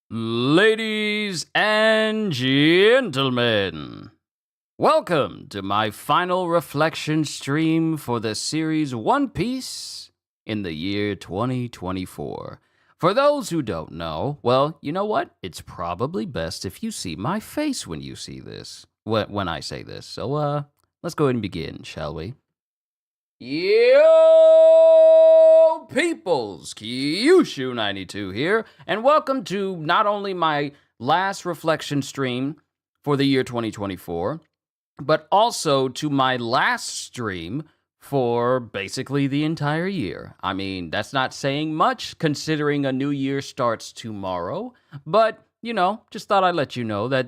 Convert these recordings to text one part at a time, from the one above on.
Ladies and gentlemen, welcome to my final reflection stream for the series One Piece in the year 2024. For those who don't know, well, you know what? It's probably best if you see my face when you see this, when I say this. So, let's go ahead and begin, shall we? Yo, peoples, Kyushu92 here, and welcome to not only my last reflection stream for the year 2024, but also to my last stream for basically the entire year. I mean, that's not saying much considering a new year starts tomorrow, but just thought I'd let you know that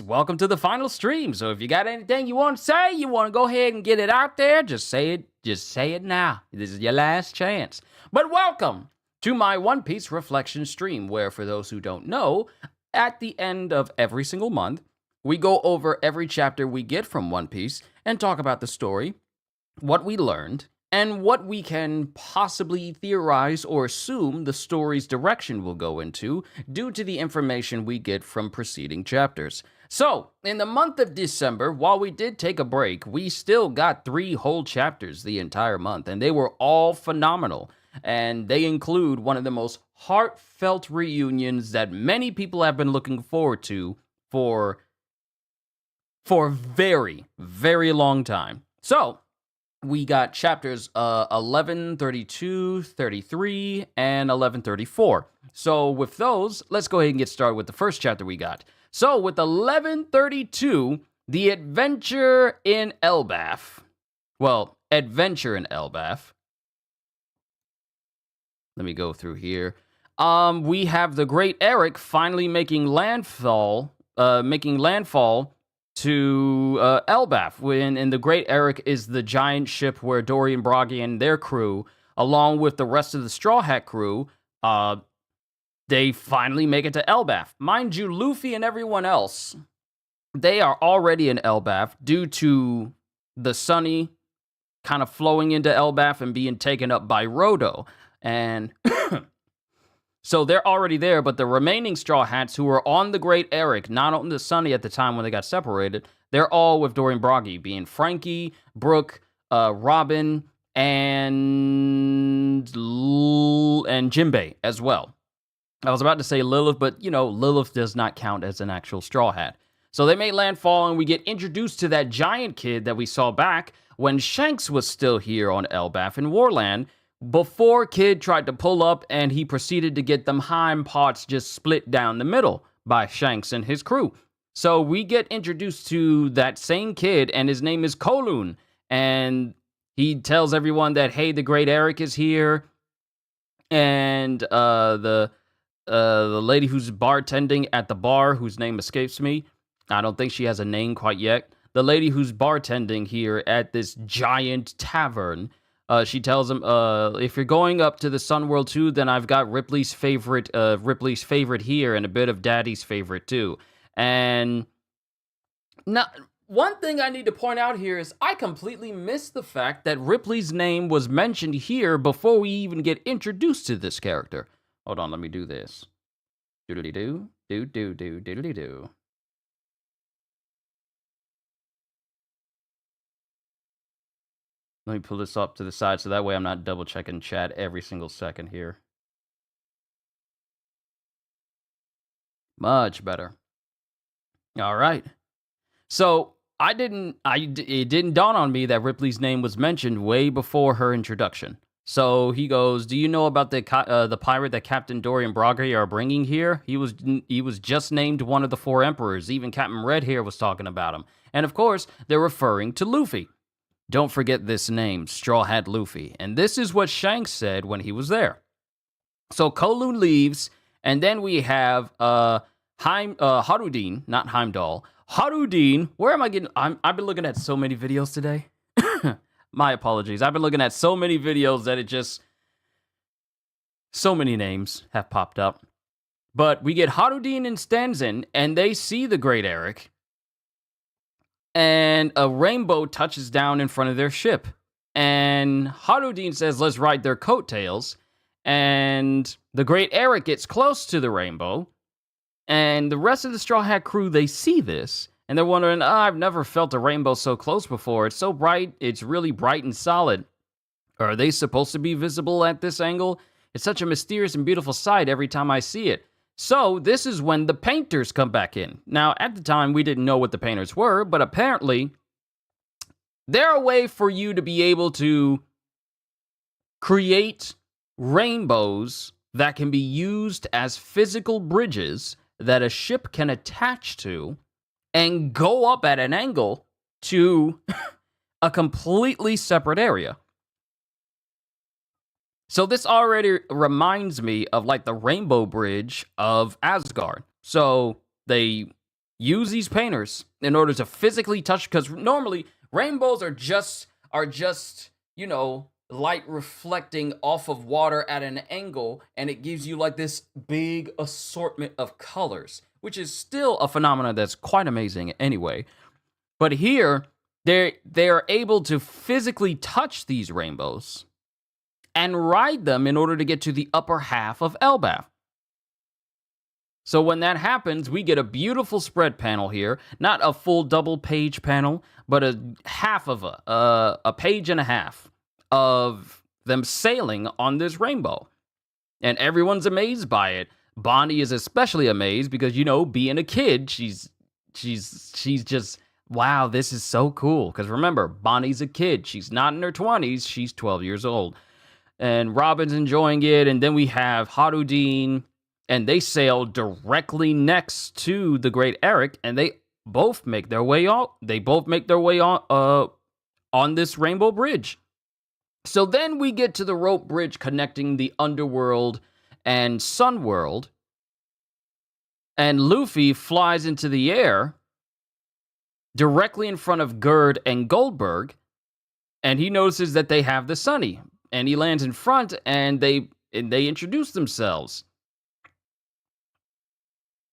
welcome to the final stream. So if you got anything you want to say, you want to go ahead and get it out there, just say it now. This is your last chance. But welcome to my One Piece reflection stream, where, for those who don't know, at the end of every single month, we go over every chapter we get from One Piece and talk about the story, what we learned, and what we can possibly theorize or assume the story's direction will go into due to the information we get from preceding chapters. So, in the month of December, while we did take a break, we still got 3 whole chapters the entire month, and they were all phenomenal. And they include one of the most heartfelt reunions that many people have been looking forward to for a very, very long time. So, we got chapters 1132, 33, and 1134. So with those, let's go ahead and get started with the first chapter we got. So with 1132, The Adventure in Elbaf. Well, Adventure in Elbaf. Let me go through here. We have the Great Eric finally making landfall to Elbaf, and the Great Eric is the giant ship where Dorian Broggy and their crew, along with the rest of the Straw Hat crew, they finally make it to Elbaf. Mind you, Luffy and everyone else, they are already in Elbaf due to the Sunny kind of flowing into Elbaf and being taken up by Rodo. And so they're already there, but the remaining Straw Hats who were on the Great Eric, not on the Sunny at the time when they got separated, they're all with Dorian Broggy, being Frankie, Brooke, Robin, and Jinbei as well. I was about to say Lilith, but Lilith does not count as an actual Straw Hat. So they made landfall, and we get introduced to that giant kid that we saw back when Shanks was still here on Elbaf in Warland, before Kid tried to pull up and he proceeded to get them hind parts just split down the middle by Shanks and his crew. So we get introduced to that same kid, and his name is Kowloon, and he tells everyone that, hey, the Great Eric is here, and the lady who's bartending at the bar, whose name escapes me, I don't think she has a name quite yet, the lady who's bartending here at this giant tavern, she tells him, if you're going up to the Sun World too, then I've got Ripley's favorite here, and a bit of Daddy's favorite too. And now, one thing I need to point out here is I completely missed the fact that Ripley's name was mentioned here before we even get introduced to this character. Hold on, let me do this. Doodly-doo, do-do-do, doodly-doo. Let me pull this up to the side so that way I'm not double checking chat every single second here. Much better. All right. So it didn't dawn on me that Ripley's name was mentioned way before her introduction. So he goes, do you know about the pirate that Captain Dorian Broggy are bringing here? He was just named one of the 4 emperors. Even Captain Redhair was talking about him. And of course, they're referring to Luffy. Don't forget this name, Straw Hat Luffy. And this is what Shanks said when he was there. So Kowloon leaves, and then we have Harudin, not Heimdall. Harudin, where am I getting? I've been looking at so many videos today. My apologies. I've been looking at so many videos that so many names have popped up. But we get Harudin and Stanzen, and they see the Great Eric, and a rainbow touches down in front of their ship. And Harudin says, let's ride their coattails. And the great Eric gets close to the rainbow, and the rest of the Straw Hat crew, they see this, and they're wondering, I've never felt a rainbow so close before. It's so bright, it's really bright and solid. Are they supposed to be visible at this angle? It's such a mysterious and beautiful sight every time I see it. So this is when the painters come back in. Now, at the time, we didn't know what the painters were, but apparently, they're a way for you to be able to create rainbows that can be used as physical bridges that a ship can attach to and go up at an angle to a completely separate area. So this already reminds me of like the Rainbow Bridge of Asgard. So they use these painters in order to physically touch, because normally rainbows are just light reflecting off of water at an angle, and it gives you like this big assortment of colors, which is still a phenomenon that's quite amazing anyway. But here, they're able to physically touch these rainbows and ride them in order to get to the upper half of Elbaf. So when that happens, we get a beautiful spread panel here. Not a full double page panel, but a half of a page and a half of them sailing on this rainbow. And everyone's amazed by it. Bonnie is especially amazed because, being a kid, she's just, wow, this is so cool. Because remember, Bonnie's a kid. She's not in her 20s. She's 12 years old. And Robin's enjoying it. And then we have Harudin, and they sail directly next to the Great Eric, and they both make their way on. They both make their way on this rainbow bridge. So then we get to the rope bridge connecting the Underworld and Sunworld, and Luffy flies into the air directly in front of Gerd and Goldberg, and he notices that they have the Sunny. And he lands in front, and they introduce themselves.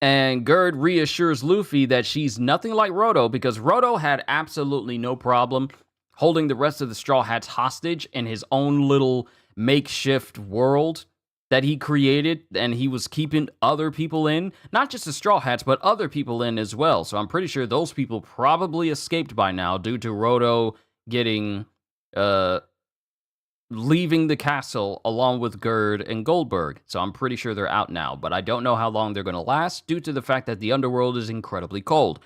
And Gerd reassures Luffy that she's nothing like Roto, because Roto had absolutely no problem holding the rest of the Straw Hats hostage in his own little makeshift world that he created, and he was keeping other people in. Not just the Straw Hats, but other people in as well. So I'm pretty sure those people probably escaped by now due to Roto getting... leaving the castle along with Gerd and Goldberg. So I'm pretty sure they're out now, but I don't know how long they're going to last due to the fact that the underworld is incredibly cold.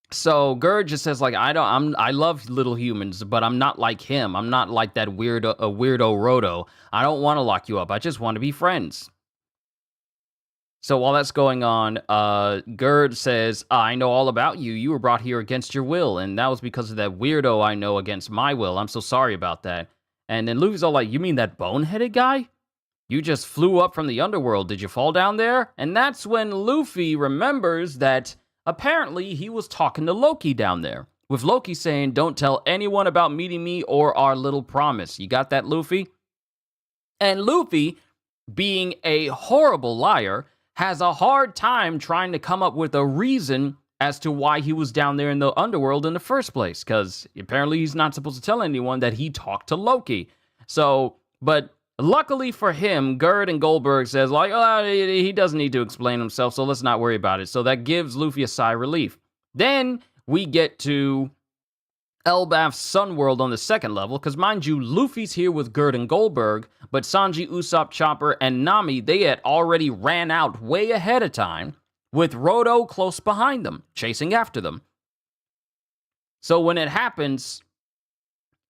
So Gerd just says like, I love little humans, but I'm not like him. I'm not like that weirdo Roto. I don't want to lock you up. I just want to be friends. So while that's going on, Gerd says, I know all about you. You were brought here against your will, and that was because of that weirdo I know against my will. I'm so sorry about that. And then Luffy's all like, you mean that boneheaded guy? You just flew up from the underworld. Did you fall down there? And that's when Luffy remembers that apparently he was talking to Loki down there, with Loki saying, don't tell anyone about meeting me or our little promise. You got that, Luffy? And Luffy, being a horrible liar, has a hard time trying to come up with a reason as to why he was down there in the underworld in the first place, because apparently he's not supposed to tell anyone that he talked to Loki. So, but luckily for him, Gerd and Goldberg says, like, he doesn't need to explain himself, so let's not worry about it. So that gives Luffy a sigh of relief. Then we get to Elbaf's Sunworld on the second level, because mind you, Luffy's here with Gerd and Goldberg, but Sanji, Usopp, Chopper, and Nami, they had already ran out way ahead of time, with Roto close behind them, chasing after them. So when it happens,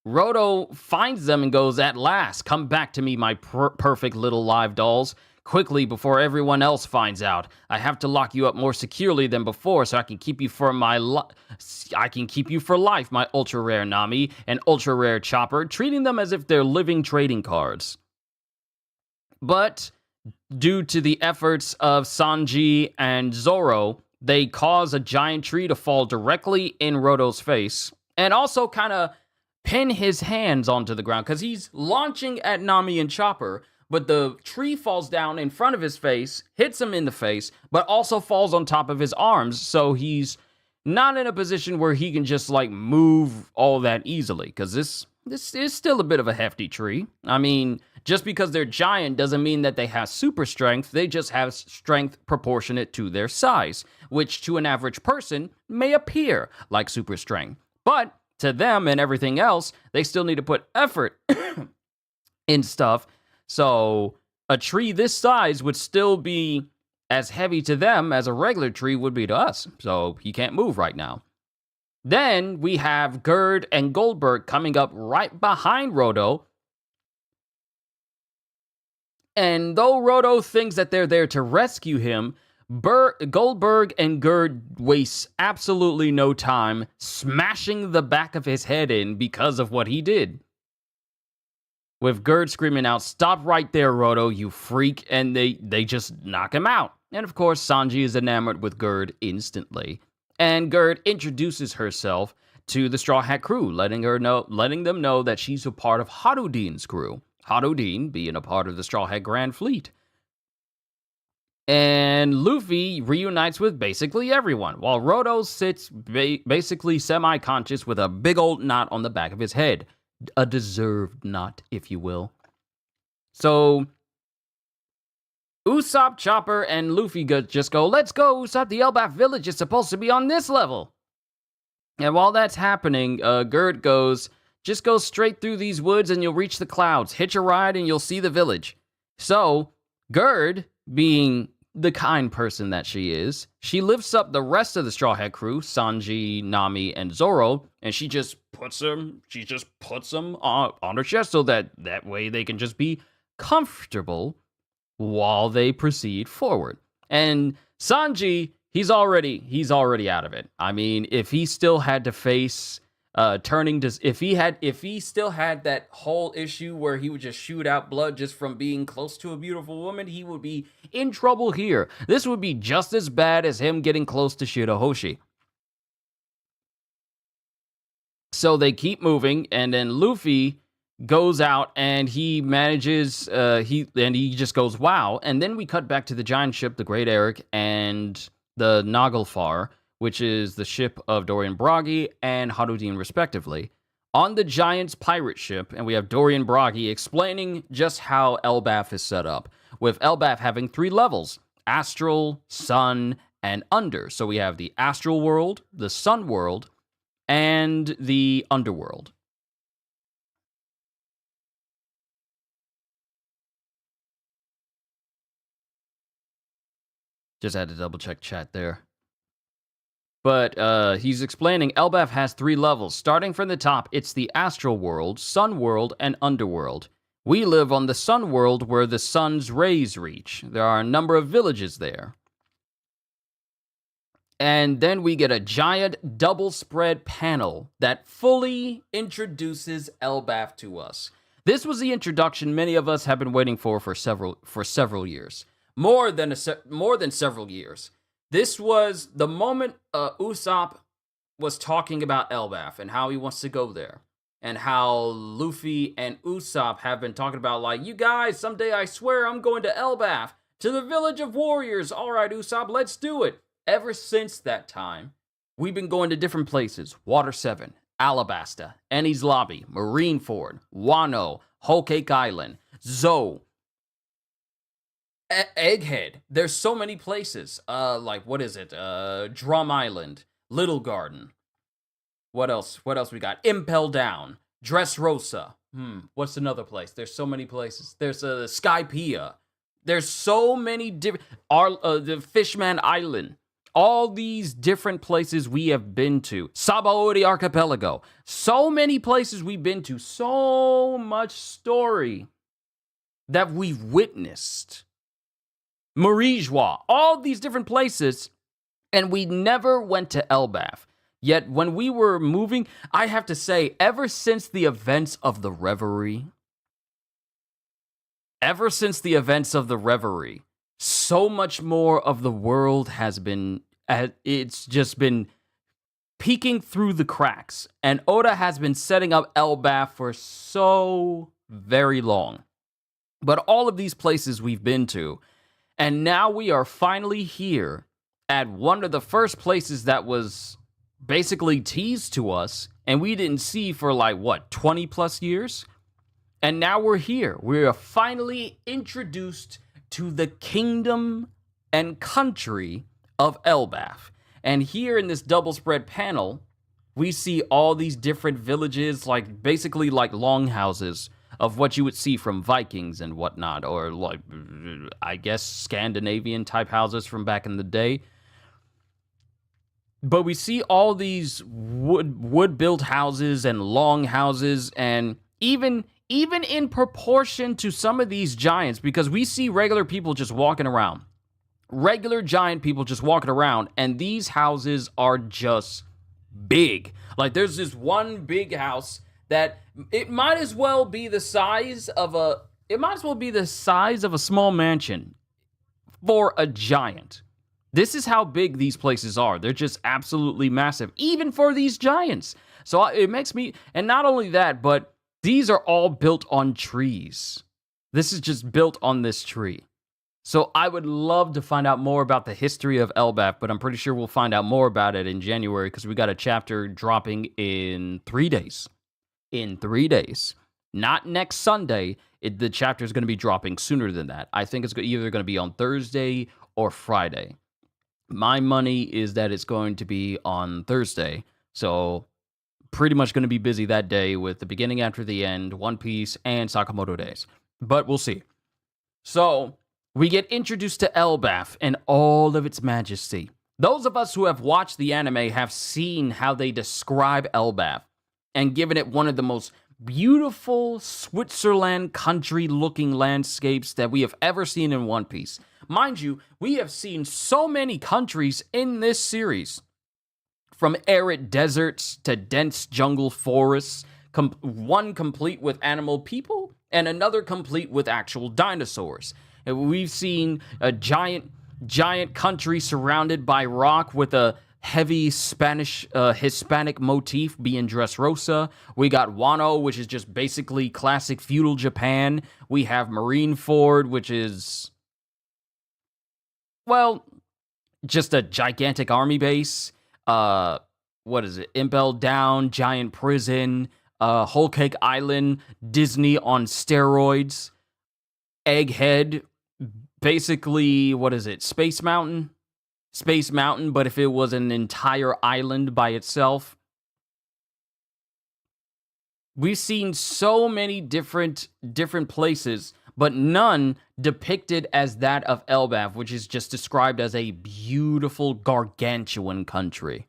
Roto finds them and goes, at last, come back to me, my perfect little live dolls. Quickly, before everyone else finds out. I have to lock you up more securely than before, so I can keep you for life, my ultra rare Nami and ultra rare Chopper, treating them as if they're living trading cards. But due to the efforts of Sanji and Zoro, they cause a giant tree to fall directly in Roto's face, and also kind of pin his hands onto the ground, because he's launching at Nami and Chopper, but the tree falls down in front of his face, hits him in the face, but also falls on top of his arms, so he's not in a position where he can just, like, move all that easily, because this is still a bit of a hefty tree. I mean, Just because they're giant doesn't mean that they have super strength. They just have strength proportionate to their size, which to an average person may appear like super strength. But to them and everything else, they still need to put effort in stuff. So a tree this size would still be as heavy to them as a regular tree would be to us. So he can't move right now. Then we have Gerd and Goldberg coming up right behind Roto. And though Roto thinks that they're there to rescue him, Goldberg and Gerd waste absolutely no time smashing the back of his head in because of what he did. With Gerd screaming out, "Stop right there, Roto, you freak," and they just knock him out. And of course, Sanji is enamored with Gerd instantly. And Gerd introduces herself to the Straw Hat crew, letting them know that she's a part of Harudin's crew. Harudin being a part of the Straw Hat Grand Fleet. And Luffy reunites with basically everyone, while Roto sits basically semi-conscious with a big old knot on the back of his head. A deserved knot, if you will. So Usopp, Chopper, and Luffy just go, "Let's go, Usopp, the Elbaf village is supposed to be on this level." And while that's happening, Gerd goes, "Just go straight through these woods and you'll reach the clouds. Hitch a ride and you'll see the village." So Gerd, being the kind person that she is, she lifts up the rest of the Straw Hat crew, Sanji, Nami, and Zoro, and she just puts them on her chest so that way they can just be comfortable while they proceed forward. And Sanji, he's already out of it. I mean, if he still had to face if he still had that whole issue where he would just shoot out blood just from being close to a beautiful woman, he would be in trouble here. This would be just as bad as him getting close to Shirahoshi. So they keep moving, and then Luffy goes out and he manages he just goes, "Wow." And then we cut back to the giant ship, the Great Eric, and the Naglfar, which is the ship of Dorian Bragi and Harudin, respectively, on the Giant's pirate ship. And we have Dorian Bragi explaining just how Elbaf is set up, with Elbaf having 3 levels: Astral, Sun, and Under. So we have the Astral World, the Sun World, and the Underworld. Just had to double check chat there. But he's explaining Elbaf has 3 levels. Starting from the top, it's the Astral World, Sun World, and Underworld. We live on the Sun World where the sun's rays reach. There are a number of villages there. And then we get a giant double spread panel that fully introduces Elbaf to us. This was the introduction many of us have been waiting for several years. More than several years. This was the moment Usopp was talking about Elbaf and how he wants to go there. And how Luffy and Usopp have been talking about, like, "You guys, someday I swear I'm going to Elbaf, to the village of warriors. All right, Usopp, let's do it." Ever since that time, we've been going to different places. Water 7, Alabasta, Enies Lobby, Marineford, Wano, Whole Cake Island, Zoe, Egghead. There's so many places. Drum Island, Little Garden. What else we got? Impel Down, Dressrosa. What's another place? There's so many places. There's Skypiea. There's so many different... the Fishman Island. All these different places we have been to. Sabaody Archipelago. So many places we've been to. So much story that we've witnessed. Marijois. All these different places. And we never went to Elbaf. Yet when we were moving, I have to say, ever since the events of the Reverie, so much more of the world has been, it's just been peeking through the cracks. And Oda has been setting up Elbaf for so very long. But all of these places we've been to, and now we are finally here at one of the first places that was basically teased to us, and we didn't see for 20 plus years? And now we're here. We are finally introduced to the kingdom and country of Elbaf. And here in this double spread panel, we see all these different villages, like basically like longhouses of what you would see from Vikings and whatnot, or like, I guess, Scandinavian type houses from back in the day. But we see all these wood-built houses and long houses, and even in proportion to some of these giants, because we see regular people just walking around. Regular giant people just walking around, and these houses are just big. Like, there's this one big house that it might as well be the size of a small mansion for a giant. This is how big these places are. They're just absolutely massive, even for these giants. So it makes me, and not only that, but these are all built on trees. This is just built on this tree. So I would love to find out more about the history of Elbaf, but I'm pretty sure we'll find out more about it in January because we got a chapter dropping in 3 days. In 3 days. Not next Sunday. The chapter is going to be dropping sooner than that. I think it's either going to be on Thursday or Friday. My money is that it's going to be on Thursday. So pretty much going to be busy that day with the beginning after the end, One Piece, and Sakamoto Days. But we'll see. So we get introduced to Elbaf and all of its majesty. Those of us who have watched the anime have seen how they describe Elbaf and given it one of the most beautiful Switzerland country-looking landscapes that we have ever seen in One Piece. Mind you, we have seen so many countries in this series. From arid deserts to dense jungle forests, one complete with animal people and another complete with actual dinosaurs. And we've seen a giant country surrounded by rock with a heavy Hispanic motif being Dressrosa. We got Wano, which is just basically classic feudal Japan. We have Marineford, which is, well, just a gigantic army base. What is it? Impel Down, giant prison, Whole Cake Island, Disney on steroids, Egghead, basically, what is it? Space Mountain, but if it was an entire island by itself. We've seen so many different places, but none depicted as that of Elbaf, which is just described as a beautiful, gargantuan country.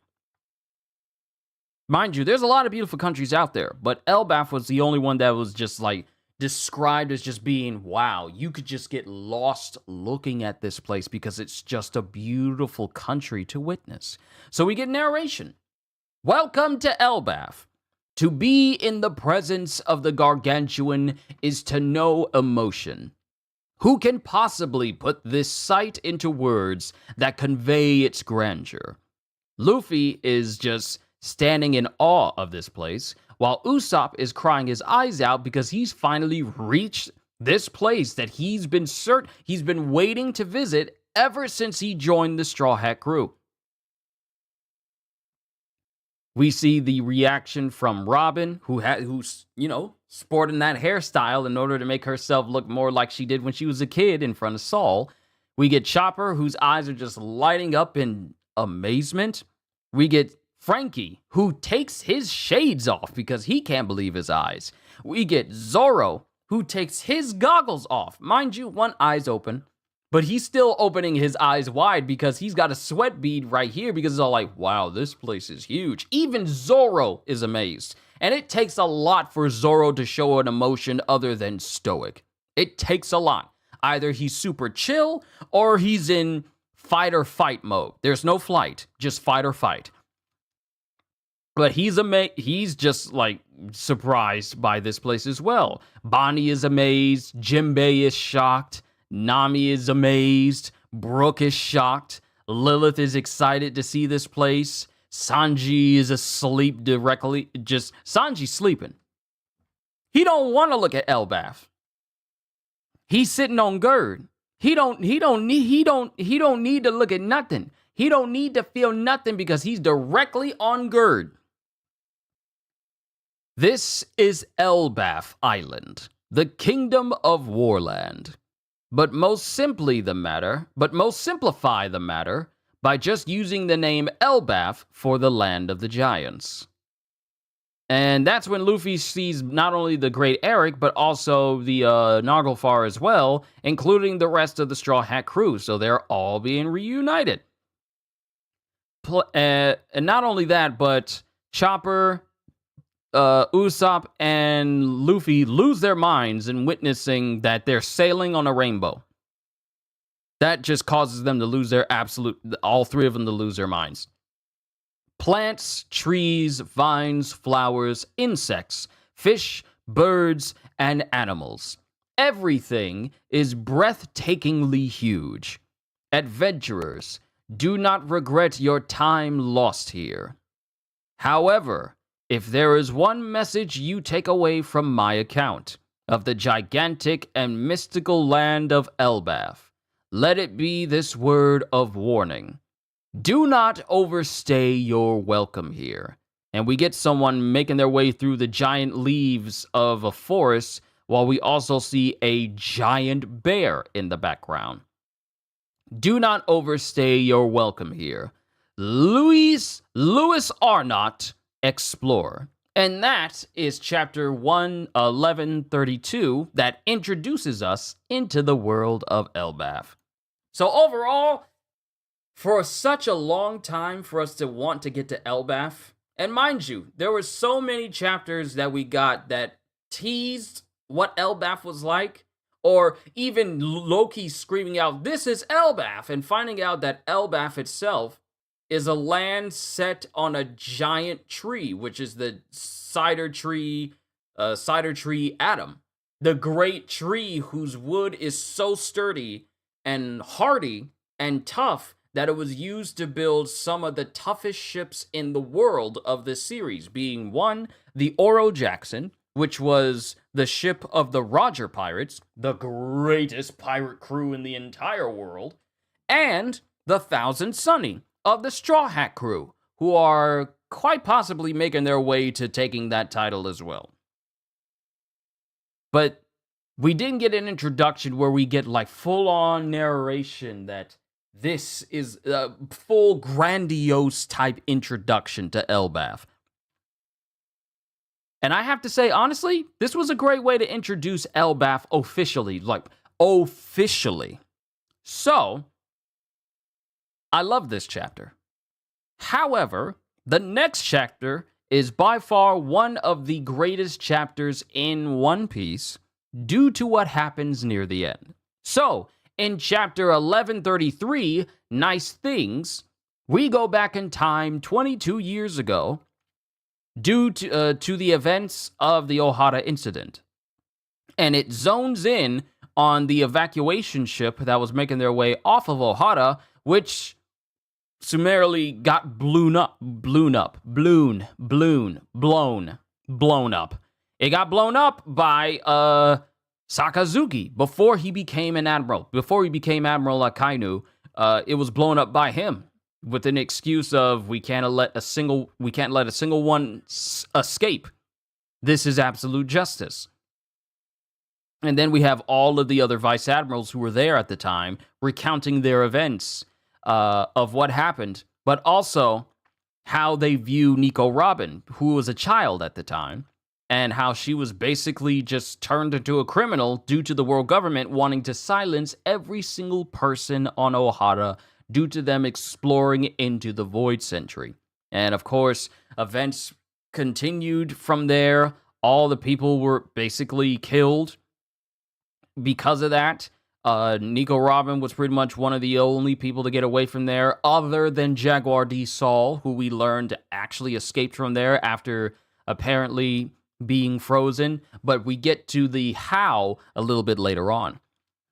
Mind you, there's a lot of beautiful countries out there, but Elbaf was the only one that was just like described as just being, wow, you could just get lost looking at this place because it's just a beautiful country to witness. So we get narration. Welcome to Elbaf. To be in the presence of the gargantuan is to know emotion. Who can possibly put this sight into words that convey its grandeur? Luffy is just standing in awe of this place, while Usopp is crying his eyes out because he's finally reached this place that he's been waiting to visit ever since he joined the Straw Hat crew. We see the reaction from Robin, who's sporting that hairstyle in order to make herself look more like she did when she was a kid in front of Saul. We get Chopper, whose eyes are just lighting up in amazement. We get Frankie, who takes his shades off because he can't believe his eyes. We get Zoro, who takes his goggles off. Mind you, one eye's open, but he's still opening his eyes wide because he's got a sweat bead right here because it's all like, wow, this place is huge. Even Zoro is amazed. And it takes a lot for Zoro to show an emotion other than stoic. It takes a lot. Either he's super chill or he's in fight or fight mode. There's no flight, just fight or fight. But he's just like surprised by this place as well. Bonnie is amazed. Jinbei is shocked. Nami is amazed. Brook is shocked. Lilith is excited to see this place. Sanji is asleep directly. Sanji's sleeping. He don't want to look at Elbaf. He's sitting on Gerd. He don't need to look at nothing. He don't need to feel nothing because he's directly on Gerd. This is Elbaf Island. the kingdom of Warland. But most simplify the matter by just using the name Elbaf for the land of the giants. And that's when Luffy sees not only the Great Eric, but also the Naglfar as well, including the rest of the Straw Hat crew. So they're all being reunited. And not only that, but Chopper, Usopp, and Luffy lose their minds in witnessing that they're sailing on a rainbow. That just causes them to lose all three of them to lose their minds. Plants, trees, vines, flowers, insects, fish, birds, and animals. Everything is breathtakingly huge. Adventurers, do not regret your time lost here. However, if there is one message you take away from my account of the gigantic and mystical land of Elbaf, let it be this word of warning. Do not overstay your welcome here. And we get someone making their way through the giant leaves of a forest, while we also see a giant bear in the background. Do not overstay your welcome here. Louis Arnott, Explorer. And that is chapter 1132 that introduces us into the world of Elbaf. So overall, for such a long time for us to want to get to Elbaf, and mind you, there were so many chapters that we got that teased what Elbaf was like, or even Loki screaming out, "This is Elbaf," and finding out that Elbaf itself is a land set on a giant tree, which is the cider tree Adam. The great tree whose wood is so sturdy and hardy and tough that it was used to build some of the toughest ships in the world of this series, being one, the Oro Jackson, which was the ship of the Roger Pirates, the greatest pirate crew in the entire world, and the Thousand Sunny of the Straw Hat crew, who are quite possibly making their way to taking that title as well. But we didn't get an introduction where we get like full-on narration that this is a full grandiose type introduction to Elbaf. And I have to say, honestly, this was a great way to introduce Elbaf officially. So, I love this chapter. However, the next chapter is by far one of the greatest chapters in One Piece due to what happens near the end. So, in chapter 1133, Nice Things, we go back in time 22 years ago due to the events of the Ohara incident. And it zones in on the evacuation ship that was making their way off of Ohara, which summarily got blown up. It got blown up by Sakazuki before he became an admiral. Before he became Admiral Akainu, it was blown up by him with an excuse of we can't let a single one escape. This is absolute justice. And then we have all of the other vice admirals who were there at the time recounting their events of what happened, but also how they view Nico Robin, who was a child at the time, and how she was basically just turned into a criminal due to the world government wanting to silence every single person on Ohara due to them exploring into the Void Century. And of course, events continued from there. All the people were basically killed because of that. Nico Robin was pretty much one of the only people to get away from there, other than Jaguar D. Saul, who we learned actually escaped from there after apparently being frozen. But we get to the how a little bit later on.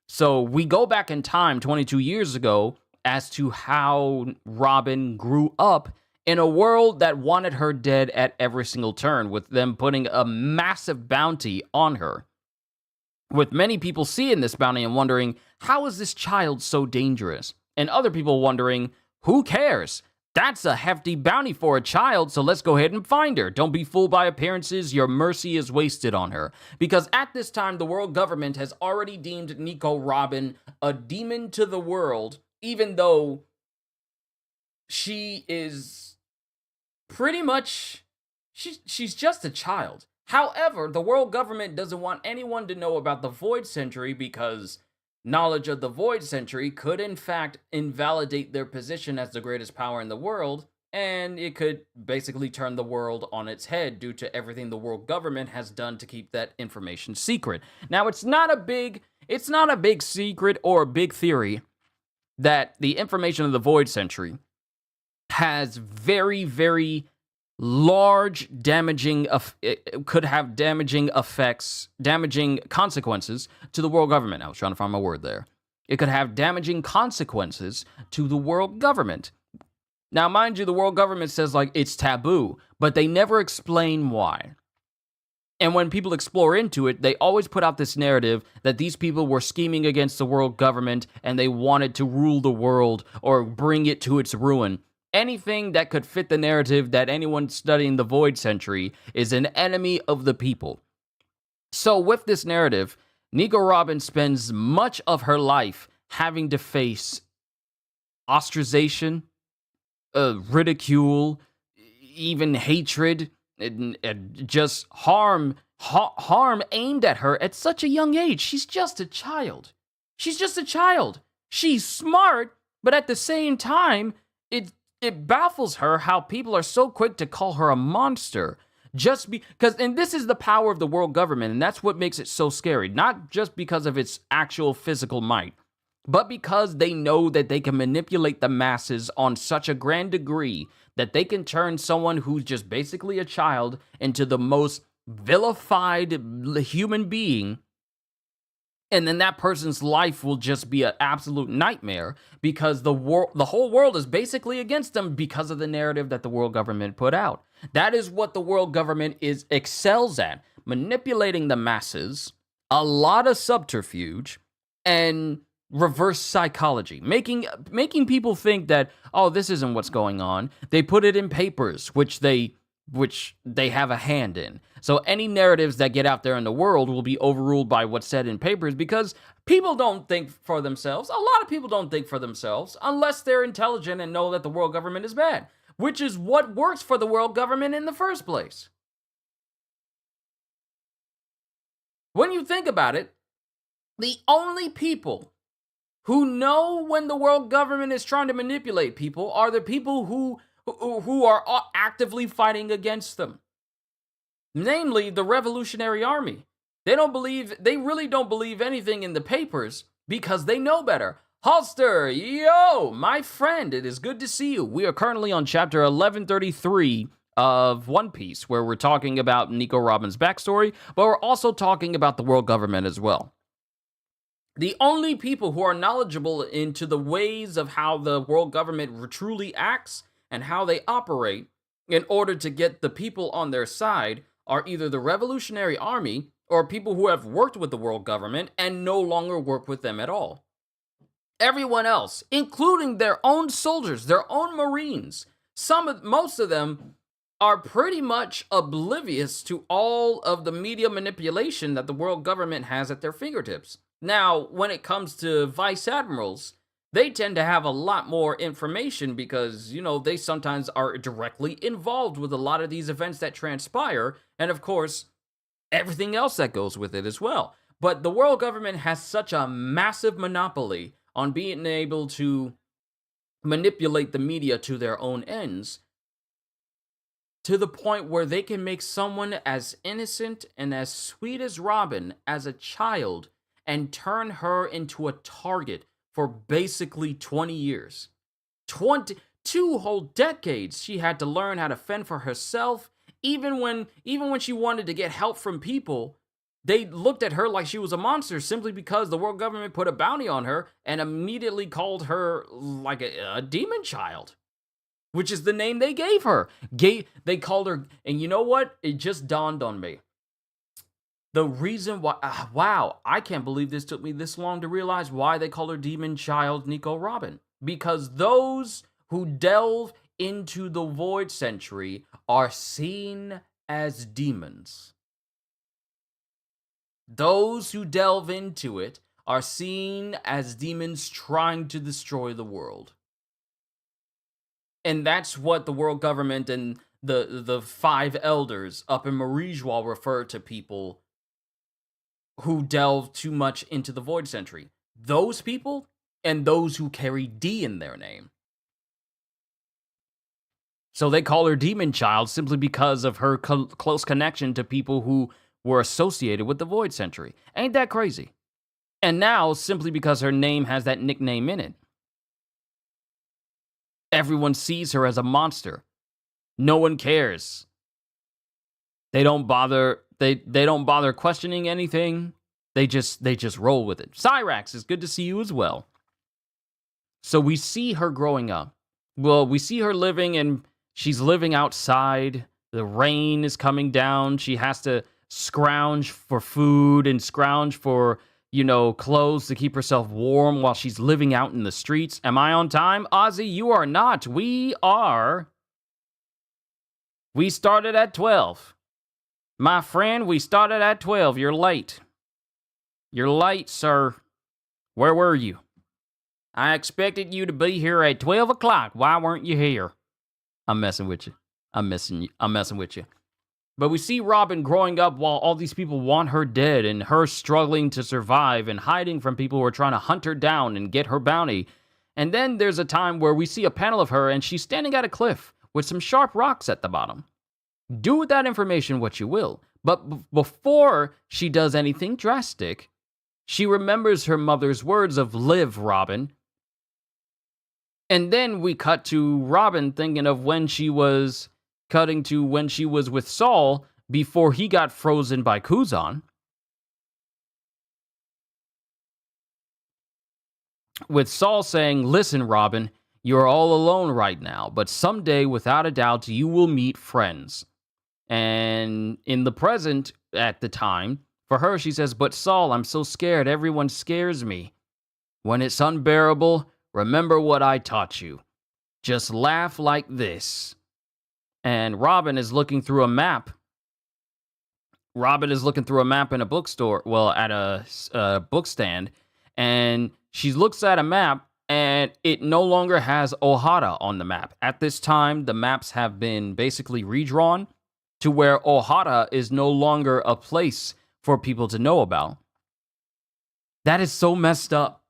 So we go back in time 22 years ago as to how Robin grew up in a world that wanted her dead at every single turn, with them putting a massive bounty on her. With many people seeing this bounty and wondering, how is this child so dangerous? And other people wondering, who cares? That's a hefty bounty for a child, so let's go ahead and find her. Don't be fooled by appearances. Your mercy is wasted on her. Because at this time, the world government has already deemed Nico Robin a demon to the world, even though she is pretty much, she's just a child. However, the world government doesn't want anyone to know about the Void Century because knowledge of the Void Century could in fact invalidate their position as the greatest power in the world, and it could basically turn the world on its head due to everything the world government has done to keep that information secret. Now, it's not a big secret or a big theory that the information of the Void Century has very, very large could have damaging consequences to the world government. I was trying to find my word there. It could have damaging consequences to the world government. Now, mind you, the world government says like it's taboo, but they never explain why. And when people explore into it, they always put out this narrative that these people were scheming against the world government and they wanted to rule the world or bring it to its ruin. Anything that could fit the narrative that anyone studying the Void Century is an enemy of the people. So with this narrative, Nico Robin spends much of her life having to face ostracization, ridicule, even hatred, and just harm aimed at her at such a young age. She's just a child. She's smart, but at the same time, it baffles her how people are so quick to call her a monster just because, and this is the power of the world government, and that's what makes it so scary. Not just because of its actual physical might, but because they know that they can manipulate the masses on such a grand degree that they can turn someone who's just basically a child into the most vilified human being. And then that person's life will just be an absolute nightmare because the whole world is basically against them because of the narrative that the world government put out. That is what the world government excels at, manipulating the masses, a lot of subterfuge, and reverse psychology, making people think that, oh, this isn't what's going on. They put it in papers, which they have a hand in. So any narratives that get out there in the world will be overruled by what's said in papers because people don't think for themselves. A lot of people don't think for themselves unless they're intelligent and know that the world government is bad, which is what works for the world government in the first place. When you think about it, the only people who know when the world government is trying to manipulate people are the people who are actively fighting against them. Namely, the Revolutionary Army. They really don't believe anything in the papers because they know better. Holster, yo, my friend, it is good to see you. We are currently on chapter 1133 of One Piece, where we're talking about Nico Robin's backstory, but we're also talking about the world government as well. The only people who are knowledgeable into the ways of how the world government truly acts and how they operate in order to get the people on their side are either the Revolutionary Army or people who have worked with the world government and no longer work with them at all. Everyone else, including their own soldiers, their own Marines, most of them are pretty much oblivious to all of the media manipulation that the world government has at their fingertips. Now, when it comes to vice admirals, they tend to have a lot more information because, they sometimes are directly involved with a lot of these events that transpire, and of course, everything else that goes with it as well. But the world government has such a massive monopoly on being able to manipulate the media to their own ends, to the point where they can make someone as innocent and as sweet as Robin as a child and turn her into a target for basically 20 years. 2 whole decades she had to learn how to fend for herself. Even when she wanted to get help from people, they looked at her like she was a monster simply because the world government put a bounty on her and immediately called her like a demon child, which is the name they gave her. They called her, and you know what? It just dawned on me. The reason why, wow, I can't believe this took me this long to realize why they call her Demon Child Nico Robin. Because those who delve into the Void Century are seen as demons. Those who delve into it are seen as demons trying to destroy the world. And that's what the world government and the five elders up in Marijwal refer to people who delve too much into the Void Century. Those people and those who carry D in their name. So they call her Demon Child simply because of her close connection to people who were associated with the Void Century. Ain't that crazy? And now, simply because her name has that nickname in it, everyone sees her as a monster. No one cares. They don't bother. They don't bother questioning anything. They just roll with it. Cyrax, it's good to see you as well. So we see her growing up. Well, we see her living, and she's living outside. The rain is coming down. She has to scrounge for food and scrounge for, clothes to keep herself warm while she's living out in the streets. Am I on time? Ozzy, you are not. We are. We started at 12. My friend, we started at 12. You're late. You're late, sir. Where were you? I expected you to be here at 12 o'clock. Why weren't you here? I'm messing with you. I'm messing with you. But we see Robin growing up while all these people want her dead, and her struggling to survive and hiding from people who are trying to hunt her down and get her bounty. And then there's a time where we see a panel of her, and she's standing at a cliff with some sharp rocks at the bottom. Do with that information what you will. But before she does anything drastic, she remembers her mother's words of "Live, Robin." And then we cut to Robin thinking of when she was with Saul before he got frozen by Kuzan. With Saul saying, "Listen, Robin, you're all alone right now, but someday, without a doubt, you will meet friends." And in the present, at the time, for her, she says, "But Saul, I'm so scared. Everyone scares me. When it's unbearable, remember what I taught you. Just laugh like this." And Robin is looking through a map. Robin is looking through a map in a bookstore, at a book stand, and she looks at a map, and it no longer has Ohara on the map. At this time, the maps have been basically redrawn to where Ohara is no longer a place for people to know about. That is so messed up.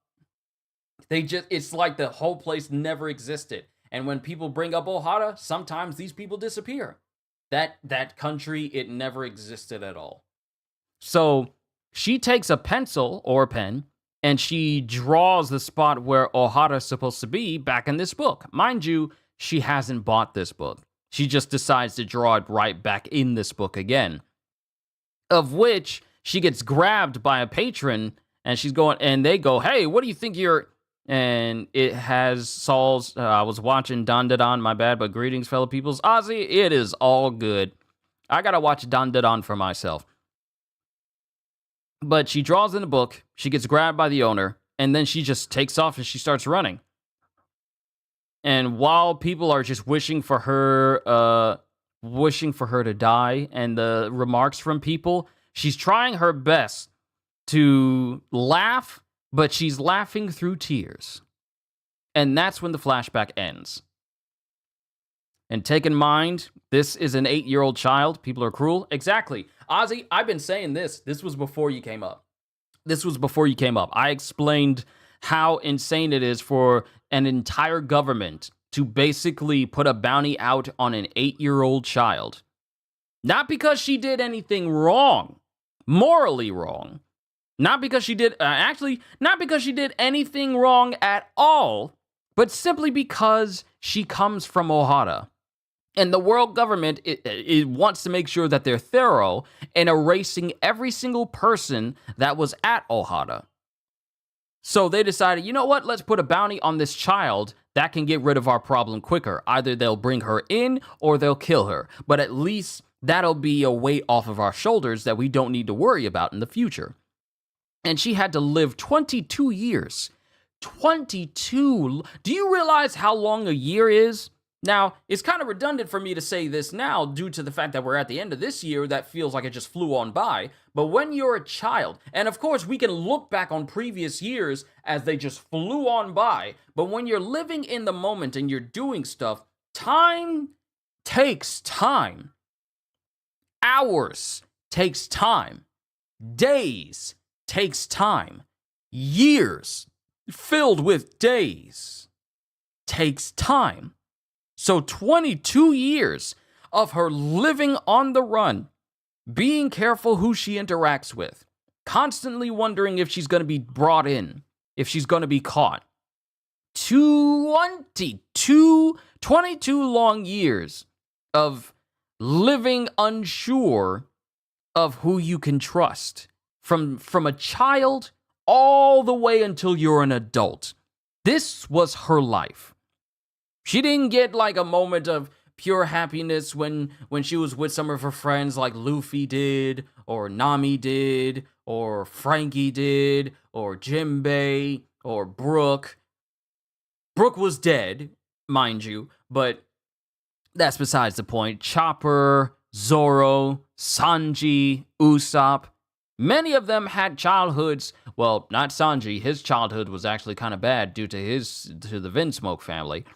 It's like the whole place never existed. And when people bring up Ohara, sometimes these people disappear. That country, it never existed at all. So she takes a pencil or a pen, and she draws the spot where Ohara is supposed to be back in this book. Mind you, she hasn't bought this book. She just decides to draw it right back in this book again. Of which she gets grabbed by a patron, and they go, "Hey, what do you think you're..." And it has Saul's, I was watching Dandadan, my bad, but greetings, fellow peoples. Ozzy, it is all good. I gotta watch Dandadan for myself. But she draws in the book, she gets grabbed by the owner, and then she just takes off and she starts running. And while people are just wishing for her to die, and the remarks from people, she's trying her best to laugh, but she's laughing through tears. And that's when the flashback ends. And take in mind, this is an 8-year-old child. People are cruel. Exactly. Ozzy, I've been saying this. This was before you came up. I explained how insane it is for an entire government to basically put a bounty out on an 8-year-old child. Not because she did anything wrong, morally wrong. Not because she did anything wrong at all, but simply because she comes from Ohara. And the world government it wants to make sure that they're thorough in erasing every single person that was at Ohara. So they decided, you know what, let's put a bounty on this child that can get rid of our problem quicker. Either they'll bring her in or they'll kill her. But at least that'll be a weight off of our shoulders that we don't need to worry about in the future. And she had to live 22 years. 22. Do you realize how long a year is? Now, it's kind of redundant for me to say this now due to the fact that we're at the end of this year that feels like it just flew on by. But when you're a child, and of course we can look back on previous years as they just flew on by, but when you're living in the moment and you're doing stuff, time takes time. Hours takes time. Days takes time. Years filled with days takes time. So 22 years of her living on the run, being careful who she interacts with, constantly wondering if she's going to be brought in, if she's going to be caught. 22 long years of living unsure of who you can trust. From a child all the way until you're an adult. This was her life. She didn't get like a moment of pure happiness when she was with some of her friends like Luffy did, or Nami did, or Frankie did, or Jinbei, or Brook. Brook was dead, mind you, but that's besides the point. Chopper, Zoro, Sanji, Usopp. Many of them had childhoods. Well, not Sanji. His childhood was actually kind of bad due to the Vinsmoke family.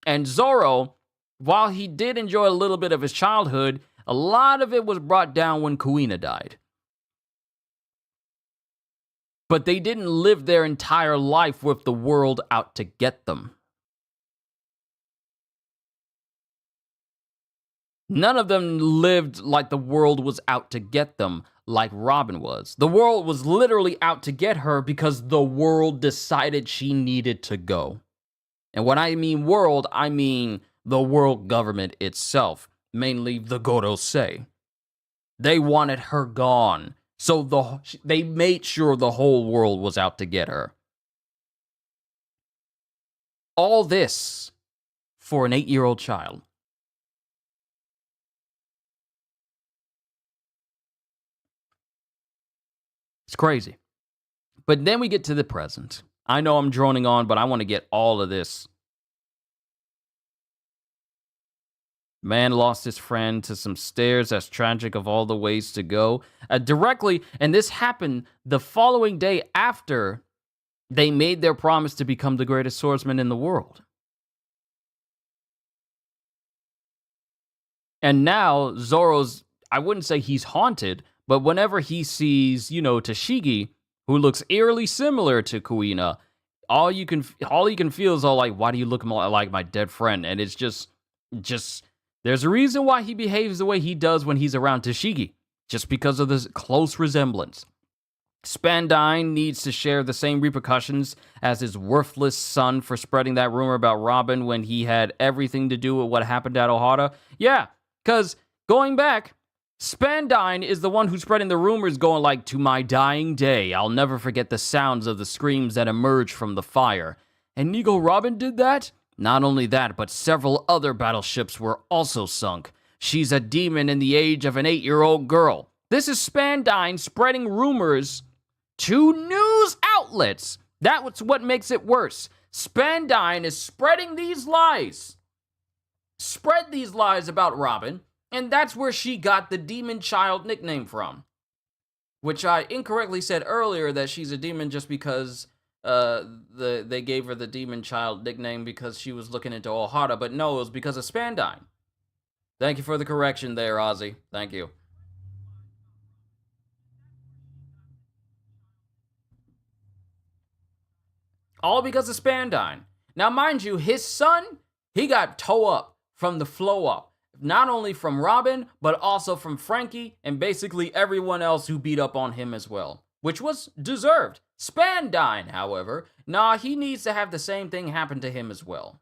And Zoro, while he did enjoy a little bit of his childhood, a lot of it was brought down when Kuina died. But they didn't live their entire life with the world out to get them. None of them lived like the world was out to get them, like Robin was. The world was literally out to get her because the world decided she needed to go. And when I mean world, I mean the world government itself, mainly the Gorosei. They wanted her gone, so they made sure the whole world was out to get her. All this for an 8-year-old child. It's crazy. But then we get to the present. I know I'm droning on, but I want to get all of this. Man lost his friend to some stairs. That's tragic of all the ways to go. Directly, and this happened the following day after they made their promise to become the greatest swordsman in the world. And now Zoro's, I wouldn't say he's haunted, but whenever he sees, Tashigi, who looks eerily similar to Kuina, all he can feel is all like, why do you look like my dead friend? And it's just there's a reason why he behaves the way he does when he's around Tashigi, just because of this close resemblance. Spandine needs to share the same repercussions as his worthless son for spreading that rumor about Robin when he had everything to do with what happened at Ohara. Yeah, because going back, Spandine is the one who's spreading the rumors, going like, to my dying day, I'll never forget the sounds of the screams that emerged from the fire. And Nigo Robin did that? Not only that, but several other battleships were also sunk. She's a demon in the age of an 8-year-old girl. This is Spandine spreading rumors to news outlets. That's what makes it worse. Spandine is spreading these lies. Spread these lies about Robin. And that's where she got the Demon Child nickname from. Which I incorrectly said earlier that she's a demon just because they gave her the Demon Child nickname because she was looking into Ohara. But no, it was because of Spandine. Thank you for the correction there, Ozzy. Thank you. All because of Spandine. Now, mind you, his son, he got toe up from the flow up. Not only from Robin, but also from Frankie and basically everyone else who beat up on him as well, which was deserved. Spandine, however, he needs to have the same thing happen to him as well.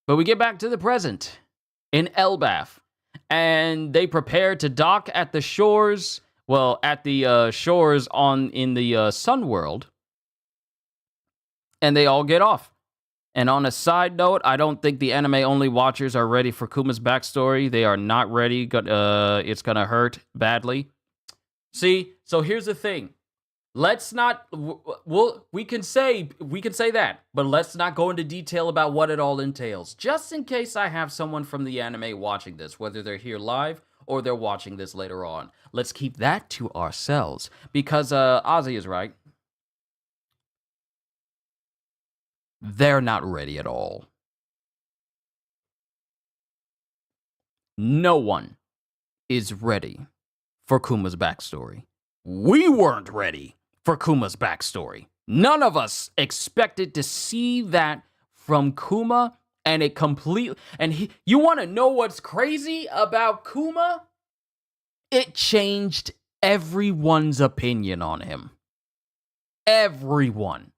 But we get back to the present in Elbaf, and they prepare to dock at the shores, at the shores in the Sun World, and they all get off. And on a side note, I don't think the anime-only watchers are ready for Kuma's backstory. They are not ready. It's going to hurt badly. See, so here's the thing. let's not. We can say that, but let's not go into detail about what it all entails. Just in case I have someone from the anime watching this, whether they're here live or they're watching this later on. Let's keep that to ourselves because Ozzy is right. They're not ready at all. No one is ready for Kuma's backstory. We weren't ready for Kuma's backstory. None of us expected to see that from Kuma, and it completely. And you want to know what's crazy about Kuma? It changed everyone's opinion on him. Everyone.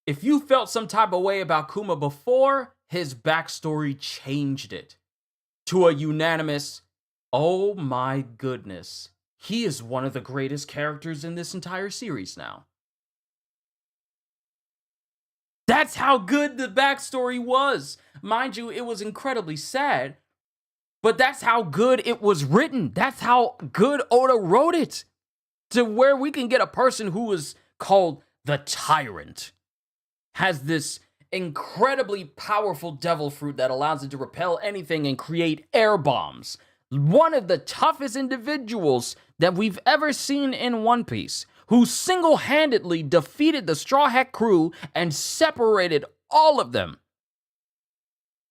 If you felt some type of way about Kuma before, his backstory changed it to a unanimous, oh my goodness, he is one of the greatest characters in this entire series now. That's how good the backstory was. Mind you, it was incredibly sad, but that's how good it was written. That's how good Oda wrote it. To where we can get a person who is called the Tyrant, has this incredibly powerful devil fruit that allows it to repel anything and create air bombs. One of the toughest individuals that we've ever seen in One Piece, who single-handedly defeated the Straw Hat crew and separated all of them,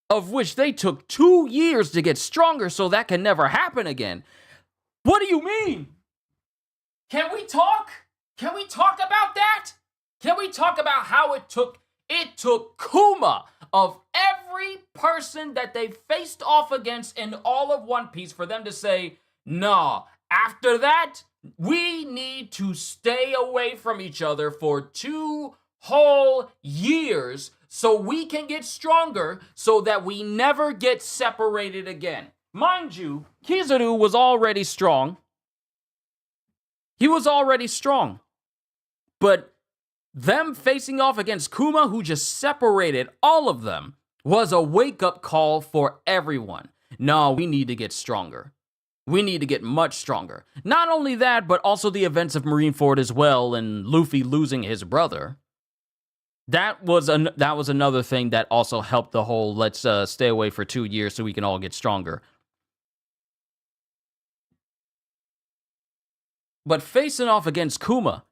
of which they took 2 years to get stronger, so that can never happen again. What do you mean? Can we talk? Can we talk about that? Can we talk about how it took Kuma, of every person that they faced off against in all of One Piece, for them to say, nah, after that, we need to stay away from each other for 2 whole years so we can get stronger so that we never get separated again. Mind you, Kizaru was already strong. He was already strong. But them facing off against Kuma, who just separated all of them, was a wake-up call for everyone. No, we need to get stronger. We need to get much stronger. Not only that, but also the events of Marineford as well, and Luffy losing his brother. That was another thing that also helped the whole let's stay away for 2 years so we can all get stronger. But facing off against Kuma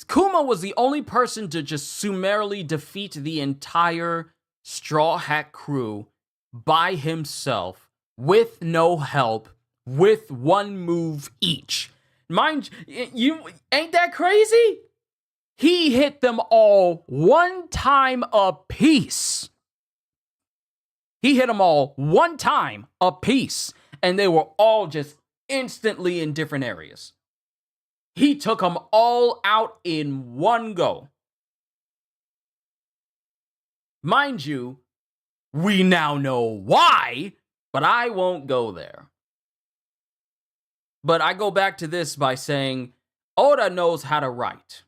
was the only person to just summarily defeat the entire Straw Hat crew by himself, with no help, with 1 move each. Mind you, ain't that crazy? He hit them all 1 time apiece. He hit them all 1 time apiece, and they were all just instantly in different areas. He took them all out in 1 go. Mind you, we now know why, but I won't go there. But I go back to this by saying, Oda knows how to write.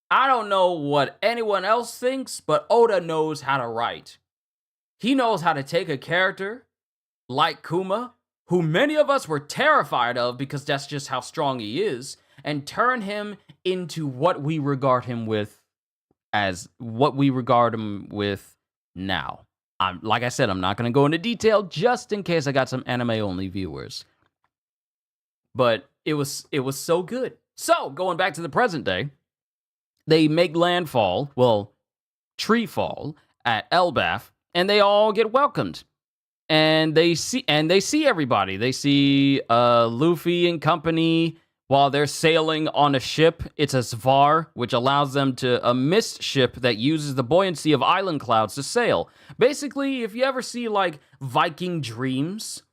I don't know what anyone else thinks, but Oda knows how to write. He knows how to take a character like Kuma, who many of us were terrified of because that's just how strong he is, and turn him into what we regard him with now. Like I said, I'm not going to go into detail just in case I got some anime-only viewers. But it was so good. So, going back to the present day, they make landfall, treefall at Elbaf, and they all get welcomed. And they see everybody. They see Luffy and company while they're sailing on a ship. It's a Svar, which allows them a mist ship that uses the buoyancy of island clouds to sail. Basically, if you ever see like Viking dreams,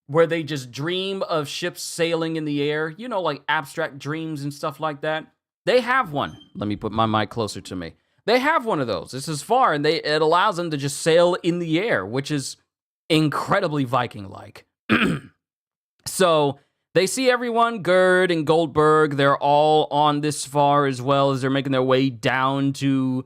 where they just dream of ships sailing in the air, like abstract dreams and stuff like that, they have one. Let me put my mic closer to me. They have one of those. This is Svar, and it allows them to just sail in the air, which is incredibly Viking-like. So they see everyone, Gerd and Goldberg, they're all on this Svar as well as they're making their way down to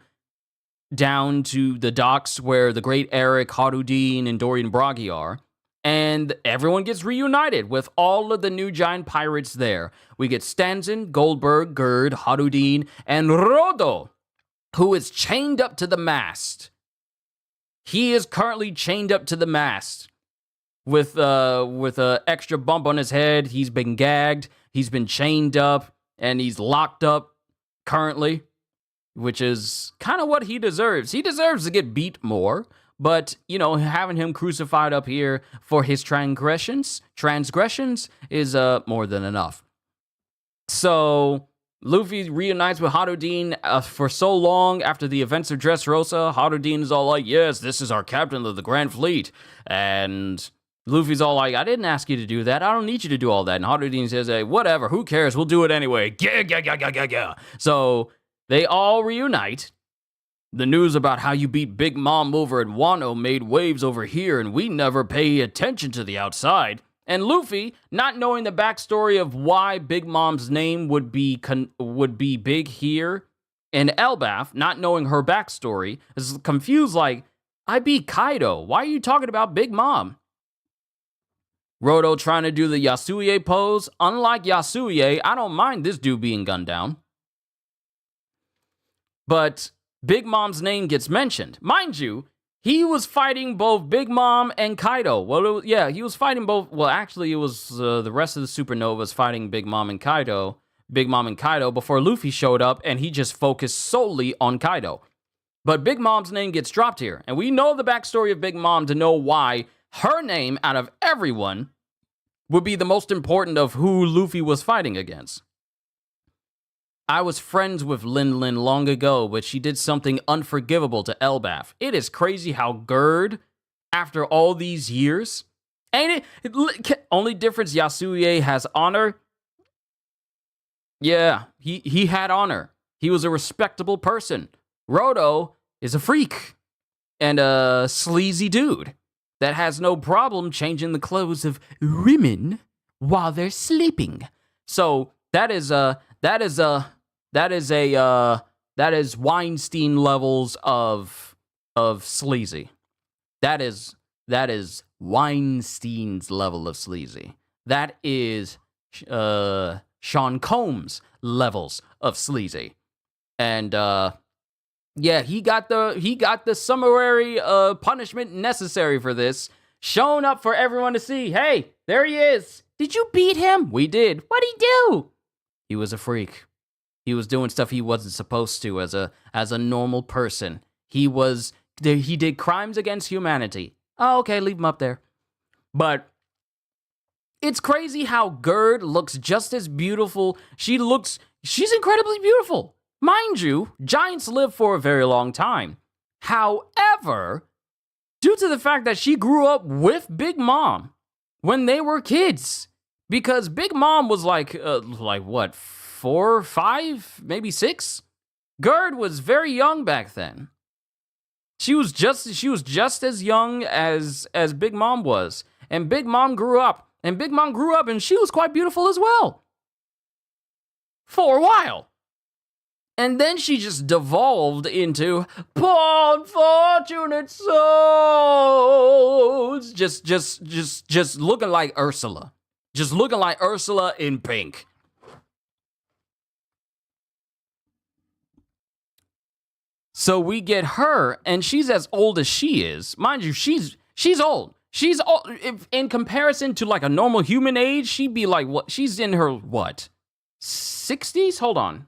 the docks where the great Eric, Harudin, and Dorian Bragi are. and everyone gets reunited with all of the new giant pirates there. We get Stanzen, Goldberg, Gerd, Harudin, and Rodo, who is chained up to the mast. He is currently chained up to the mast with a extra bump on his head. He's been gagged, he's been chained up, and he's locked up currently, which is kind of what he deserves. He deserves to get beat more, but, you know, having him crucified up here for his transgressions is more than enough. So Luffy reunites with Harudin for so long after the events of Dressrosa. Harudin is all like, yes, this is our captain of the Grand Fleet. And Luffy's all like, I didn't ask you to do that. I don't need you to do all that. And Harudin says, hey, whatever, who cares? We'll do it anyway. Yeah. So they all reunite. The news about how you beat Big Mom over at Wano made waves over here, and we never pay attention to the outside. And Luffy, not knowing the backstory of why Big Mom's name would be big here in Elbaf, not knowing her backstory, is confused like, I beat Kaido. Why are you talking about Big Mom? Rodo trying to do the Yasuie pose. Unlike Yasuie, I don't mind this dude being gunned down. But Big Mom's name gets mentioned. Mind you, he was fighting both Big Mom and Kaido. Well, he was fighting both. Well, actually, it was the rest of the Supernovas fighting Big Mom and Kaido before Luffy showed up, and he just focused solely on Kaido. But Big Mom's name gets dropped here, and we know the backstory of Big Mom to know why her name, out of everyone, would be the most important of who Luffy was fighting against. I was friends with Lin Lin long ago, but she did something unforgivable to Elbaf. It is crazy how Gerd, after all these years, ain't it? Only difference, Yasuie has honor. Yeah, he had honor. He was a respectable person. Rodo is a freak and a sleazy dude that has no problem changing the clothes of women while they're sleeping. So that is Weinstein levels of sleazy. That is Weinstein's level of sleazy. That is Sean Combs levels of sleazy. And he got the summary punishment necessary for this, shown up for everyone to see. Hey, there he is. Did you beat him? We did. What'd he do? He was a freak. He was doing stuff he wasn't supposed to as a normal person. He did crimes against humanity. Oh, okay, leave him up there. But it's crazy how Gerd looks just as beautiful. She's incredibly beautiful. Mind you, giants live for a very long time. However, due to the fact that she grew up with Big Mom when they were kids, because Big Mom was like what, 4, 5, maybe 6? Gerd was very young back then. She was just as young as Big Mom was. And Big Mom grew up. And she was quite beautiful as well. For a while. And then she just devolved into poor unfortunate souls. Just looking like Ursula. Just looking like Ursula in pink. So we get her, and she's as old as she is. Mind you, she's old. She's old. In comparison to like a normal human age, she'd be like, what? She's in her, what? 60s? Hold on.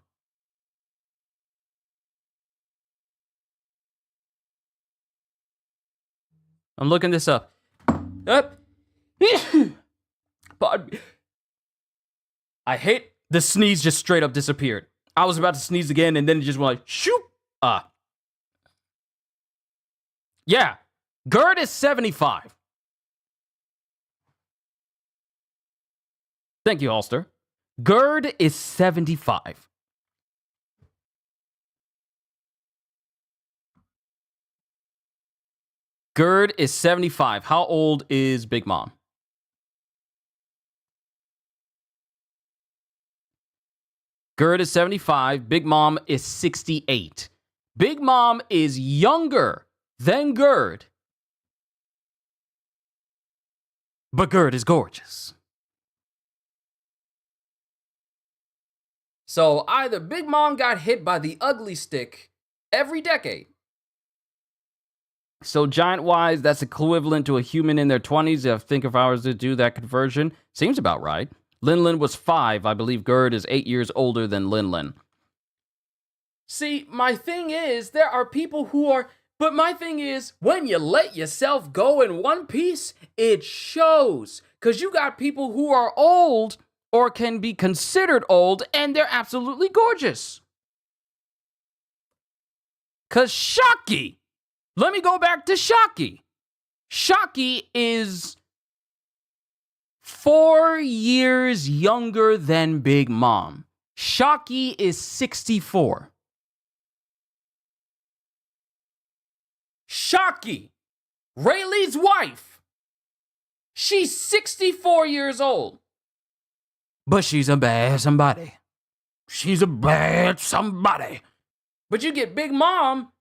I'm looking this up. Pardon me. I hate the sneeze just straight up disappeared. I was about to sneeze again, and then it just went like, shoop. Yeah, Gerd is 75. Thank you, Holster. Gerd is 75. Gerd is 75. How old is Big Mom? Gerd is 75. Big Mom is 68. Big Mom is younger than Gerd. But Gerd is gorgeous. So either Big Mom got hit by the ugly stick every decade. So giant-wise, that's equivalent to a human in their 20s. I think if I was to do that conversion, seems about right. Lin was 5. I believe Gerd is 8 years older than Lin. See, my thing is, there are people who are... But my thing is, when you let yourself go in One Piece, it shows. Because you got people who are old or can be considered old, and they're absolutely gorgeous. Because Shaki... Let me go back to Shaki. Shaki is 4 years younger than Big Mom. Shaki is 64. Shaki, Rayleigh's wife. She's 64 years old. But she's a bad somebody. She's a bad somebody. But you get Big Mom.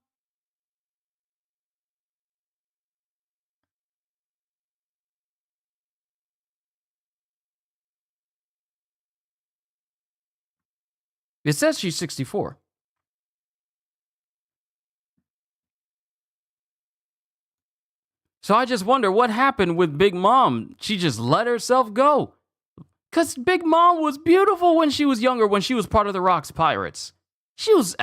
It says she's 64. So I just wonder what happened with Big Mom. She just let herself go. Because Big Mom was beautiful when she was younger, when she was part of the Rocks Pirates. She was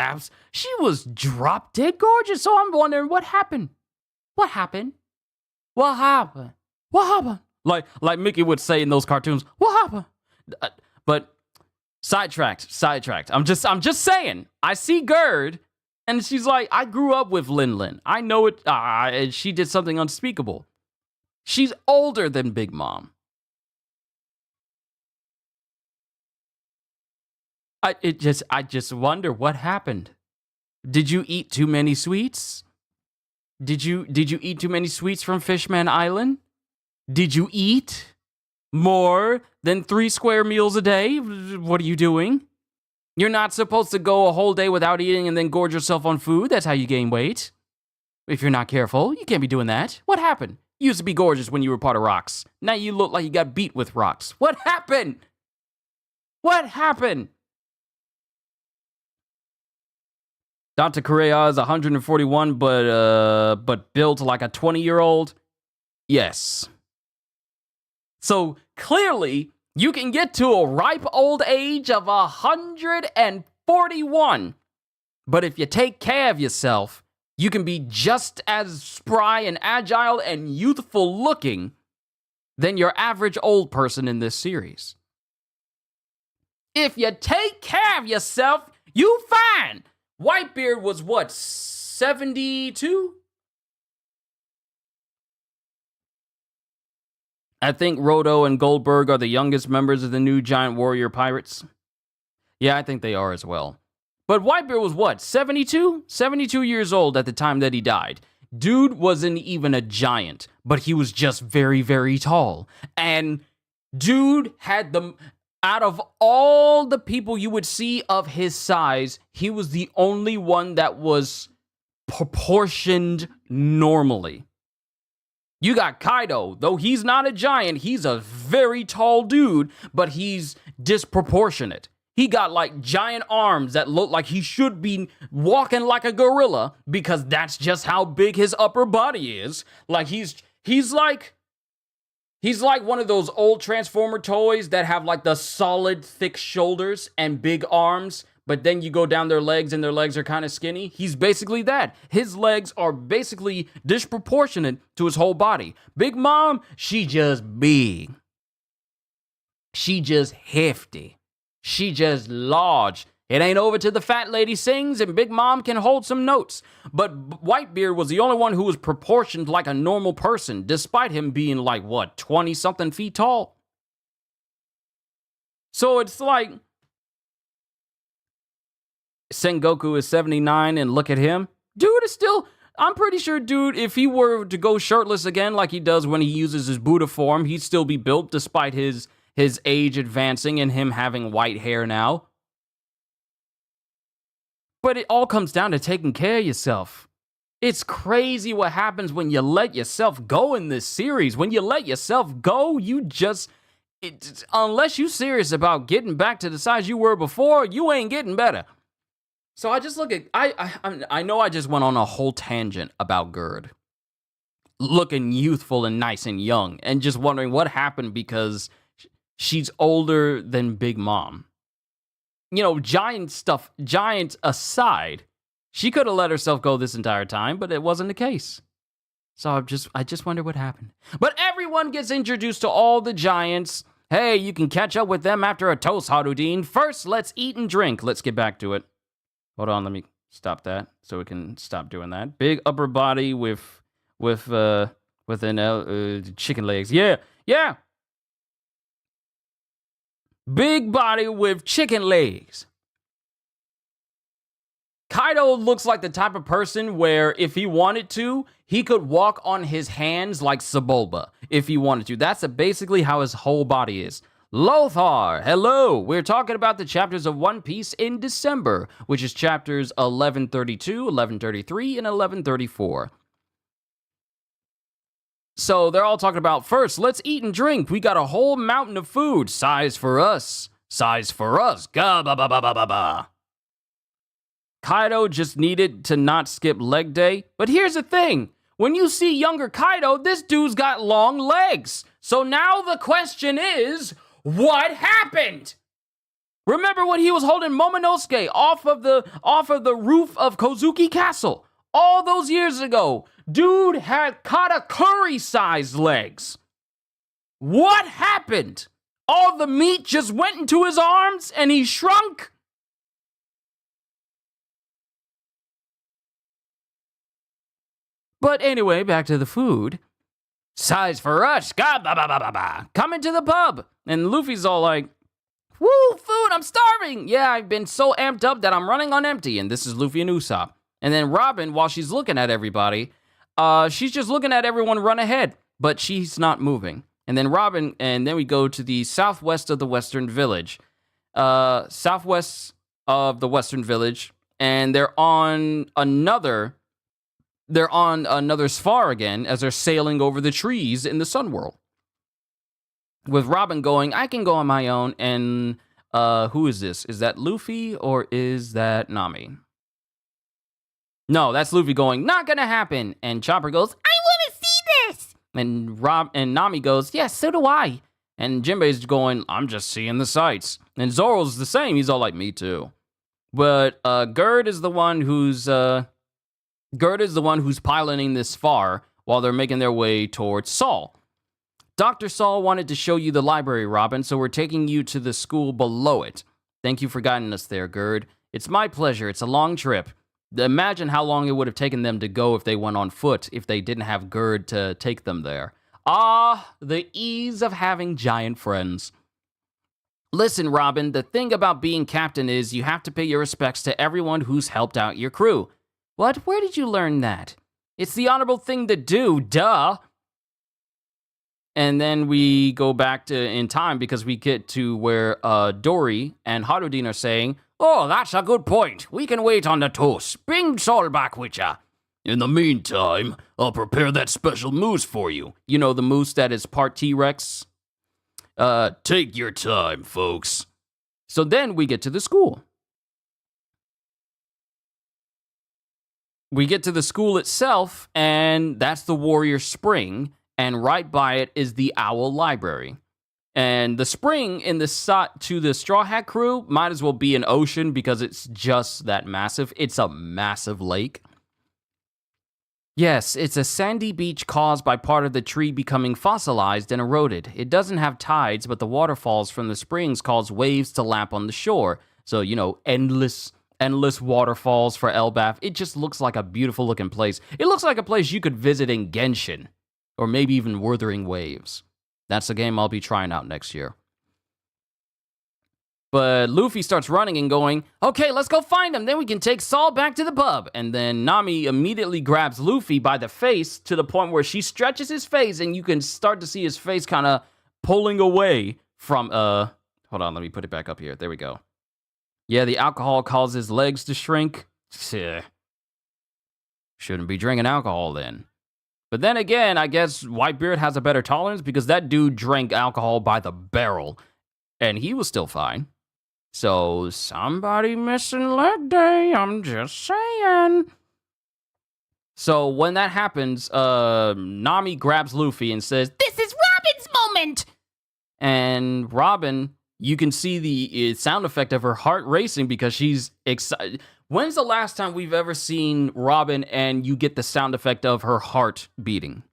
drop dead gorgeous. So I'm wondering what happened. What happened? What happened? What happened? Like Mickey would say in those cartoons. What happened? But sidetracked. I'm just saying. I see Gerd, and she's like, I grew up with Lin. I know it. And she did something unspeakable. She's older than Big Mom. I just wonder what happened. Did you eat too many sweets? Did you eat too many sweets from Fishman Island? Did you eat more than 3 square meals a day? What are you doing? You're not supposed to go a whole day without eating and then gorge yourself on food. That's how you gain weight. If you're not careful, you can't be doing that. What happened? You used to be gorgeous when you were part of Rocks. Now you look like you got beat with rocks. What happened? What happened? Dr. Correa is 141, but built like a 20-year-old. Yes. So clearly, you can get to a ripe old age of 141. But if you take care of yourself, you can be just as spry and agile and youthful looking than your average old person in this series. If you take care of yourself, you fine. Whitebeard was what, 72? I think Rodo and Goldberg are the youngest members of the new Giant Warrior Pirates. Yeah, I think they are as well. But Whitebeard was what, 72? 72 years old at the time that he died. Dude wasn't even a giant, but he was just very, very tall. And dude had the... Out of all the people you would see of his size, he was the only one that was proportioned normally. You got Kaido, though he's not a giant, he's a very tall dude, but he's disproportionate. He got like giant arms that look like he should be walking like a gorilla because that's just how big his upper body is. Like he's like one of those old Transformer toys that have like the solid thick shoulders and big arms, but then you go down their legs and their legs are kind of skinny. He's basically that. His legs are basically disproportionate to his whole body. Big Mom, she just big. She just hefty. She just large. It ain't over till the fat lady sings and Big Mom can hold some notes. But Whitebeard was the only one who was proportioned like a normal person, despite him being like, what, 20-something feet tall? So it's like, Sengoku is 79 and look at him. Dude is still, I'm pretty sure, dude, if he were to go shirtless again like he does when he uses his Buddha form, he'd still be built despite his age advancing and him having white hair now. But it all comes down to taking care of yourself. It's crazy what happens when you let yourself go in this series. When you let yourself go, you just... unless you're serious about getting back to the size you were before, you ain't getting better. So I just look at... I know I just went on a whole tangent about Gerd. Looking youthful and nice and young. And just wondering what happened because she's older than Big Mom. You know, giant aside... she could have let herself go this entire time, but it wasn't the case. So I just wonder what happened. But everyone gets introduced to all the giants. Hey, you can catch up with them after a toast, Harudin. First, let's eat and drink. Let's get back to it. Hold on, let me stop that so we can stop doing that. Big upper body with chicken legs. Yeah. Big body with chicken legs. Kaido looks like the type of person where if he wanted to, he could walk on his hands like Sebulba if he wanted to. That's basically how his whole body is. Lothar, hello. We're talking about the chapters of One Piece in December, which is chapters 1132, 1133, and 1134. So they're all talking about, first, let's eat and drink. We got a whole mountain of food. Size for us. Size for us. Ga-ba-ba-ba-ba-ba-ba. Kaido just needed to not skip leg day. But here's the thing. When you see younger Kaido, this dude's got long legs. So now the question is, what happened? Remember when he was holding Momonosuke off of the roof of Kozuki Castle? All those years ago, dude had Katakuri-sized legs. What happened? All the meat just went into his arms and he shrunk? But anyway, back to the food. Size for us. Coming to the pub. And Luffy's all like, woo, food, I'm starving. Yeah, I've been so amped up that I'm running on empty. And this is Luffy and Usopp. And then Robin, while she's looking at everybody, she's just looking at everyone run ahead. But she's not moving. And then we go to the southwest of the Western Village. Southwest of the Western Village. And they're on another spar again as they're sailing over the trees in the Sun World. With Robin going, I can go on my own, and who is this? Is that Luffy or is that Nami? No, that's Luffy going, not gonna happen. And Chopper goes, I wanna see this! And Nami goes, yes, so do I. And Jinbei's going, I'm just seeing the sights. And Zoro's the same, he's all like, me too. But Gerd is the one who's piloting this far while they're making their way towards Saul. Dr. Saul wanted to show you the library, Robin, so we're taking you to the school below it. Thank you for guiding us there, Gerd. It's my pleasure. It's a long trip. Imagine how long it would have taken them to go if they went on foot, if they didn't have Gerd to take them there. Ah, the ease of having giant friends. Listen, Robin, the thing about being captain is you have to pay your respects to everyone who's helped out your crew. What? Where did you learn that? It's the honorable thing to do, duh. And then we go back in time because we get to where Dory and Harudin are saying, oh, that's a good point. We can wait on the toast. Bring Saul back with ya. In the meantime, I'll prepare that special mousse for you. You know, the mousse that is part T-Rex? Take your time, folks. So then we get to the school. We get to the school itself, and that's the Warrior Spring, and right by it is the Owl Library. And the spring in to the Straw Hat crew might as well be an ocean because it's just that massive. It's a massive lake. Yes, it's a sandy beach caused by part of the tree becoming fossilized and eroded. It doesn't have tides, but the waterfalls from the springs cause waves to lap on the shore. So, you know, endless waterfalls for Elbaf. It just looks like a beautiful looking place. It looks like a place you could visit in Genshin, or maybe even Wuthering Waves. That's a game I'll be trying out next year. But Luffy starts running and going, okay, let's go find him. Then we can take Saul back to the pub. And then Nami immediately grabs Luffy by the face to the point where she stretches his face and you can start to see his face kind of pulling away from, hold on, let me put it back up here. There we go. Yeah, the alcohol causes legs to shrink. Shouldn't be drinking alcohol then. But then again, I guess Whitebeard has a better tolerance because that dude drank alcohol by the barrel and he was still fine. So somebody missing leg day, I'm just saying. So when that happens, Nami grabs Luffy and says, "This is Robin's moment!" And Robin, you can see the sound effect of her heart racing because she's excited. When's the last time we've ever seen Robin and you get the sound effect of her heart beating?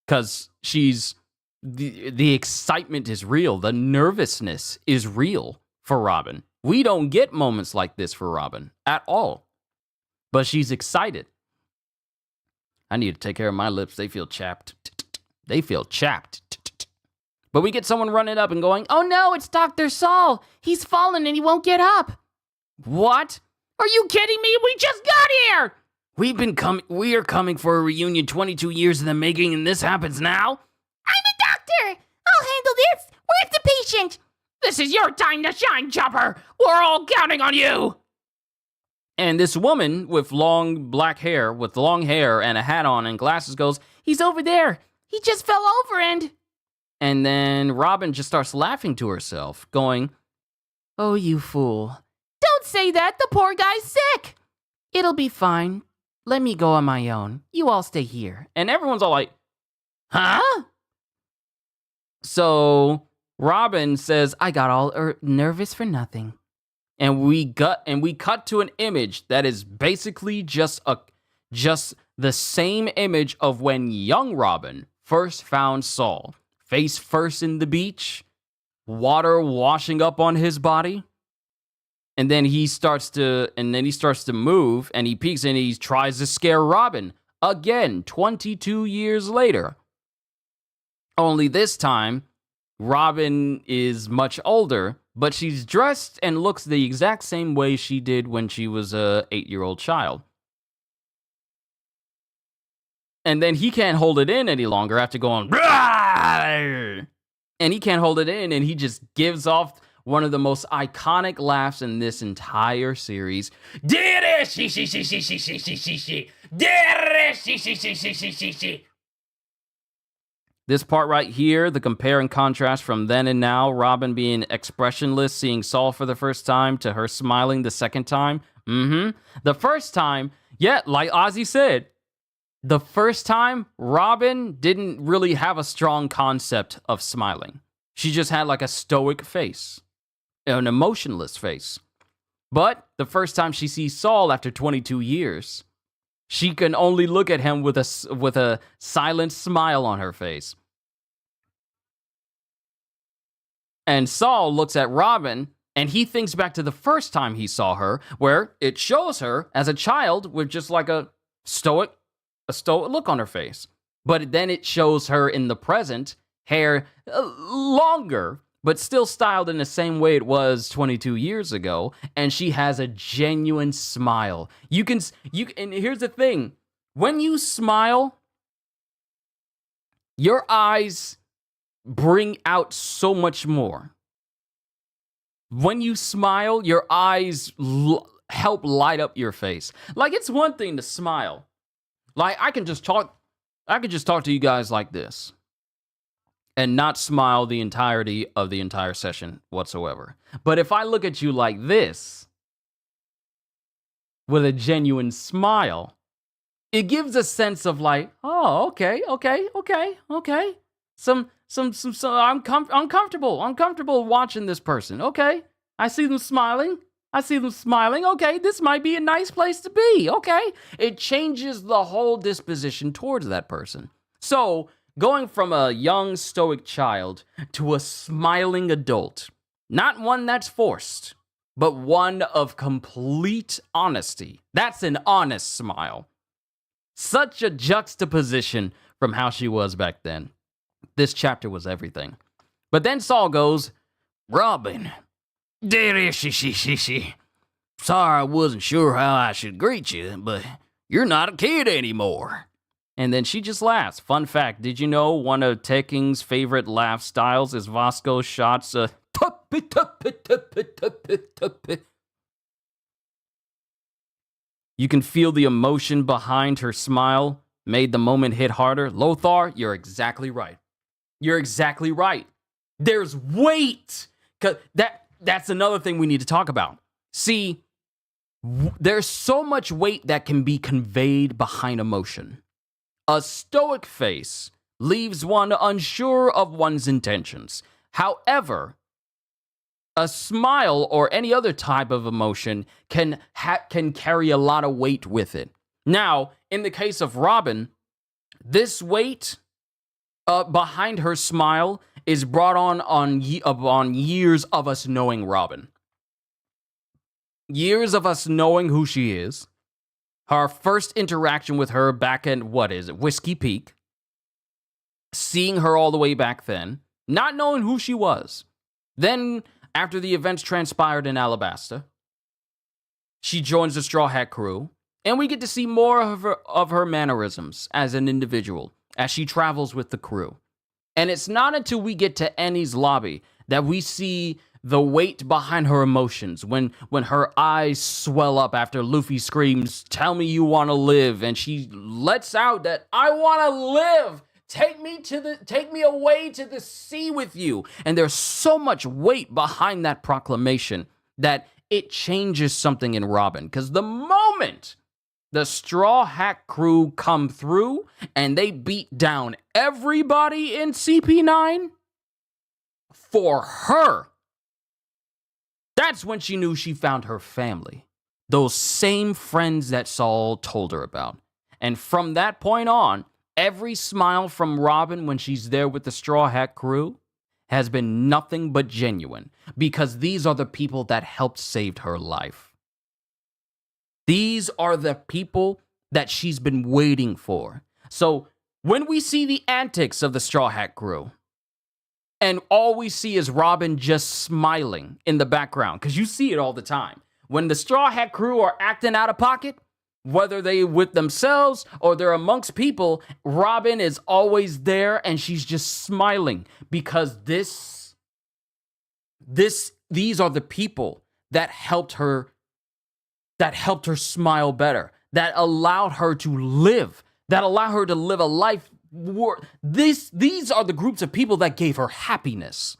Because the excitement is real. The nervousness is real for Robin. We don't get moments like this for Robin at all. But she's excited. I need to take care of my lips. They feel chapped. They feel chapped. But we get someone running up and going, "Oh no, it's Dr. Saul. He's fallen and he won't get up." What? Are you kidding me? We just got here! We are coming for a reunion 22 years in the making, and this happens now? I'm a doctor! I'll handle this! Where's the patient? This is your time to shine, Chopper! We're all counting on you! And this woman with long hair and a hat on and glasses goes, "He's over there! He just fell over and..." And then Robin just starts laughing to herself, going, "Oh, you fool. Don't say that, the poor guy's sick. It'll be fine. Let me go on my own. You all stay here." And everyone's all like, "Huh?" So Robin says, "I got all nervous for nothing." And we cut to an image that is basically just the same image of when young Robin first found Saul, face first in the beach, water washing up on his body. And then he starts to move, and he peeks and he tries to scare Robin again 22 years later. Only this time, Robin is much older, but she's dressed and looks the exact same way she did when she was a 8-year-old child. And then he can't hold it in any longer after going, "Rawr!" And he can't hold it in, and he just gives off one of the most iconic laughs in this entire series. This part right here, the compare and contrast from then and now, Robin being expressionless, seeing Saul for the first time, to her smiling the second time. The first time, yeah, like Ozzy said, the first time, Robin didn't really have a strong concept of smiling. She just had like a stoic face, an emotionless face. But the first time she sees Saul after 22 years, she can only look at him with a silent smile on her face. And Saul looks at Robin, and he thinks back to the first time he saw her, where it shows her as a child with just like a stoic look on her face. But then it shows her in the present, hair longer, but still styled in the same way it was 22 years ago, and she has a genuine smile. And here's the thing, when you smile, your eyes bring out so much more. When you smile, your eyes help light up your face. Like, it's one thing to smile. Like, I could just talk to you guys like this and not smile the entirety of the entire session whatsoever. But if I look at you like this, with a genuine smile, it gives a sense of like, "Oh, okay. I'm comfortable watching this person. Okay, I see them smiling. Okay, this might be a nice place to be. Okay." It changes the whole disposition towards that person. So, going from a young stoic child to a smiling adult, not one that's forced, but one of complete honesty. That's an honest smile. Such a juxtaposition from how she was back then. This chapter was everything. But then Saul goes, "Robin, sorry I wasn't sure how I should greet you, but you're not a kid anymore." And then she just laughs. Fun fact, did you know one of Tekken's favorite laugh styles is Vasco Shots? You You can feel the emotion behind her smile made the moment hit harder. Lothar, you're exactly right. You're exactly right. There's weight. 'Cause that's another thing we need to talk about. See, there's so much weight that can be conveyed behind emotion. A stoic face leaves one unsure of one's intentions. However, a smile or any other type of emotion can carry a lot of weight with it. Now, in the case of Robin, this weight behind her smile is brought on years of us knowing Robin. Years of us knowing who she is. Our first interaction with her back in, Whiskey Peak. Seeing her all the way back then. Not knowing who she was. Then, after the events transpired in Alabasta, she joins the Straw Hat Crew. And we get to see more of her mannerisms as an individual as she travels with the crew. And it's not until we get to Enies Lobby that we see the weight behind her emotions when her eyes swell up after Luffy screams, "Tell me you want to live," and she lets out that, "I want to live. Take me away to the sea with you." And there's so much weight behind that proclamation that it changes something in Robin. Because the moment the Straw Hat Crew come through and they beat down everybody in CP9, for her, that's when she knew she found her family. Those same friends that Saul told her about. And from that point on, every smile from Robin when she's there with the Straw Hat Crew has been nothing but genuine, because these are the people that helped save her life. These are the people that she's been waiting for. So when we see the antics of the Straw Hat Crew, and all we see is Robin just smiling in the background, because you see it all the time. When the Straw Hat Crew are acting out of pocket, whether they with themselves or they're amongst people, Robin is always there and she's just smiling, because these are the people that helped her smile better, that allowed her to live, a life. These are the groups of people that gave her happiness.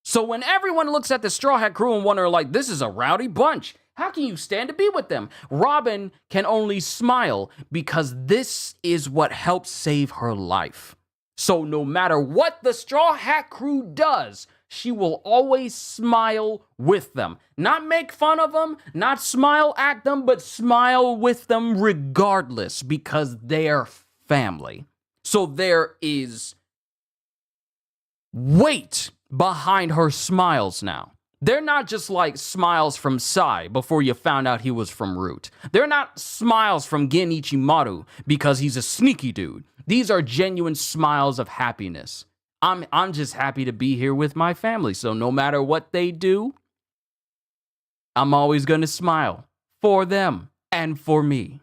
So when everyone looks at the Straw Hat Crew and wonder, like, this is a rowdy bunch, how can you stand to be with them? Robin can only smile because this is what helped save her life. So no matter what the Straw Hat Crew does, she will always smile with them. Not make fun of them, not smile at them, but smile with them regardless, because they're family. So there is weight behind her smiles now. They're not just like smiles from Sai before you found out he was from Root. They're not smiles from Gin Ichimaru because he's a sneaky dude. These are genuine smiles of happiness. I'm just happy to be here with my family. So no matter what they do, I'm always going to smile for them and for me.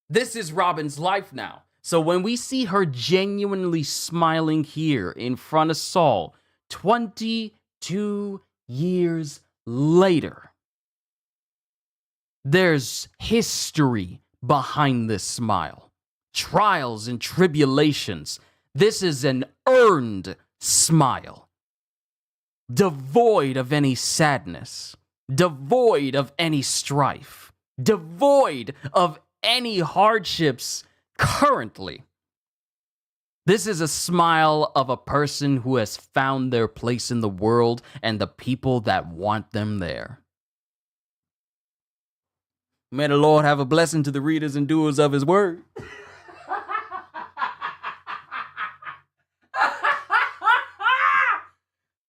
This is Robin's life now. So when we see her genuinely smiling here in front of Saul, 22 years later, there's history behind this smile. Trials and tribulations. This is an earned smile. Devoid of any sadness. Devoid of any strife. Devoid of any hardships currently. This is a smile of a person who has found their place in the world and the people that want them there. May the Lord have a blessing to the readers and doers of his word.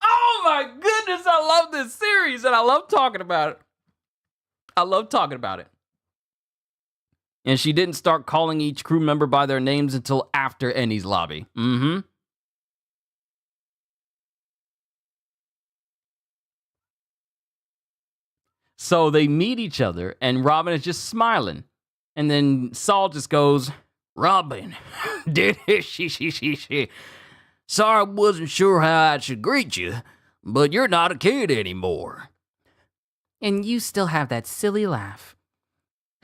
Oh my goodness, I love this series and I love talking about it. And she didn't start calling each crew member by their names until after Enies Lobby. So they meet each other, and Robin is just smiling. And then Saul just goes, "Robin, sorry I wasn't sure how I should greet you, but you're not a kid anymore. And you still have that silly laugh.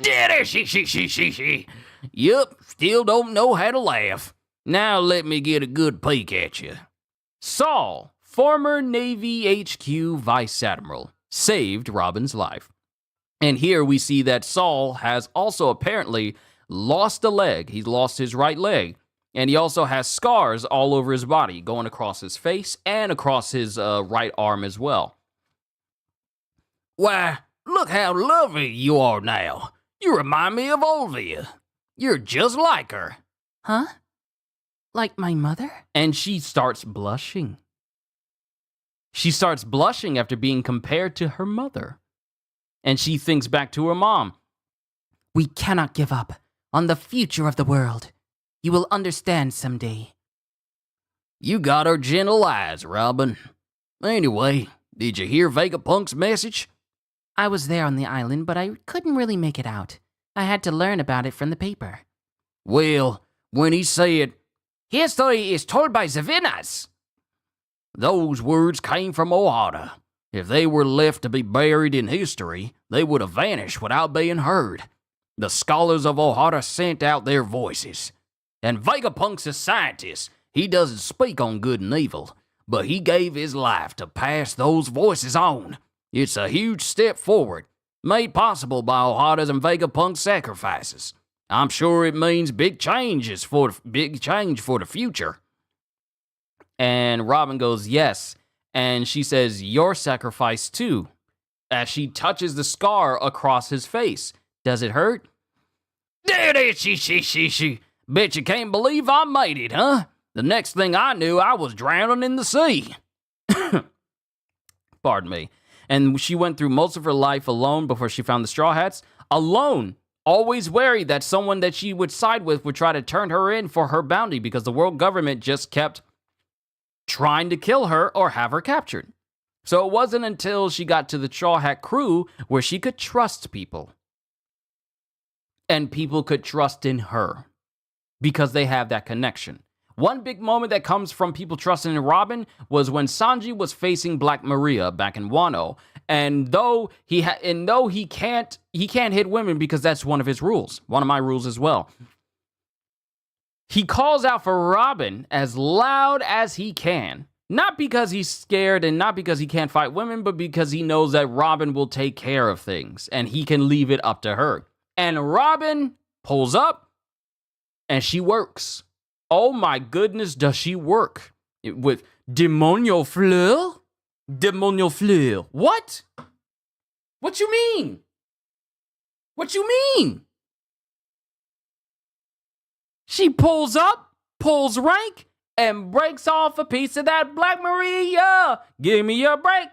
She. Yup, still don't know how to laugh. Now let me get a good peek at you. Saul, former Navy HQ Vice Admiral, saved Robin's life. And here we see that Saul has also apparently lost a leg. He's lost his right leg. And he also has scars all over his body, going across his face and across his right arm as well. Why, look how lovely you are now. You remind me of Olvia. You're just like her. Huh? Like my mother? And she starts blushing. She starts blushing after being compared to her mother. And she thinks back to her mom. We cannot give up on the future of the world. You will understand someday. You got her gentle eyes, Robin. Anyway, did you hear Vegapunk's message? I was there on the island, but I couldn't really make it out. I had to learn about it from the paper. Well, when he said, history is told by the winners, those words came from Ohara. If they were left to be buried in history, they would have vanished without being heard. The scholars of Ohara sent out their voices. And Vegapunk's a scientist. He doesn't speak on good and evil, but he gave his life to pass those voices on. It's a huge step forward, made possible by Ohara's and Vegapunk's sacrifices. I'm sure it means big change for the future. And Robin goes, yes. And she says, your sacrifice too, as she touches the scar across his face. Does it hurt? She. Bet you can't believe I made it, huh? The next thing I knew, I was drowning in the sea. Pardon me. And she went through most of her life alone before she found the Straw Hats. Alone. Always wary that someone that she would side with would try to turn her in for her bounty because the world government just kept trying to kill her or have her captured. So it wasn't until she got to the Straw Hat crew where she could trust people. And people could trust in her because they have that connection. One big moment that comes from people trusting in Robin was when Sanji was facing Black Maria back in Wano, and though he can't hit women because that's one of his rules, one of my rules as well. He calls out for Robin as loud as he can, not because he's scared and not because he can't fight women, but because he knows that Robin will take care of things and he can leave it up to her. And Robin pulls up and she works. Oh my goodness, does she work with Demonio Fleur? Demonio Fleur. What? What you mean? What you mean? She pulls up, pulls rank, and breaks off a piece of that Black Maria. Give me a break.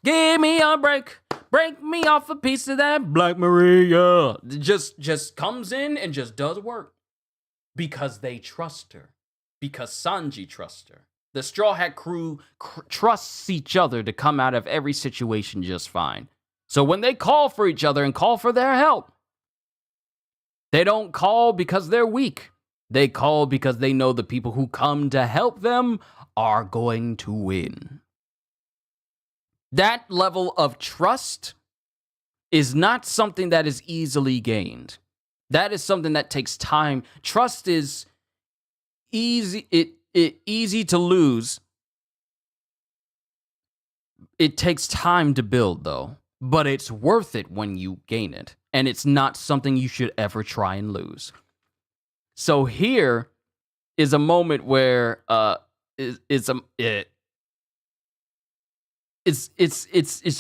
Give me a break. Break me off a piece of that Black Maria. Just comes in and just does work. Because they trust her. Because Sanji trusts her. The Straw Hat crew trusts each other to come out of every situation just fine. So when they call for each other and call for their help, they don't call because they're weak. They call because they know the people who come to help them are going to win. That level of trust is not something that is easily gained. That is something that takes time. Trust is easy. Easy to lose. It takes time to build, though. But it's worth it when you gain it. And it's not something you should ever try and lose. So here is a moment where it's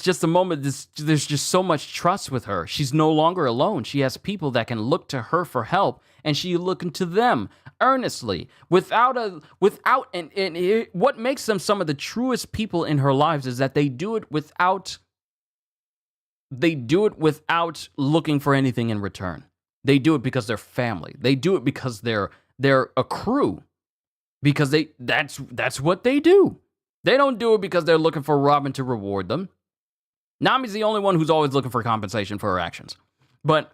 just a moment. There's just so much trust with her. She's no longer alone. She has people that can look to her for help, and she looking to them earnestly, what makes them some of the truest people in her lives is that they do it without looking for anything in return. They do it because they're family. They do it because they're a crew. Because that's what they do. They don't do it because they're looking for Robin to reward them. Nami's the only one who's always looking for compensation for her actions. But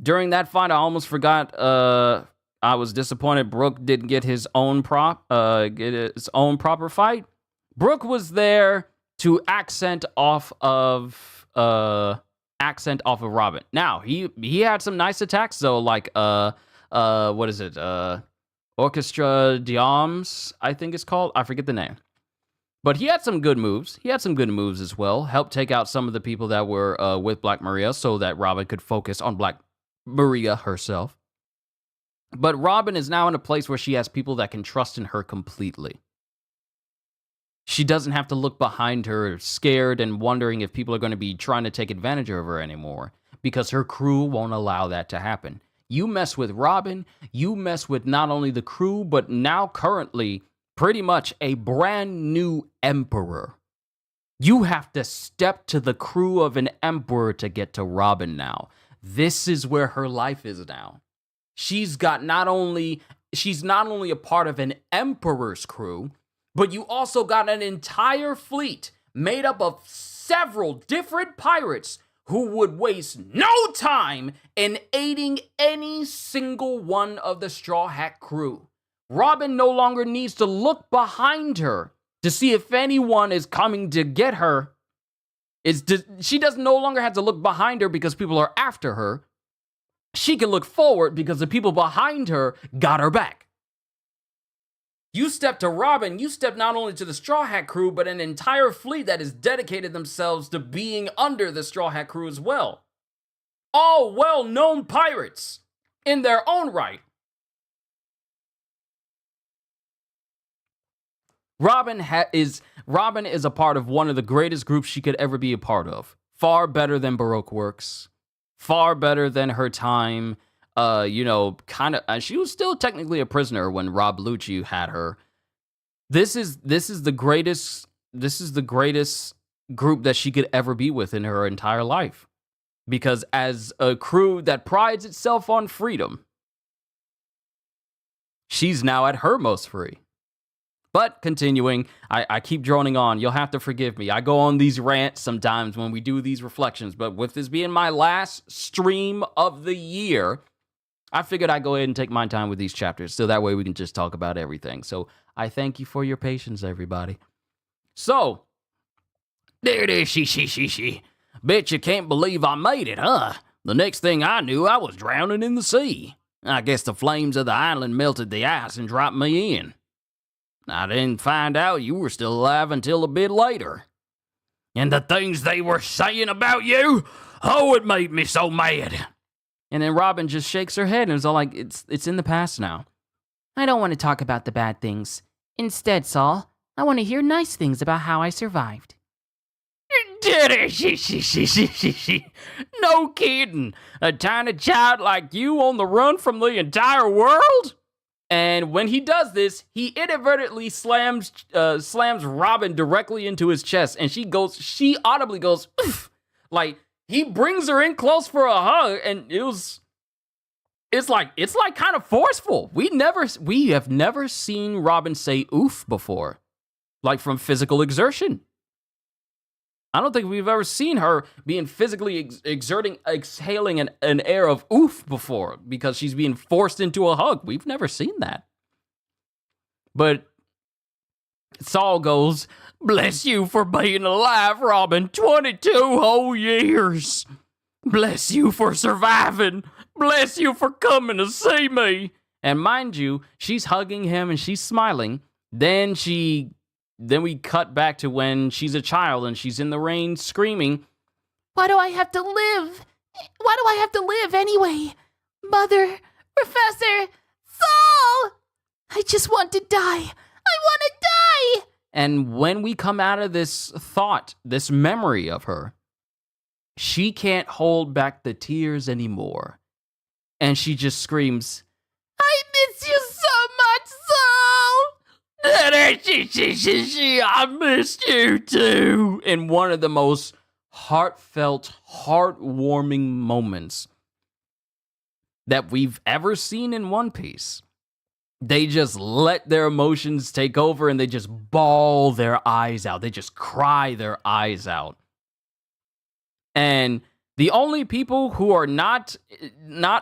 during that fight, I almost forgot. I was disappointed Brook didn't get his own proper fight. Brook was there to accent off of accent off of Robin. Now, he had some nice attacks though, like what is it? Orchestra d'Armes, I think it's called. I forget the name. But he had some good moves. He had some good moves as well. Helped take out some of the people that were with Black Maria so that Robin could focus on Black Maria herself. But Robin is now in a place where she has people that can trust in her completely. She doesn't have to look behind her scared and wondering if people are going to be trying to take advantage of her anymore, because her crew won't allow that to happen. You mess with Robin, you mess with not only the crew, but now currently pretty much a brand new emperor. You have to step to the crew of an emperor to get to Robin now. This is where her life is now. She's not only a part of an emperor's crew, but you also got an entire fleet made up of several different pirates who would waste no time in aiding any single one of the Straw Hat crew. Robin no longer needs to look behind her to see if anyone is coming to get her. She doesn't no longer have to look behind her because people are after her. She can look forward because the people behind her got her back. You step to Robin, you step not only to the Straw Hat crew, but an entire fleet that has dedicated themselves to being under the Straw Hat crew as well. All well-known pirates in their own right. Robin is a part of one of the greatest groups she could ever be a part of. Far better than Baroque Works. Far better than her time. She was still technically a prisoner when Rob Lucci had her. This is the greatest group that she could ever be with in her entire life. Because as a crew that prides itself on freedom, she's now at her most free. But continuing, I keep droning on. You'll have to forgive me. I go on these rants sometimes when we do these reflections. But with this being my last stream of the year, I figured I'd go ahead and take my time with these chapters. So that way we can just talk about everything. So I thank you for your patience, everybody. So, there it is, she. Bet you can't believe I made it, huh? The next thing I knew, I was drowning in the sea. I guess the flames of the island melted the ice and dropped me in. I didn't find out you were still alive until a bit later. And the things they were saying about you, oh, it made me so mad. And then Robin just shakes her head and is all like, it's in the past now. I don't want to talk about the bad things. Instead, Saul, I want to hear nice things about how I survived. No kidding. A tiny child like you on the run from the entire world? And when he does this, he inadvertently slams Robin directly into his chest, and she audibly goes, oof. Like, he brings her in close for a hug, and it's like kind of forceful. We have never seen Robin say oof before, like from physical exertion. I don't think we've ever seen her being physically exhaling an air of oof before because she's being forced into a hug. We've never seen that. But Saul goes, bless you for being alive, Robin. 22 whole years. Bless you for surviving. Bless you for coming to see me. And mind you, she's hugging him and she's smiling. Then we cut back to when she's a child and she's in the rain screaming, why do I have to live? Why do I have to live anyway? Mother, Professor, Saul! I just want to die. I want to die! And when we come out of this thought, this memory of her, she can't hold back the tears anymore. And she just screams, I miss you so much, Saul! I missed you too. In one of the most heartfelt, heartwarming moments that we've ever seen in One Piece. They just let their emotions take over and they just bawl their eyes out. They just cry their eyes out. And the only people who are not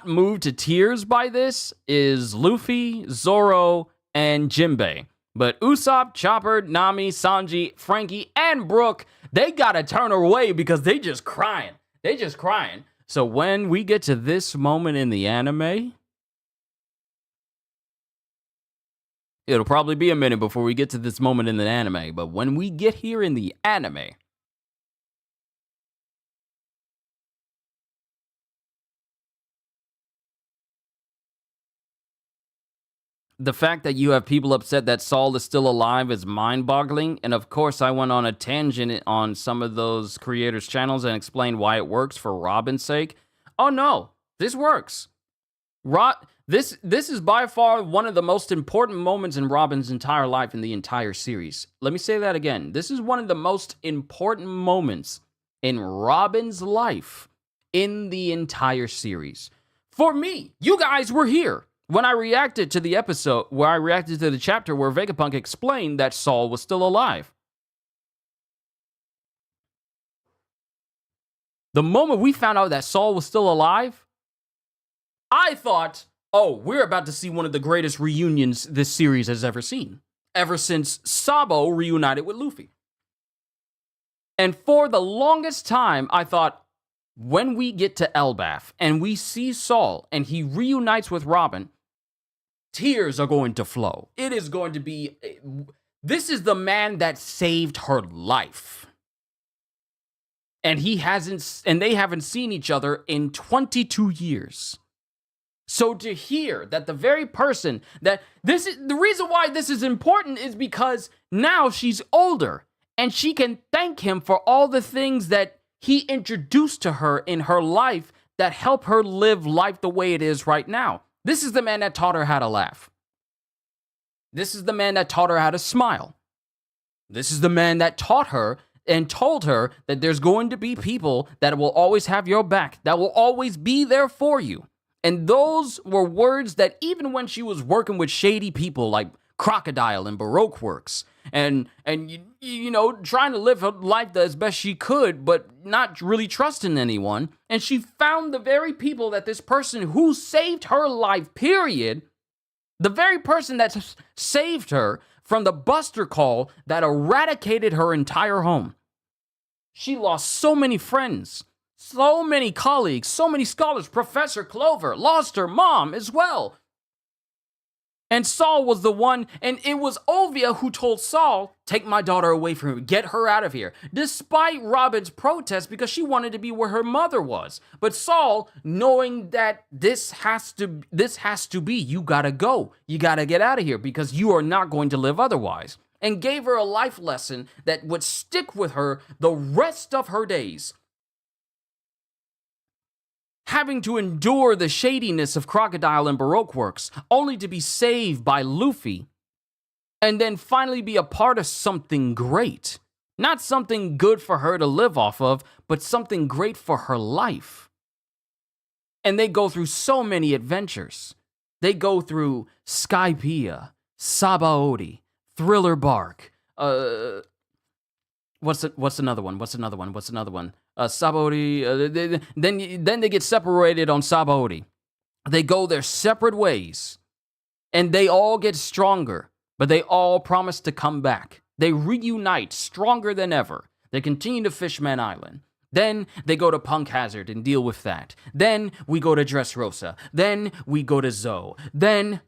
moved to tears by this is Luffy, Zoro, and Jinbei. But Usopp, Chopper, Nami, Sanji, Frankie, and Brook, they gotta turn away because they just crying. They just crying. So when we get to this moment in the anime, it'll probably be a minute before we get to this moment in the anime. But when we get here in the anime, the fact that you have people upset that Saul is still alive is mind-boggling. And of course, I went on a tangent on some of those creators' channels and explained why it works for Robin's sake. Oh no, this works. This is by far one of the most important moments in Robin's entire life in the entire series. Let me say that again. This is one of the most important moments in Robin's life in the entire series. For me, you guys were here when I reacted to the episode, where I reacted to the chapter where Vegapunk explained that Saul was still alive. The moment we found out that Saul was still alive, I thought, oh, we're about to see one of the greatest reunions this series has ever seen, ever since Sabo reunited with Luffy. And for the longest time, I thought, when we get to Elbaf and we see Saul and he reunites with Robin, tears are going to flow. It is going to be, this is the man that saved her life. And they haven't seen each other in 22 years. So to hear that the very person that the reason why this is important is because now she's older and she can thank him for all the things that he introduced to her in her life that help her live life the way it is right now. This is the man that taught her how to laugh. This is the man that taught her how to smile. This is the man that taught her and told her that there's going to be people that will always have your back, that will always be there for you. And those were words that even when she was working with shady people like Crocodile and Baroque Works, and you know, trying to live her life as best she could, but not really trusting anyone, and she found the very people that this person who saved her life, period, the very person that saved her from the Buster Call that eradicated her entire home. She lost so many friends, so many colleagues, so many scholars. Professor Clover lost her mom as well. And Saul was the one, and it was Ovia who told Saul, take my daughter away from her, get her out of here, despite Robin's protest because she wanted to be where her mother was. But Saul, knowing that this has to be, you gotta go, you gotta get out of here because you are not going to live otherwise, and gave her a life lesson that would stick with her the rest of her days. Having to endure the shadiness of Crocodile and Baroque Works, only to be saved by Luffy, and then finally be a part of something great. Not something good for her to live off of, but something great for her life. And they go through so many adventures. They go through Skypiea, Sabaody, Thriller Bark, What's another one? Sabaody. Then they get separated on Sabaody. They go their separate ways, and they all get stronger. But they all promise to come back. They reunite stronger than ever. They continue to Fishman Island. Then they go to Punk Hazard and deal with that. Then we go to Dressrosa. Then we go to Zoe. Then.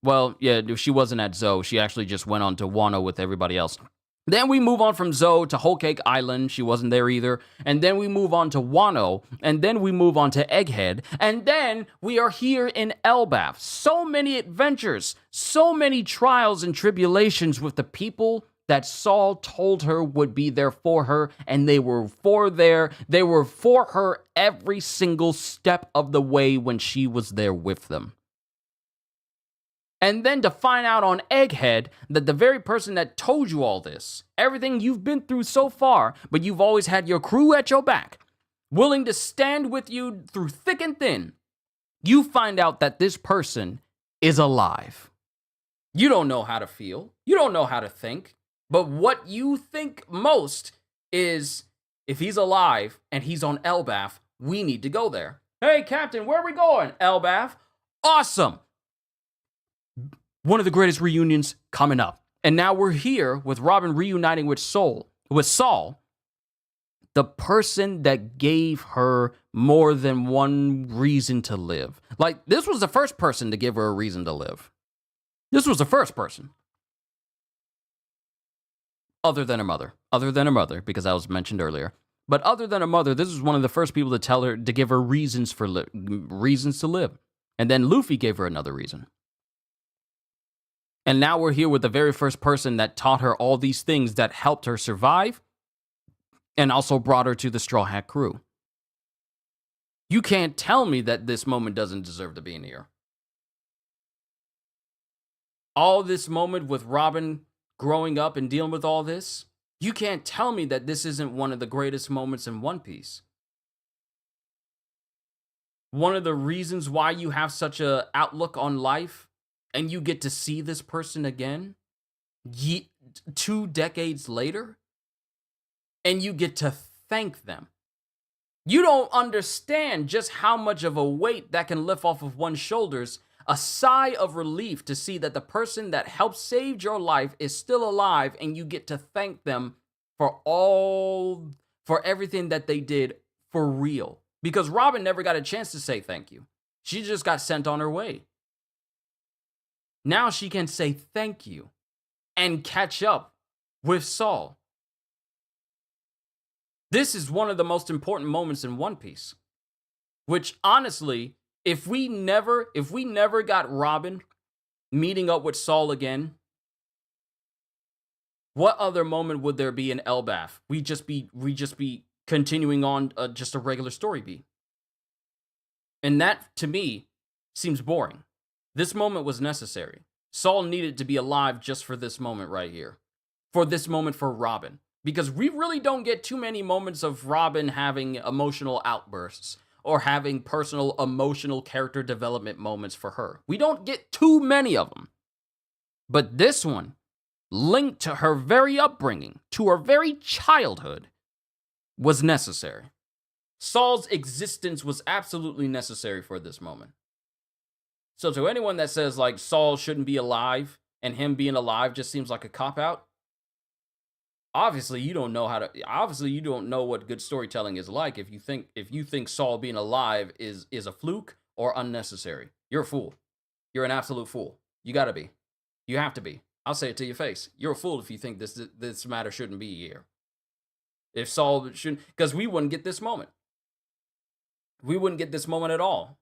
Well, yeah, she wasn't at Zoe. She actually just went on to Wano with everybody else. Then we move on from Zoe to Whole Cake Island. She wasn't there either. And then we move on to Wano. And then we move on to Egghead. And then we are here in Elbaf. So many adventures. So many trials and tribulations with the people that Saul told her would be there for her. And they were for her every single step of the way when she was there with them. And then to find out on Egghead that the very person that told you all this, everything you've been through so far, but you've always had your crew at your back, willing to stand with you through thick and thin, you find out that this person is alive. You don't know how to feel. You don't know how to think. But what you think most is, if he's alive and he's on Elbaf, we need to go there. Hey, Captain, where are we going? Elbaf. Awesome. One of the greatest reunions coming up. And now we're here with Robin reuniting with Saul. The person that gave her more than one reason to live. Like, this was the first person to give her a reason to live. This was the first person. Other than her mother. Other than her mother, because that was mentioned earlier. But other than her mother, this was one of the first people to tell her, to give her reasons to live. And then Luffy gave her another reason. And now we're here with the very first person that taught her all these things that helped her survive and also brought her to the Straw Hat crew. You can't tell me that this moment doesn't deserve to be in here. All this moment with Robin growing up and dealing with all this, you can't tell me that this isn't one of the greatest moments in One Piece. One of the reasons why you have such a outlook on life and you get to see this person again 2 decades later and you get to thank them. You don't understand just how much of a weight that can lift off of one's shoulders. A sigh of relief to see that the person that helped save your life is still alive and you get to thank them for everything that they did for real. Because Robin never got a chance to say thank you. She just got sent on her way. Now she can say thank you and catch up with Saul. This is one of the most important moments in One Piece. Which honestly, if we never got Robin meeting up with Saul again, what other moment would there be in Elbaf? We just be continuing on just a regular story beat. And that, to me, seems boring. This moment was necessary. Saul needed to be alive just for this moment right here. For this moment for Robin. Because we really don't get too many moments of Robin having emotional outbursts or having personal emotional character development moments for her. We don't get too many of them. But this one, linked to her very upbringing, to her very childhood, was necessary. Saul's existence was absolutely necessary for this moment. So to anyone that says like Saul shouldn't be alive and him being alive just seems like a cop-out, obviously you don't know what good storytelling is like if you think Saul being alive is a fluke or unnecessary. You're a fool. You're an absolute fool. You gotta be. You have to be. I'll say it to your face. You're a fool if you think this matter shouldn't be here. If Saul shouldn't, because we wouldn't get this moment. We wouldn't get this moment at all.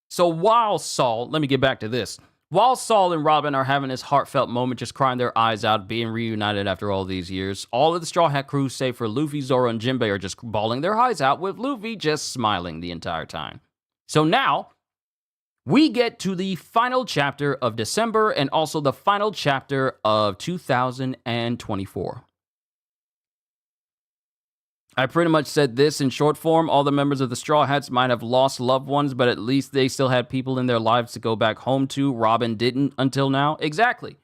So while Saul, let me get back to this. While Saul and Robin are having this heartfelt moment, just crying their eyes out, being reunited after all these years, all of the Straw Hat crew, save for Luffy, Zoro, and Jinbei, are just bawling their eyes out, with Luffy just smiling the entire time. So now, we get to the final chapter of December and also the final chapter of 2024. I pretty much said this in short form. All the members of the Straw Hats might have lost loved ones, but at least they still had people in their lives to go back home to. Robin didn't until now. Exactly.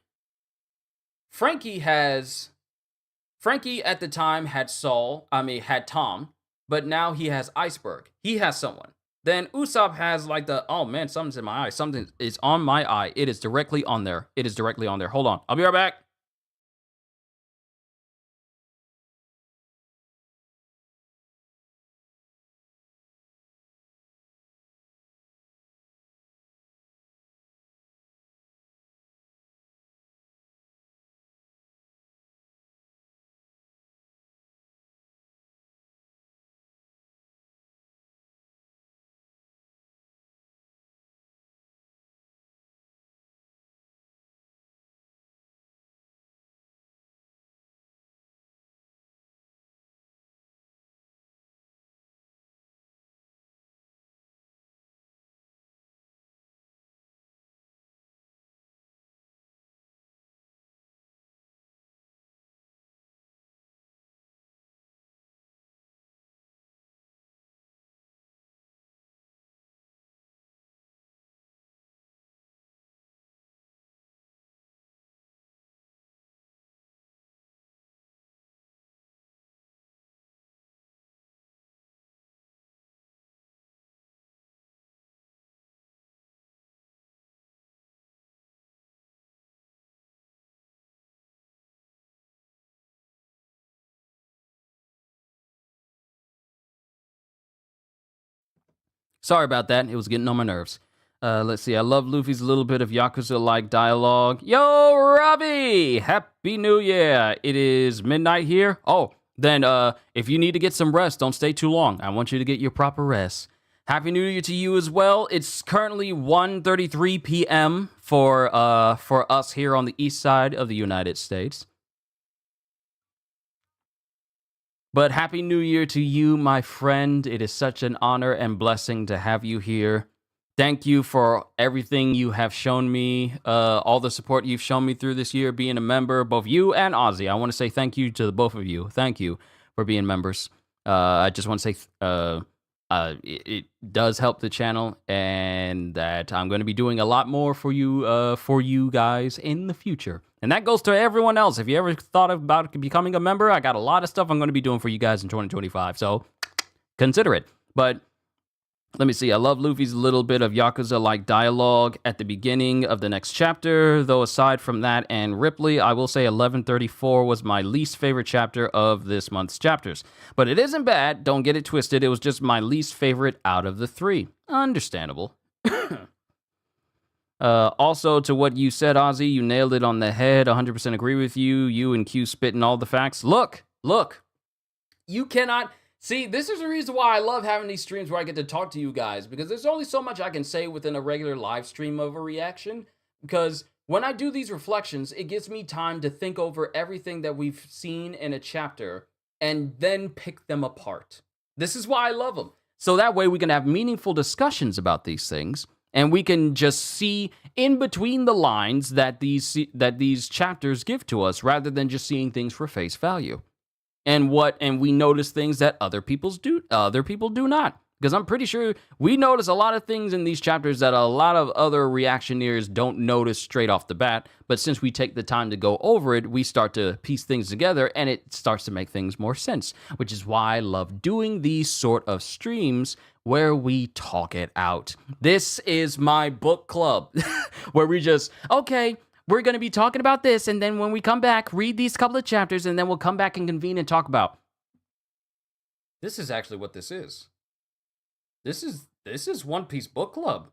Frankie at the time had Tom, but now he has Iceberg. He has someone. Then Usopp has like oh man, something's in my eye. Something is on my eye. It is directly on there. Hold on. I'll be right back. Sorry about that. It was getting on my nerves. Let's see. I love Luffy's little bit of Yakuza-like dialogue. Yo, Robbie! Happy New Year! It is midnight here. Oh, then if you need to get some rest, don't stay too long. I want you to get your proper rest. Happy New Year to you as well. It's currently 1:33 p.m. for us here on the east side of the United States. But Happy New Year to you, my friend. It is such an honor and blessing to have you here. Thank you for everything you have shown me, all the support you've shown me through this year, being a member, both you and Ozzy. I want to say thank you to the both of you. Thank you for being members. I just want to say it does help the channel, and that I'm going to be doing a lot more for you guys in the future. And that goes to everyone else. If you ever thought about becoming a member, I got a lot of stuff I'm going to be doing for you guys in 2025, so consider it. But let me see. I love Luffy's little bit of Yakuza-like dialogue at the beginning of the next chapter. Though aside from that and Ripley, I will say 1134 was my least favorite chapter of this month's chapters. But it isn't bad. Don't get it twisted. It was just my least favorite out of the three. Understandable. Also, to what you said, Ozzy, you nailed it on the head. 100% agree with you. You and Q spitting all the facts. Look. You cannot... See, this is the reason why I love having these streams where I get to talk to you guys, because there's only so much I can say within a regular live stream of a reaction, because when I do these reflections, it gives me time to think over everything that we've seen in a chapter and then pick them apart. This is why I love them. So that way we can have meaningful discussions about these things, and we can just see in between the lines that these chapters give to us, rather than just seeing things for face value. And we notice things that other people do not. Because I'm pretty sure we notice a lot of things in these chapters that a lot of other reactioneers don't notice straight off the bat. But since we take the time to go over it, we start to piece things together, and it starts to make things more sense. Which is why I love doing these sort of streams where we talk it out. This is my book club, where we just, okay, we're going to be talking about this, and then when we come back, read these couple of chapters, and then we'll come back and convene and talk about. This is actually what this is. This is One Piece Book Club.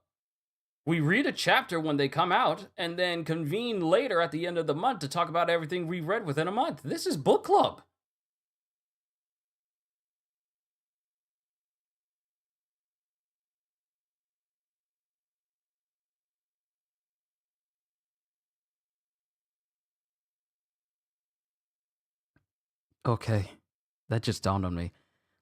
We read a chapter when they come out, and then convene later at the end of the month to talk about everything we read within a month. This is Book Club. Okay, that just dawned on me.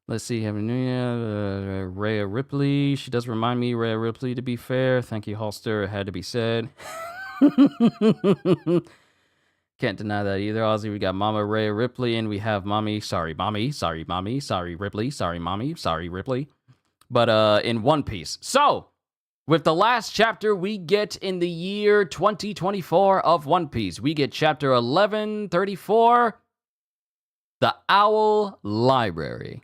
Let's see, Rhea Ripley. She does remind me, Rhea Ripley, to be fair. Thank you, Holster. It had to be said. Can't deny that either, Ozzy. We got Mama Rhea Ripley, and we have Mommy. Sorry, Ripley. Sorry, Mommy. Sorry, Ripley. But in One Piece. So, with the last chapter we get in the year 2024 of One Piece, we get chapter 1134, The Owl Library.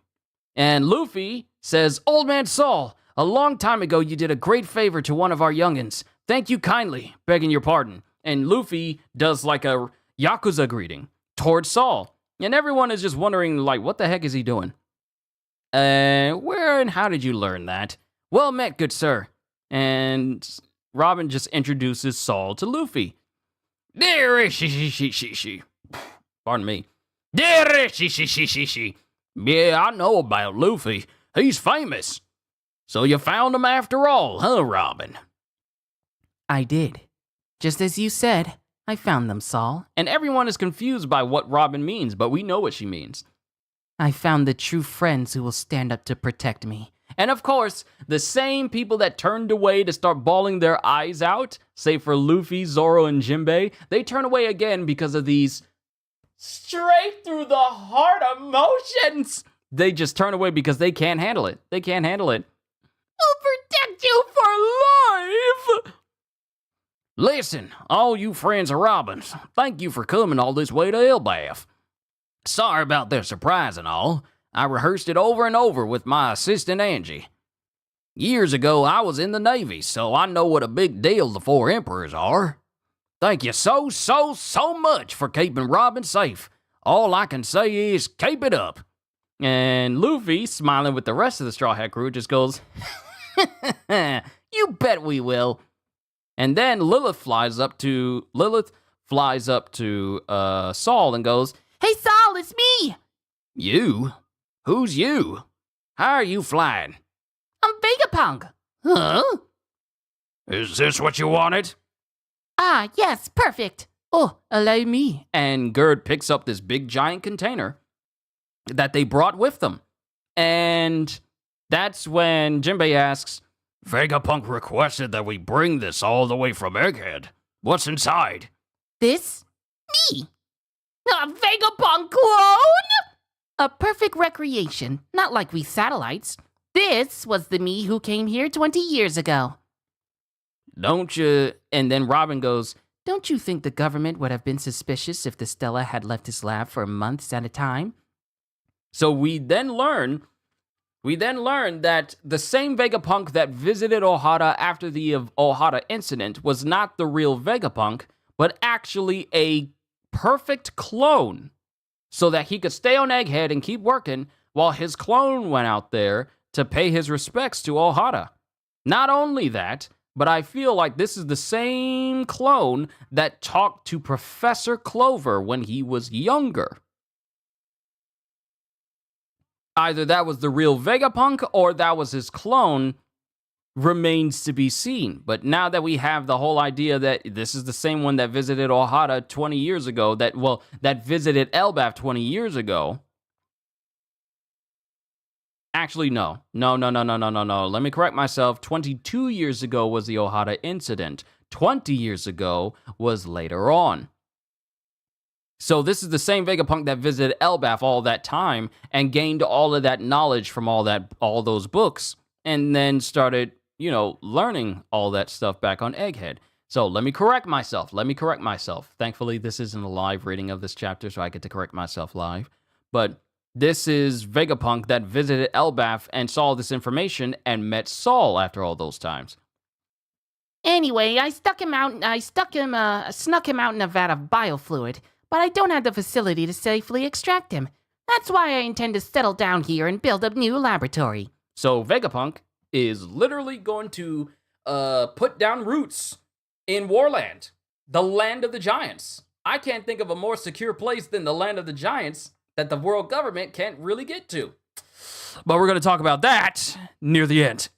And Luffy says, "Old Man Saul, a long time ago you did a great favor to one of our youngins. Thank you kindly, begging your pardon." And Luffy does like a Yakuza greeting towards Saul. And everyone is just wondering, like, what the heck is he doing? Where and how did you learn that? Well met, good sir. And Robin just introduces Saul to Luffy. Pardon me. Yeah, I know about Luffy. He's famous. So you found him after all, huh, Robin? I did. Just as you said, I found them, Saul. And everyone is confused by what Robin means, but we know what she means. I found the true friends who will stand up to protect me. And of course, the same people that turned away to start bawling their eyes out, save for Luffy, Zoro, and Jinbei, they turn away again because of these straight through the heart emotions. They just turn away because they can't handle it. They can't handle it. I'll protect you for life. Listen, all you friends of Robin's, thank you for coming all this way to Elbaf. Sorry about their surprise and all. I rehearsed it over and over with my assistant Angie. Years ago, I was in the Navy, so I know what a big deal the four emperors are. Thank you so much for keeping Robin safe. All I can say is keep it up. And Luffy, smiling with the rest of the Straw Hat crew, just goes, You bet we will. And then Lilith flies up to Saul and goes, Hey, Saul, it's me. You? Who's you? How are you flying? I'm Vegapunk. Huh? Is this what you wanted? Ah, yes, perfect. Oh, allow me. And Gerd picks up this big giant container that they brought with them. And that's when Jinbei asks, Vegapunk requested that we bring this all the way from Egghead. What's inside? This? Me. A Vegapunk clone? A perfect recreation, not like we satellites. This was the me who came here 20 years ago. Don't you? And then Robin goes, Don't you think the government would have been suspicious if the Stella had left his lab for months at a time? So we then learn that the same Vegapunk that visited Ohara after the Ohara incident was not the real Vegapunk, but actually a perfect clone, so that he could stay on Egghead and keep working while his clone went out there to pay his respects to Ohara. Not only that, but I feel like this is the same clone that talked to Professor Clover when he was younger. Either that was the real Vegapunk or that was his clone remains to be seen. But now that we have the whole idea that this is the same one that visited Ohara 20 years ago, that visited Elbaf 20 years ago. Actually, no. Let me correct myself. 22 years ago was the Ohara incident. 20 years ago was later on. So this is the same Vegapunk that visited Elbaf all that time and gained all of that knowledge from all those books, and then started, learning all that stuff back on Egghead. So let me correct myself. Thankfully, this isn't a live reading of this chapter, so I get to correct myself live. But this is Vegapunk that visited Elbaf and saw this information and met Saul after all those times. Anyway, I snuck him out in a vat of biofluid, but I don't have the facility to safely extract him. That's why I intend to settle down here and build a new laboratory. So Vegapunk is literally going to put down roots in Warland, the land of the giants. I can't think of a more secure place than the land of the giants that the world government can't really get to. But we're going to talk about that near the end.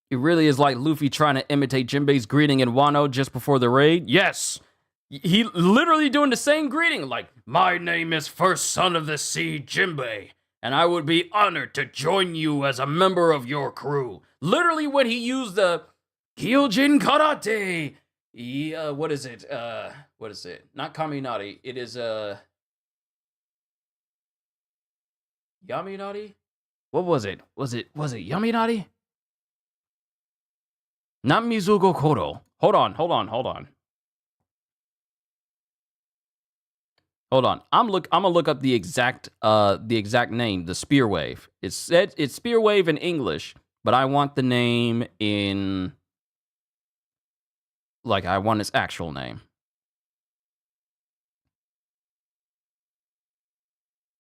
It really is like Luffy trying to imitate Jinbei's greeting in Wano just before the raid. Yes, he literally doing the same greeting, like, my name is First Son of the Sea, Jinbei, and I would be honored to join you as a member of your crew. Literally when he used the Kyojin Karate. What is it? Not Kaminari. It is, Yaminari? What was it? Was it Yaminari? Not Mizugo Koro. Hold on. I'm gonna look up the exact name, the Spear Wave. It's Spear Wave in English, but I want the name in, like, I want its actual name.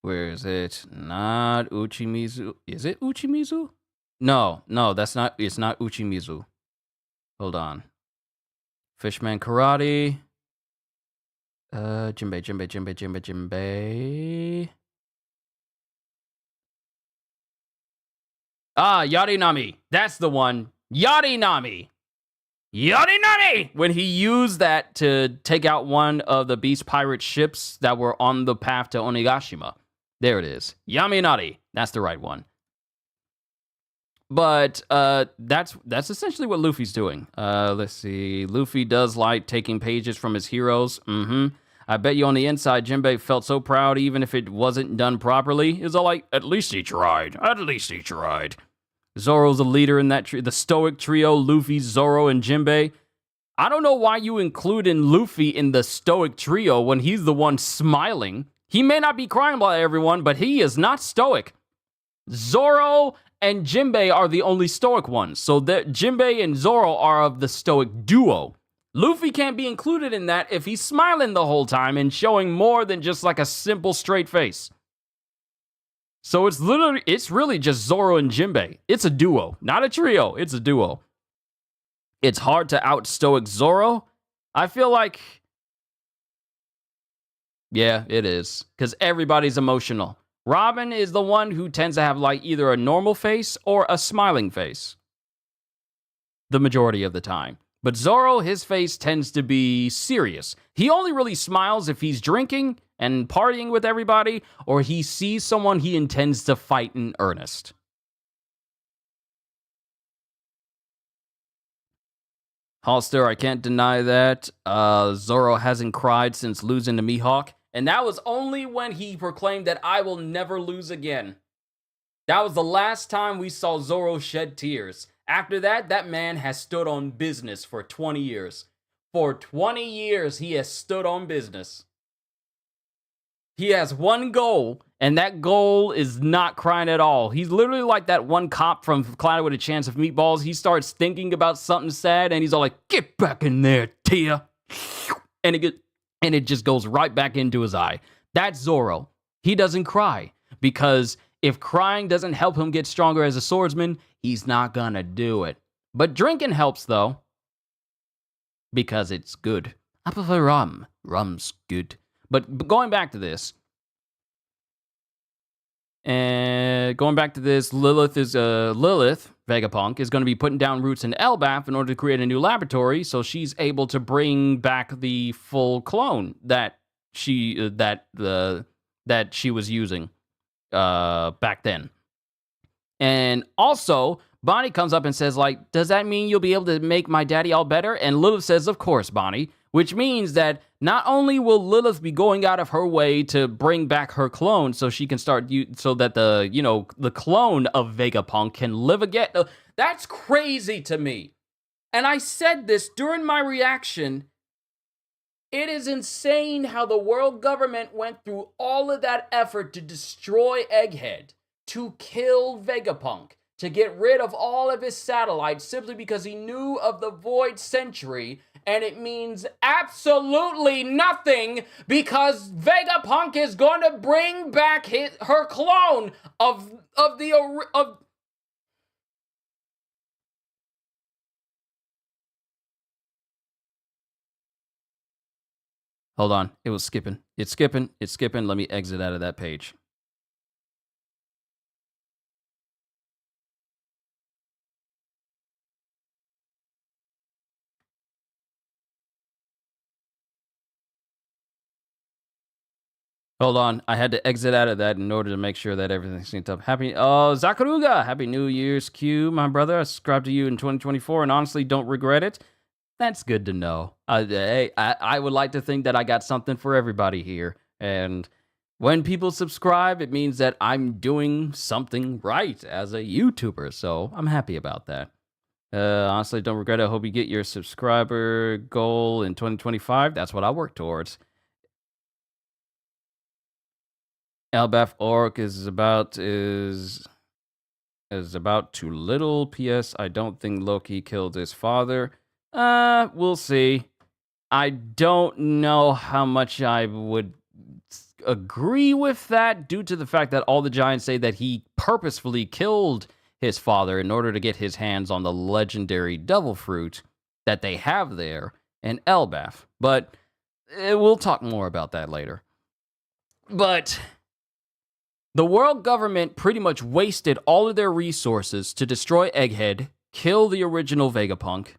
Where is it? Not Uchimizu. Is it Uchimizu? No, that's not. It's not Uchimizu. Hold on. Fishman Karate. Jinbei. Ah, Yarinami. That's the one. Yarinami! When he used that to take out one of the Beast Pirate ships that were on the path to Onigashima. There it is. Yaminari. That's the right one. But that's essentially what Luffy's doing. Let's see. Luffy does like taking pages from his heroes. I bet you on the inside, Jinbei felt so proud even if it wasn't done properly. It's all like, at least he tried. Zoro's the leader in that the stoic trio, Luffy, Zoro, and Jinbei. I don't know why you include in Luffy in the stoic trio when he's the one smiling. He may not be crying about everyone, but he is not stoic. Zoro and Jinbei are the only stoic ones, so Jinbei and Zoro are of the stoic duo. Luffy can't be included in that if he's smiling the whole time and showing more than just like a simple straight face. So it's really just Zoro and Jinbei. It's a duo, not a trio. It's a duo. It's hard to out stoic Zoro. I feel like, yeah, it is. Because everybody's emotional. Robin is the one who tends to have like either a normal face or a smiling face. The majority of the time. But Zoro, his face tends to be serious. He only really smiles if he's drinking and partying with everybody, or he sees someone he intends to fight in earnest. Holster, I can't deny that. Zoro hasn't cried since losing to Mihawk, and that was only when he proclaimed that I will never lose again. That was the last time we saw Zoro shed tears. After that, that man has stood on business for 20 years. For 20 years, he has stood on business. He has one goal, and that goal is not crying at all. He's literally like that one cop from Cloudy with a Chance of Meatballs. He starts thinking about something sad, and he's all like, "Get back in there, Tia." And it just goes right back into his eye. That's Zoro. He doesn't cry, because if crying doesn't help him get stronger as a swordsman, he's not gonna do it. But drinking helps, though, because it's good. I prefer rum. Rum's good. But going back to this, Lilith Vegapunk is going to be putting down roots in Elbaf in order to create a new laboratory, so she's able to bring back the full clone that she was using back then. And also, Bonnie comes up and says, like, "Does that mean you'll be able to make my daddy all better?" And Lilith says, "Of course, Bonnie." Which means that not only will Lilith be going out of her way to bring back her clone so she can start, so that the clone of Vegapunk can live again. That's crazy to me. And I said this during my reaction. It is insane how the world government went through all of that effort to destroy Egghead, to kill Vegapunk, to get rid of all of his satellites simply because he knew of the Void Century, and it means absolutely nothing because Vegapunk is going to bring back her clone of. Hold on, it was skipping. It's skipping. Let me exit out of that page. Hold on, I had to exit out of that in order to make sure that everything's synced up. Zakaruga! Happy New Year's, Q, my brother. I subscribed to you in 2024 and honestly don't regret it. That's good to know. I would like to think that I got something for everybody here. And when people subscribe, it means that I'm doing something right as a YouTuber. So I'm happy about that. Honestly, don't regret it. I hope you get your subscriber goal in 2025. That's what I work towards. Elbaf Orc is about too little. P.S. I don't think Loki killed his father. We'll see. I don't know how much I would agree with that due to the fact that all the giants say that he purposefully killed his father in order to get his hands on the legendary devil fruit that they have there in Elbaf. But we'll talk more about that later. But the world government pretty much wasted all of their resources to destroy Egghead, kill the original Vegapunk,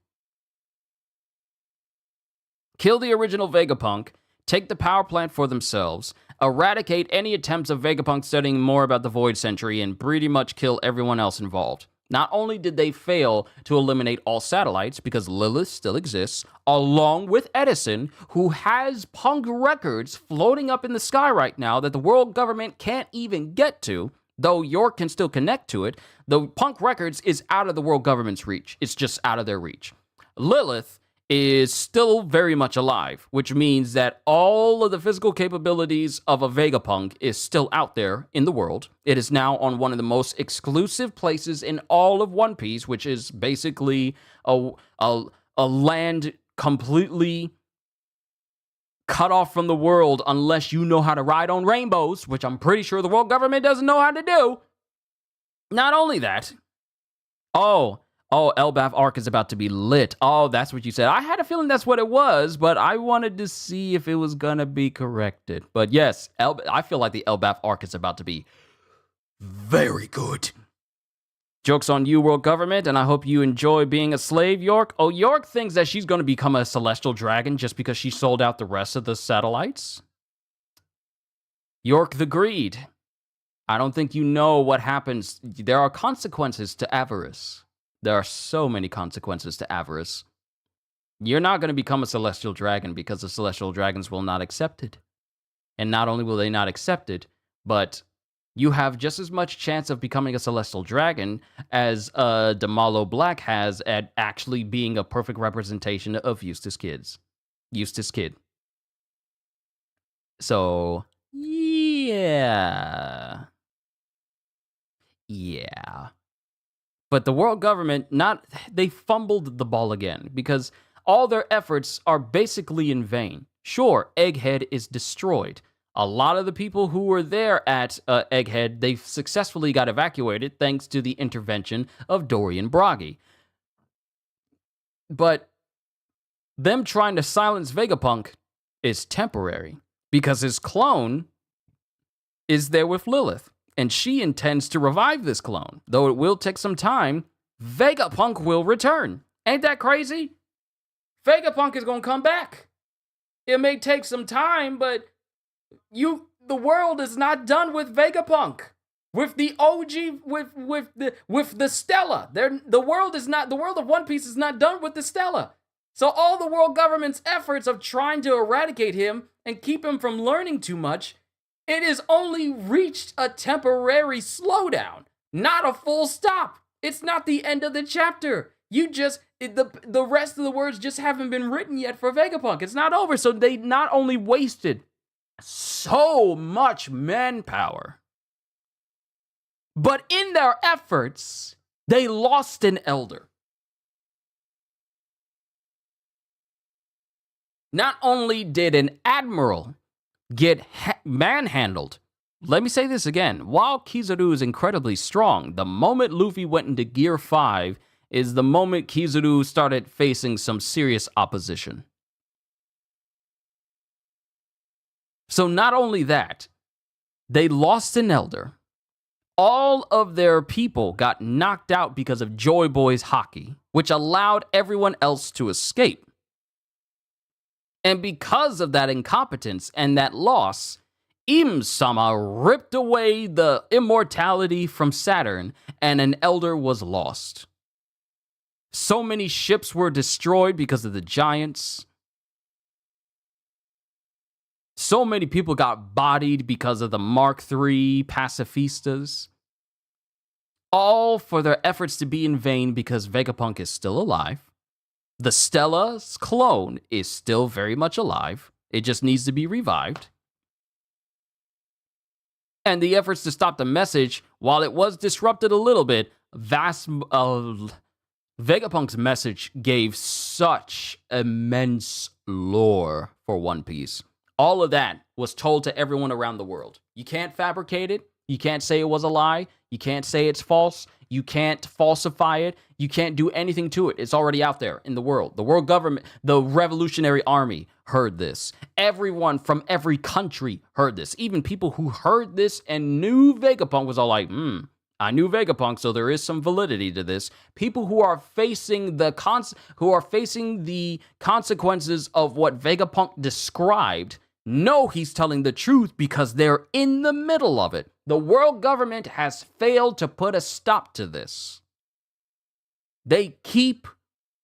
take the power plant for themselves, eradicate any attempts of Vegapunk studying more about the Void Century, and pretty much kill everyone else involved. Not only did they fail to eliminate all satellites, because Lilith still exists, along with Edison, who has Punk records floating up in the sky right now that the world government can't even get to, though York can still connect to it. The Punk records is out of the world government's reach. It's just out of their reach. Lilith is still very much alive, which means that all of the physical capabilities of a Vegapunk is still out there in the world. It is now on one of the most exclusive places in all of One Piece, which is basically a land completely cut off from the world unless you know how to ride on rainbows, which I'm pretty sure the world government doesn't know how to do. Not only that, Elbaf Arc is about to be lit. Oh, that's what you said. I had a feeling that's what it was, but I wanted to see if it was gonna be corrected. But yes, I feel like the Elbaf Arc is about to be very good. Joke's on you, world government, and I hope you enjoy being a slave, York. Oh, York thinks that she's going to become a celestial dragon just because she sold out the rest of the satellites. York the Greed. I don't think you know what happens. There are consequences to avarice. There are so many consequences to avarice. You're not going to become a celestial dragon because the celestial dragons will not accept it. And not only will they not accept it, but you have just as much chance of becoming a celestial dragon as Damalo Black has at actually being a perfect representation of Eustace Kid. So, yeah. But the world government, they fumbled the ball again because all their efforts are basically in vain. Sure, Egghead is destroyed. A lot of the people who were there at Egghead, they successfully got evacuated thanks to the intervention of Dorian Bragi. But them trying to silence Vegapunk is temporary because his clone is there with Lilith, and she intends to revive this clone. Though it will take some time, Vegapunk will return. Ain't that crazy? Vegapunk is going to come back. It may take some time, but the world is not done with Vegapunk. With the OG, with the Stella. The world of One Piece is not done with the Stella. So all the world government's efforts of trying to eradicate him and keep him from learning too much, it has only reached a temporary slowdown, not a full stop. It's not the end of the chapter. The rest of the words just haven't been written yet for Vegapunk. It's not over. So they not only wasted so much manpower, but in their efforts, they lost an elder. Not only did an admiral get manhandled, let me say this again. While Kizaru is incredibly strong, the moment Luffy went into Gear 5 is the moment Kizaru started facing some serious opposition. So not only that, they lost an elder. All of their people got knocked out because of Joy Boy's haki, which allowed everyone else to escape. And because of that incompetence and that loss, Im-sama ripped away the immortality from Saturn, and an elder was lost. So many ships were destroyed because of the giants. So many people got bodied because of the Mark III pacifistas. All for their efforts to be in vain because Vegapunk is still alive. The Stella's clone is still very much alive. It just needs to be revived. And the efforts to stop the message, while it was disrupted a little bit, Vegapunk's message gave such immense lore for One Piece. All of that was told to everyone around the world. You can't fabricate it. You can't say it was a lie. You can't say it's false. You can't falsify it. You can't do anything to it. It's already out there in the world. The world government, the Revolutionary Army heard this. Everyone from every country heard this. Even people who heard this and knew Vegapunk was all like, I knew Vegapunk, so there is some validity to this. People who are facing the consequences of what Vegapunk described know he's telling the truth because they're in the middle of it. The world government has failed to put a stop to this. They keep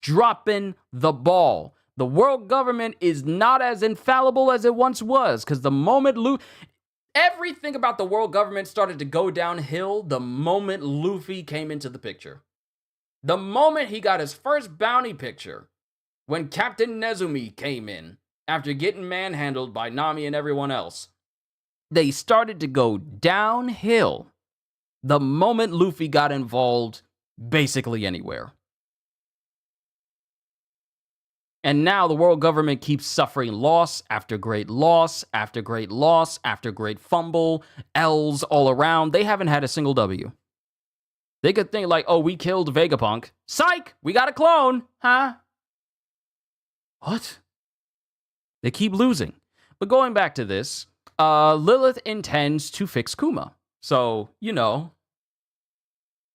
dropping the ball. The world government is not as infallible as it once was, because the moment everything about the world government started to go downhill the moment Luffy came into the picture. The moment he got his first bounty picture, when Captain Nezumi came in, after getting manhandled by Nami and everyone else, they started to go downhill the moment Luffy got involved basically anywhere. And now the world government keeps suffering loss after great loss after great loss after great fumble, L's all around. They haven't had a single W. They could think like, oh, we killed Vegapunk. Psych! We got a clone! Huh? What? They keep losing. But going back to this, Lilith intends to fix Kuma. So,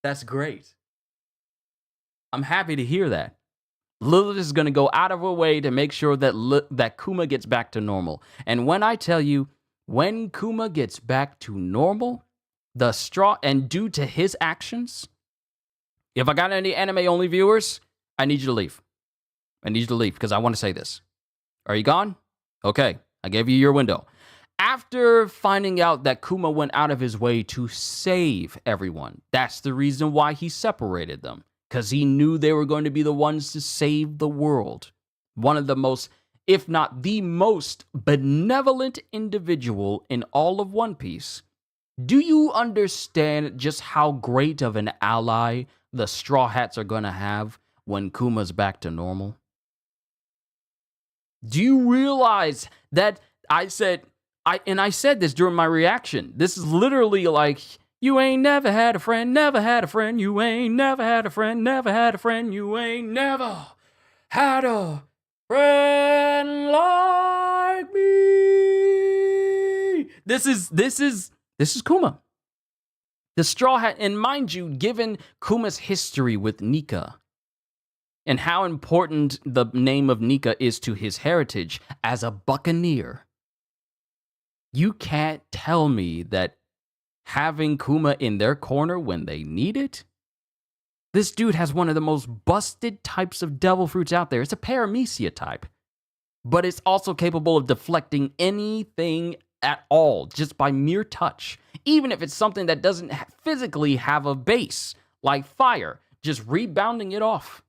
that's great. I'm happy to hear that. Lilith is going to go out of her way to make sure that that Kuma gets back to normal. And when I tell you, when Kuma gets back to normal, and due to his actions, if I got any anime-only viewers, I need you to leave. I need you to leave because I want to say this. Are you gone? Okay, I gave you your window. After finding out that Kuma went out of his way to save everyone, that's the reason why he separated them. Because he knew they were going to be the ones to save the world. One of the most, if not the most, benevolent individual in all of One Piece. Do you understand just how great of an ally the Straw Hats are going to have when Kuma's back to normal? Do you realize that I said this during my reaction. This is literally like, you ain't never had a friend, never had a friend. You ain't never had a friend, never had a friend. You ain't never had a friend like me. This is Kuma. The Straw Hat, and mind you, given Kuma's history with Nika and how important the name of Nika is to his heritage as a buccaneer, you can't tell me that having Kuma in their corner when they need it? This dude has one of the most busted types of devil fruits out there. It's a paramecia type. But it's also capable of deflecting anything at all just by mere touch. Even if it's something that doesn't physically have a base, like fire, just rebounding it off.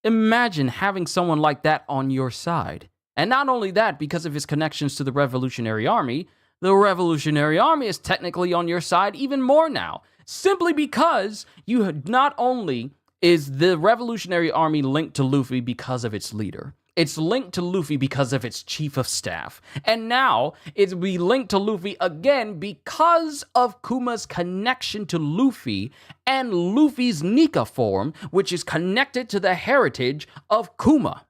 Imagine having someone like that on your side. And not only that, because of his connections to the Revolutionary Army is technically on your side even more now. Simply because not only is the Revolutionary Army linked to Luffy because of its leader, it's linked to Luffy because of its chief of staff. And now it's be linked to Luffy again because of Kuma's connection to Luffy and Luffy's Nika form, which is connected to the heritage of Kuma.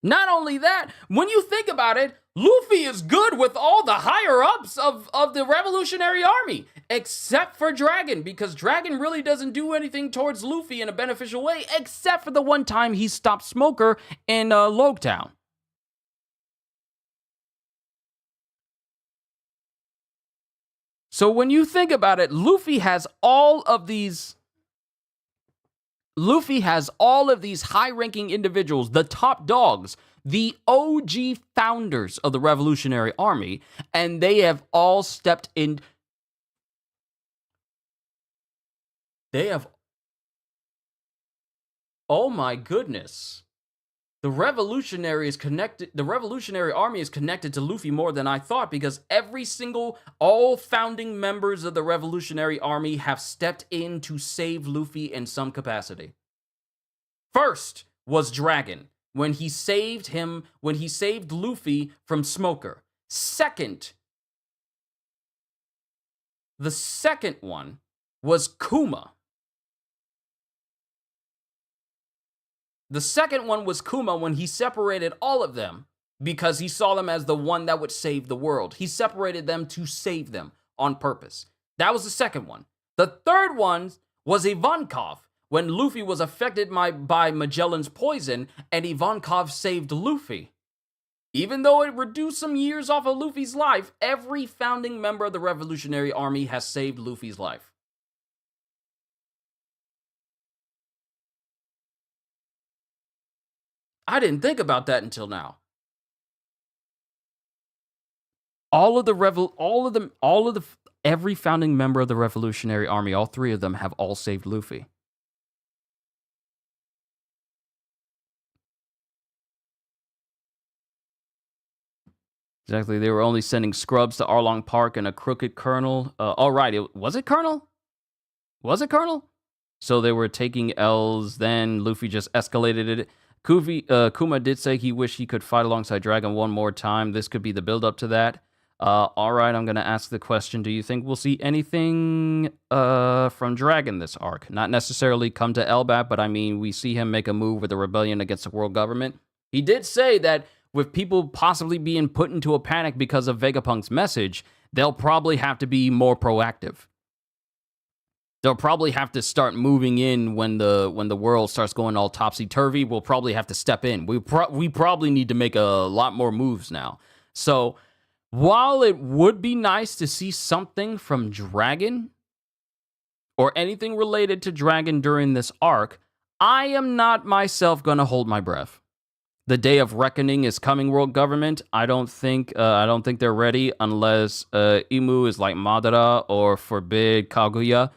Not only that, when you think about it, Luffy is good with all the higher-ups of the Revolutionary Army, except for Dragon, because Dragon really doesn't do anything towards Luffy in a beneficial way, except for the one time he stopped Smoker in Logtown. So when you think about it, Luffy has all of these high-ranking individuals, the top dogs, the OG founders of the Revolutionary Army, and they have all stepped in. Oh my goodness. The Revolutionary Army is connected to Luffy more than I thought, because all founding members of the Revolutionary Army have stepped in to save Luffy in some capacity. First was Dragon, when he saved Luffy from Smoker. The second one was Kuma. The second one was Kuma when he separated all of them because he saw them as the one that would save the world. He separated them to save them on purpose. That was the second one. The third one was Ivankov when Luffy was affected by Magellan's poison and Ivankov saved Luffy. Even though it reduced some years off of Luffy's life, every founding member of the Revolutionary Army has saved Luffy's life. I didn't think about that until now. Every founding member of the Revolutionary Army, all three of them have all saved Luffy. Exactly, they were only sending scrubs to Arlong Park and a crooked colonel. Was it Colonel? Was it Colonel? So they were taking L's, then Luffy just escalated it. Kuma did say he wished he could fight alongside Dragon one more time. This could be the build-up to that. All right, I'm going to ask the question. Do you think we'll see anything from Dragon this arc? Not necessarily come to Elbap, but I mean, we see him make a move with a rebellion against the world government. He did say that with people possibly being put into a panic because of Vegapunk's message, they'll probably have to be more proactive. They'll probably have to start moving in when the world starts going all topsy-turvy. We'll probably have to step in. We probably need to make a lot more moves now. So while it would be nice to see something from Dragon or anything related to Dragon during this arc, I am not myself going to hold my breath. The day of reckoning is coming, world government. I don't think they're ready unless Imu is like Madara or forbid Kaguya.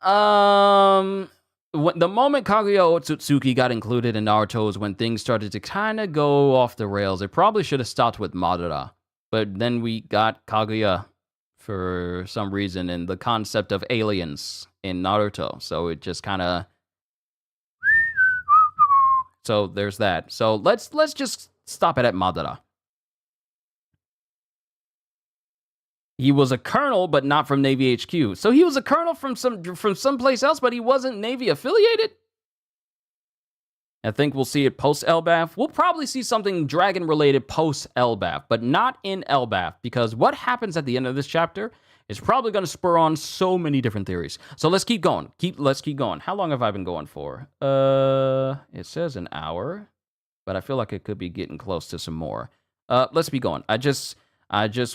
The moment Kaguya Otsutsuki got included in Naruto is when things started to kind of go off the rails. It probably should have stopped with Madara, but then we got Kaguya for some reason and the concept of aliens in Naruto. So it just kind of... So there's that. So let's just stop it at Madara. He was a colonel, but not from Navy HQ. So he was a colonel from someplace else, but he wasn't Navy affiliated. I think we'll see it post Elbaf. We'll probably see something Dragon related post Elbaf, but not in Elbaf, because what happens at the end of this chapter is probably going to spur on so many different theories. So let's keep going. Let's keep going. How long have I been going for? It says an hour, but I feel like it could be getting close to some more. Let's be going. I just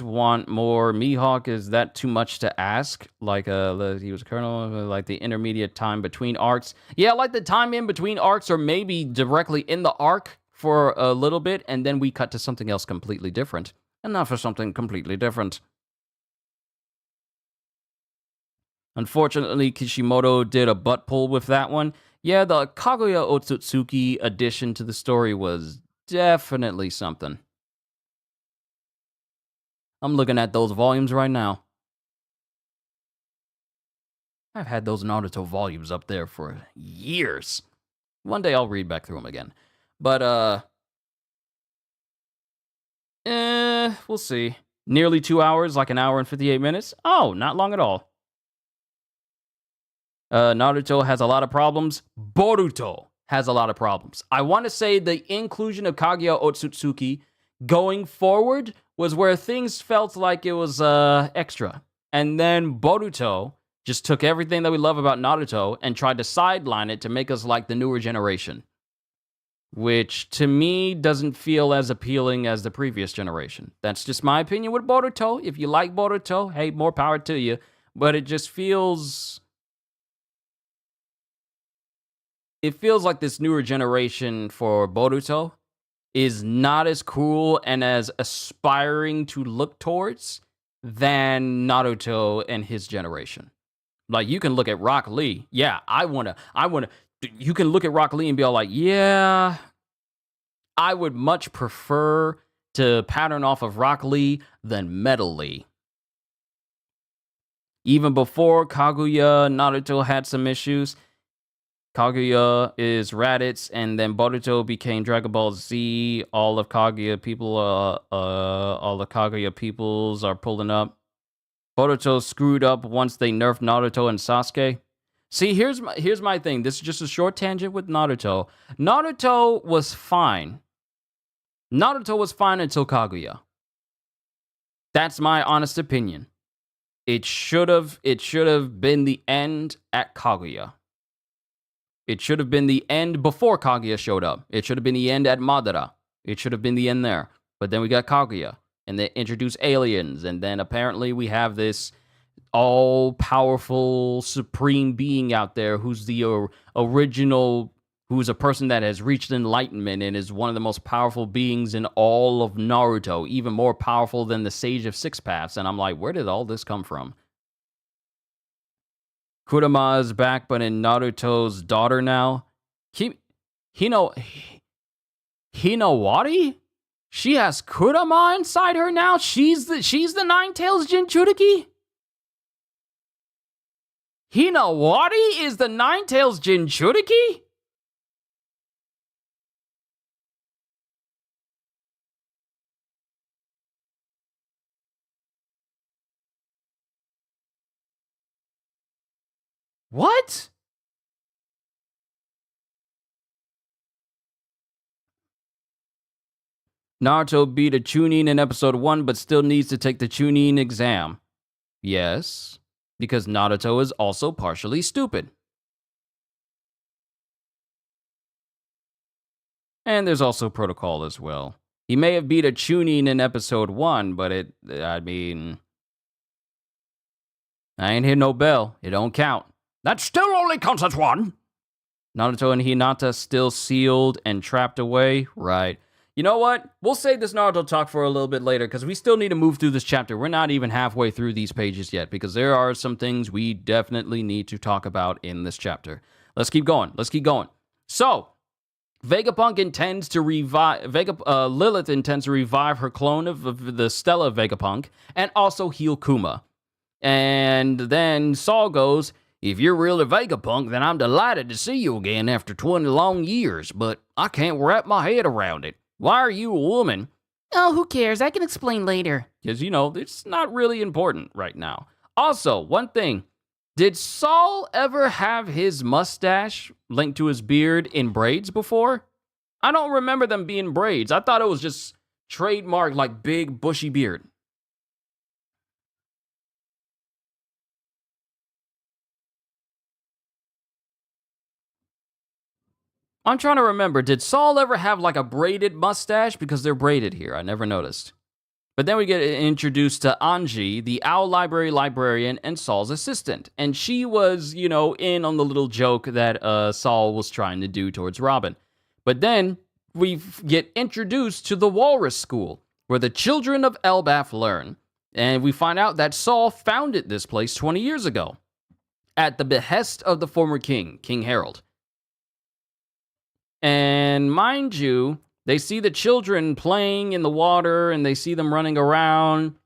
want more. Mihawk, is that too much to ask? Like, he was a colonel, like the intermediate time between arcs. Yeah, like the time in between arcs, or maybe directly in the arc for a little bit, and then we cut to something else completely different. And not for something completely different. Unfortunately, Kishimoto did a butt pull with that one. Yeah, the Kaguya Otsutsuki addition to the story was definitely something. I'm looking at those volumes right now. I've had those Naruto volumes up there for years. One day I'll read back through them again. But, we'll see. Nearly 2 hours, like an hour and 58 minutes. Oh, not long at all. Naruto has a lot of problems. Boruto has a lot of problems. I want to say the inclusion of Kaguya Otsutsuki going forward was where things felt like it was extra. And then Boruto just took everything that we love about Naruto and tried to sideline it to make us like the newer generation. Which, to me, doesn't feel as appealing as the previous generation. That's just my opinion with Boruto. If you like Boruto, hey, more power to you. But it just feels... It feels like this newer generation for Boruto is not as cool and as aspiring to look towards than Naruto and his generation. Like, you can look at Rock Lee. Yeah, I wanna. You can look at Rock Lee and be all like, yeah, I would much prefer to pattern off of Rock Lee than Metal Lee. Even before Kaguya, Naruto had some issues. Kaguya is Raditz, and then Boruto became Dragon Ball Z. All the Kaguya peoples are pulling up. Boruto screwed up once they nerfed Naruto and Sasuke. See, here's my thing. This is just a short tangent with Naruto. Naruto was fine. Naruto was fine until Kaguya. That's my honest opinion. It should have been the end at Kaguya. It should have been the end before Kaguya showed up. It should have been the end at Madara. It should have been the end there. But then we got Kaguya, and they introduced aliens, and then apparently we have this all-powerful supreme being out there who's the original, who's a person that has reached enlightenment and is one of the most powerful beings in all of Naruto, even more powerful than the Sage of Six Paths. And I'm like, where did all this come from? Kurama is back, but in Naruto's daughter now. Hinawari? She has Kurama inside her now? She's the Nine-Tails Jinchuriki? Hinawari is the Ninetales Jinchuriki? What? Naruto beat a Chunin in episode 1, but still needs to take the Chunin exam. Yes, because Naruto is also partially stupid. And there's also protocol as well. He may have beat a Chunin in episode 1, but I ain't hear no bell. It don't count. That still only counts as 1. Naruto and Hinata still sealed and trapped away? Right. You know what? We'll save this Naruto talk for a little bit later because we still need to move through this chapter. We're not even halfway through these pages yet because there are some things we definitely need to talk about in this chapter. Let's keep going. So, Vegapunk intends to revive... Lilith intends to revive her clone of the Stella Vegapunk and also heal Kuma. And then Saul goes, "If you're really Vegapunk, then I'm delighted to see you again after 20 long years, but I can't wrap my head around it. Why are you a woman?" Oh, who cares? I can explain later. Because, it's not really important right now. Also, one thing. Did Saul ever have his mustache linked to his beard in braids before? I don't remember them being braids. I thought it was just trademarked, like, big, bushy beard. I'm trying to remember, did Saul ever have like a braided mustache? Because they're braided here, I never noticed. But then we get introduced to Anji, the Owl Library librarian and Saul's assistant. And she was, in on the little joke that Saul was trying to do towards Robin. But then we get introduced to the Walrus School, where the children of Elbaf learn. And we find out that Saul founded this place 20 years ago, at the behest of the former king, King Harold. And mind you, they see the children playing in the water and they see them running around.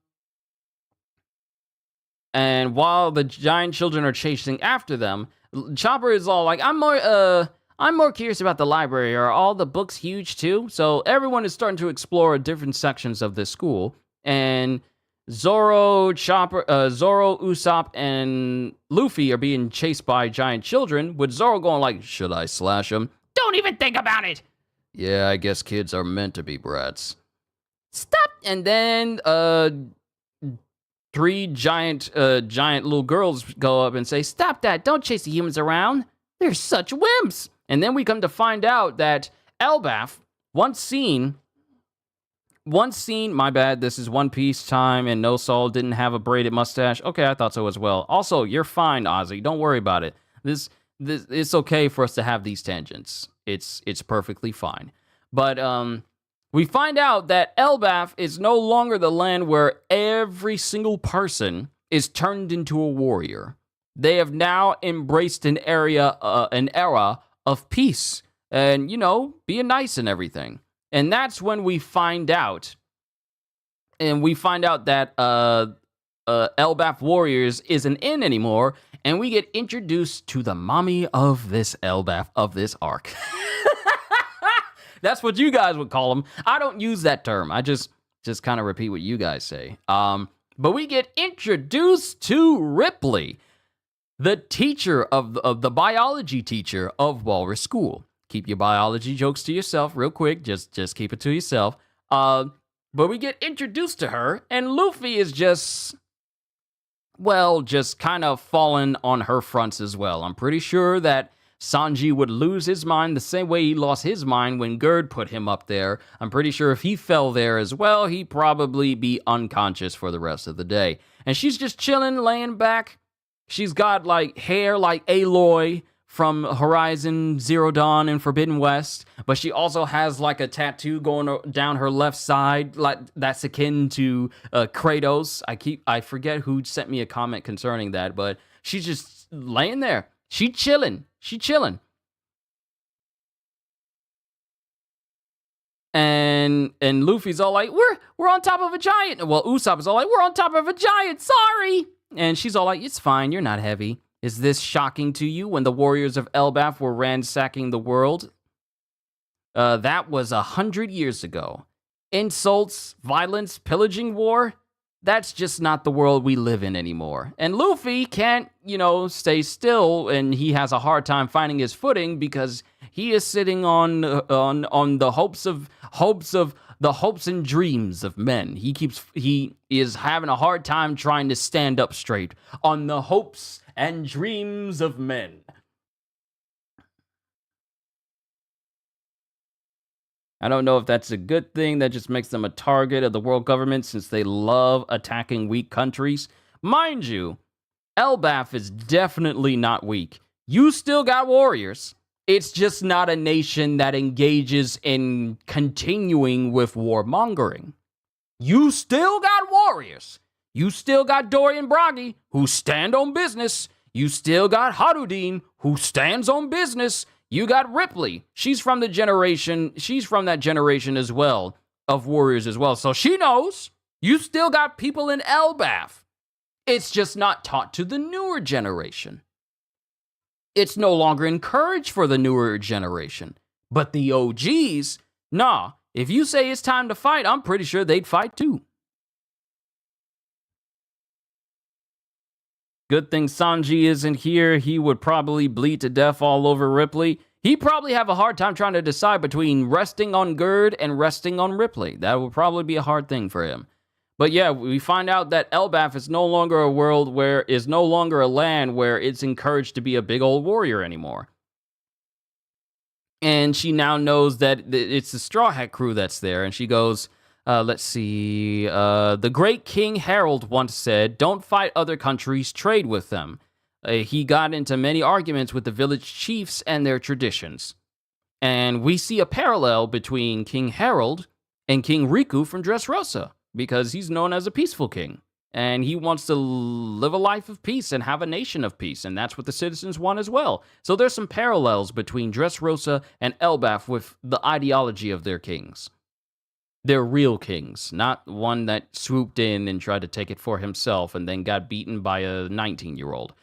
And while the giant children are chasing after them, Chopper is all like, I'm more curious about the library. Are all the books huge too? So everyone is starting to explore different sections of this school. And Zoro, Usopp, and Luffy are being chased by giant children, with Zoro going like, should I slash them? Don't even think about it. Yeah, I guess kids are meant to be brats. Stop! And then, 3 giant little girls go up and say, stop that, don't chase the humans around. They're such wimps. And then we come to find out that Elbaf, once seen, my bad, this is One Piece time, and no, Saul didn't have a braided mustache. Okay, I thought so as well. Also, you're fine, Ozzy, don't worry about it. It's okay for us to have these tangents. It's perfectly fine. But we find out that Elbaf is no longer the land where every single person is turned into a warrior. They have now embraced an era of peace and, being nice and everything. And that's when we find out. And we find out that Elbaf Warriors isn't in anymore. And we get introduced to the mommy of this Elbaf, of this arc. That's what you guys would call them. I don't use that term. I just kind of repeat what you guys say. But we get introduced to Ripley, the teacher of the biology teacher of Walrus School. Keep your biology jokes to yourself real quick. Just keep it to yourself. But we get introduced to her, and Luffy is just kind of fallen on her fronts as well. I'm pretty sure that Sanji would lose his mind the same way he lost his mind when Gerd put him up there. I'm pretty sure if he fell there as well, he'd probably be unconscious for the rest of the day. And she's just chilling, laying back. She's got, hair like Aloy from Horizon Zero Dawn and Forbidden West, but she also has, a tattoo going down her left side, that's akin to Kratos. I forget who sent me a comment concerning that, but she's just laying there. She chilling. And Luffy's all like, we're on top of a giant. Well, Usopp is all like, we're on top of a giant, sorry. And she's all like, it's fine, you're not heavy. Is this shocking to you when the warriors of Elbaf were ransacking the world? That was 100 years ago. Insults, violence, pillaging war? That's just not the world we live in anymore. And Luffy can't, stay still, and he has a hard time finding his footing because he is sitting on the hopes and dreams of men. He is having a hard time trying to stand up straight on the hopes and dreams of men. I don't know if that's a good thing. That just makes them a target of the world government since they love attacking weak countries. Mind you, Elbaf is definitely not weak. You still got warriors. It's just not a nation that engages in continuing with warmongering. You still got warriors. You still got Dorian Bragi, who stand on business. You still got Harudin, who stands on business. You got Ripley. She's from that generation as well, of warriors as well. So she knows. You still got people in Elbaf. It's just not taught to the newer generation. It's no longer encouraged for the newer generation. But the OGs, nah, if you say it's time to fight, I'm pretty sure they'd fight too. Good thing Sanji isn't here. He would probably bleed to death all over Ripley. He'd probably have a hard time trying to decide between resting on Gerd and resting on Ripley. That would probably be a hard thing for him. But yeah, we find out that Elbaf is no longer a land where it's encouraged to be a big old warrior anymore. And she now knows that it's the Straw Hat crew that's there. And she goes, let's see. The great King Harold once said, "Don't fight other countries, trade with them." He got into many arguments with the village chiefs and their traditions. And we see a parallel between King Harold and King Riku from Dressrosa, because he's known as a peaceful king. And he wants to live a life of peace and have a nation of peace, and that's what the citizens want as well. So there's some parallels between Dressrosa and Elbaf with the ideology of their kings. They're real kings, not one that swooped in and tried to take it for himself and then got beaten by a 19-year-old.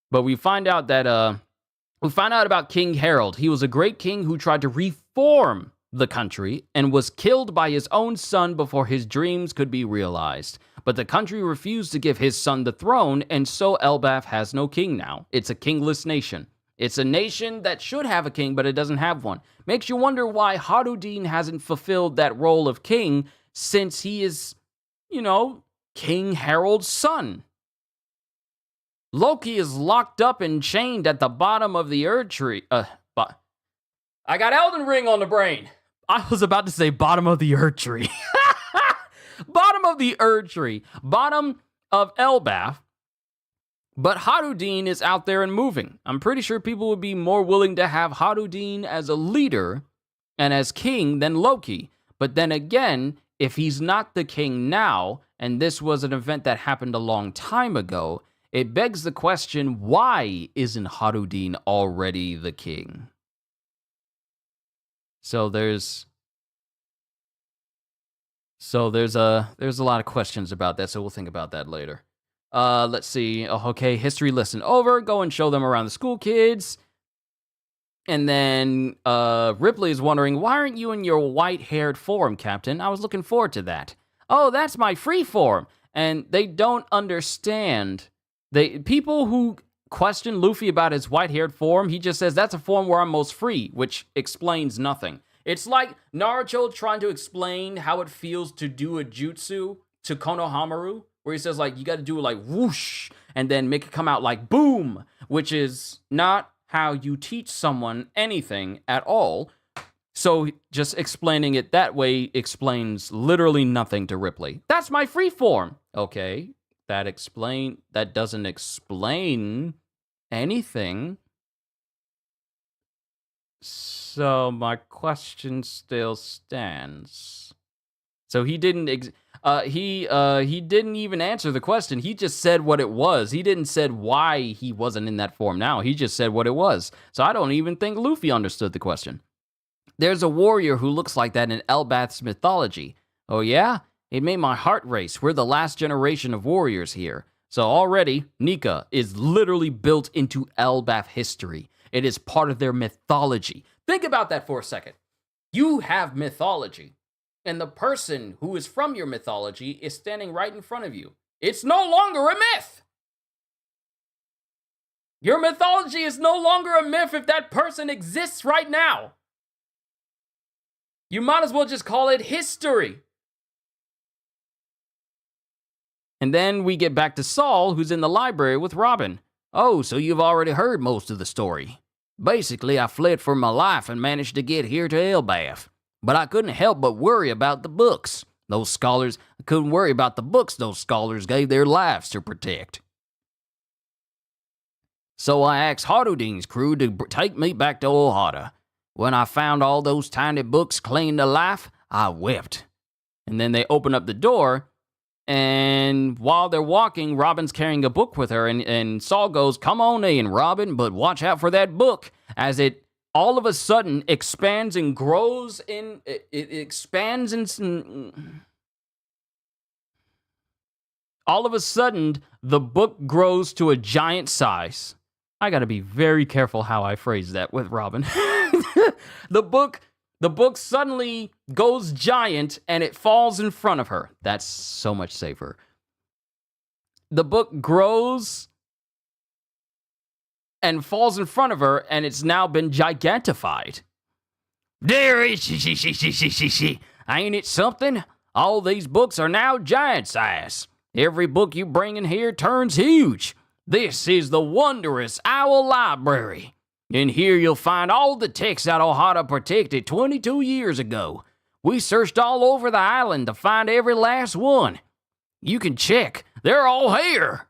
But we find out about King Harold. He was a great king who tried to reform the country and was killed by his own son before his dreams could be realized. But the country refused to give his son the throne, and so Elbaf has no king now. It's a kingless nation. It's a nation that should have a king, but it doesn't have one. Makes you wonder why Harudin hasn't fulfilled that role of king since he is, King Harold's son. Loki is locked up and chained at the bottom of the Erd Tree. I got Elden Ring on the brain. I was about to say bottom of the Erd Tree. Bottom of the Erd Tree. Bottom of Elbaf. But Harudin is out there and moving. I'm pretty sure people would be more willing to have Harudin as a leader and as king than Loki. But then again, if he's not the king now, and this was an event that happened a long time ago, it begs the question, why isn't Harudin already the king? So there's a lot of questions about that, so we'll think about that later. Let's see. Oh, okay, history lesson over. Go and show them around the school, kids. And then Ripley is wondering, why aren't you in your white-haired form, Captain? I was looking forward to that. Oh, that's my free form. And they don't understand. People who question Luffy about his white-haired form, he just says, that's a form where I'm most free, which explains nothing. It's like Naruto trying to explain how it feels to do a jutsu to Konohamaru, where he says, you got to do it like whoosh, and then make it come out like boom, which is not how you teach someone anything at all. So just explaining it that way explains literally nothing to Ripley. That's my free form. Okay, that doesn't explain anything. So my question still stands. So he didn't he didn't even answer the question. He just said what it was. He didn't said why he wasn't in that form now. He just said what it was. So I don't even think Luffy understood the question. There's a warrior who looks like that in Elbaf's mythology. Oh yeah? It made my heart race. We're the last generation of warriors here. So already, Nika is literally built into Elbaf history. It is part of their mythology. Think about that for a second. You have mythology, and the person who is from your mythology is standing right in front of you. It's no longer a myth. Your mythology is no longer a myth if that person exists right now. You might as well just call it history. And then we get back to Saul, who's in the library with Robin. Oh, so you've already heard most of the story. Basically, I fled for my life and managed to get here to Elbaf. But I couldn't help but worry about the books. I couldn't worry about the books those scholars gave their lives to protect. So I asked Hardudine's crew to take me back to Ohada. When I found all those tiny books clinging to life, I wept. And then they open up the door, and while they're walking, Robin's carrying a book with her, and Saul goes, "Come on in, Robin, but watch out for that book," as it all of a sudden expands and grows in, it expands in, all of a sudden, the book grows to a giant size. I gotta be very careful how I phrase that with Robin. The book suddenly goes giant and it falls in front of her. That's so much safer. The book grows and falls in front of her, and it's now been gigantified. There is she. Ain't it something? All these books are now giant size. Every book you bring in here turns huge. This is the wondrous Owl Library. In here you'll find all the texts that Ohada protected 22 years ago. We searched all over the island to find every last one. You can check. They're all here.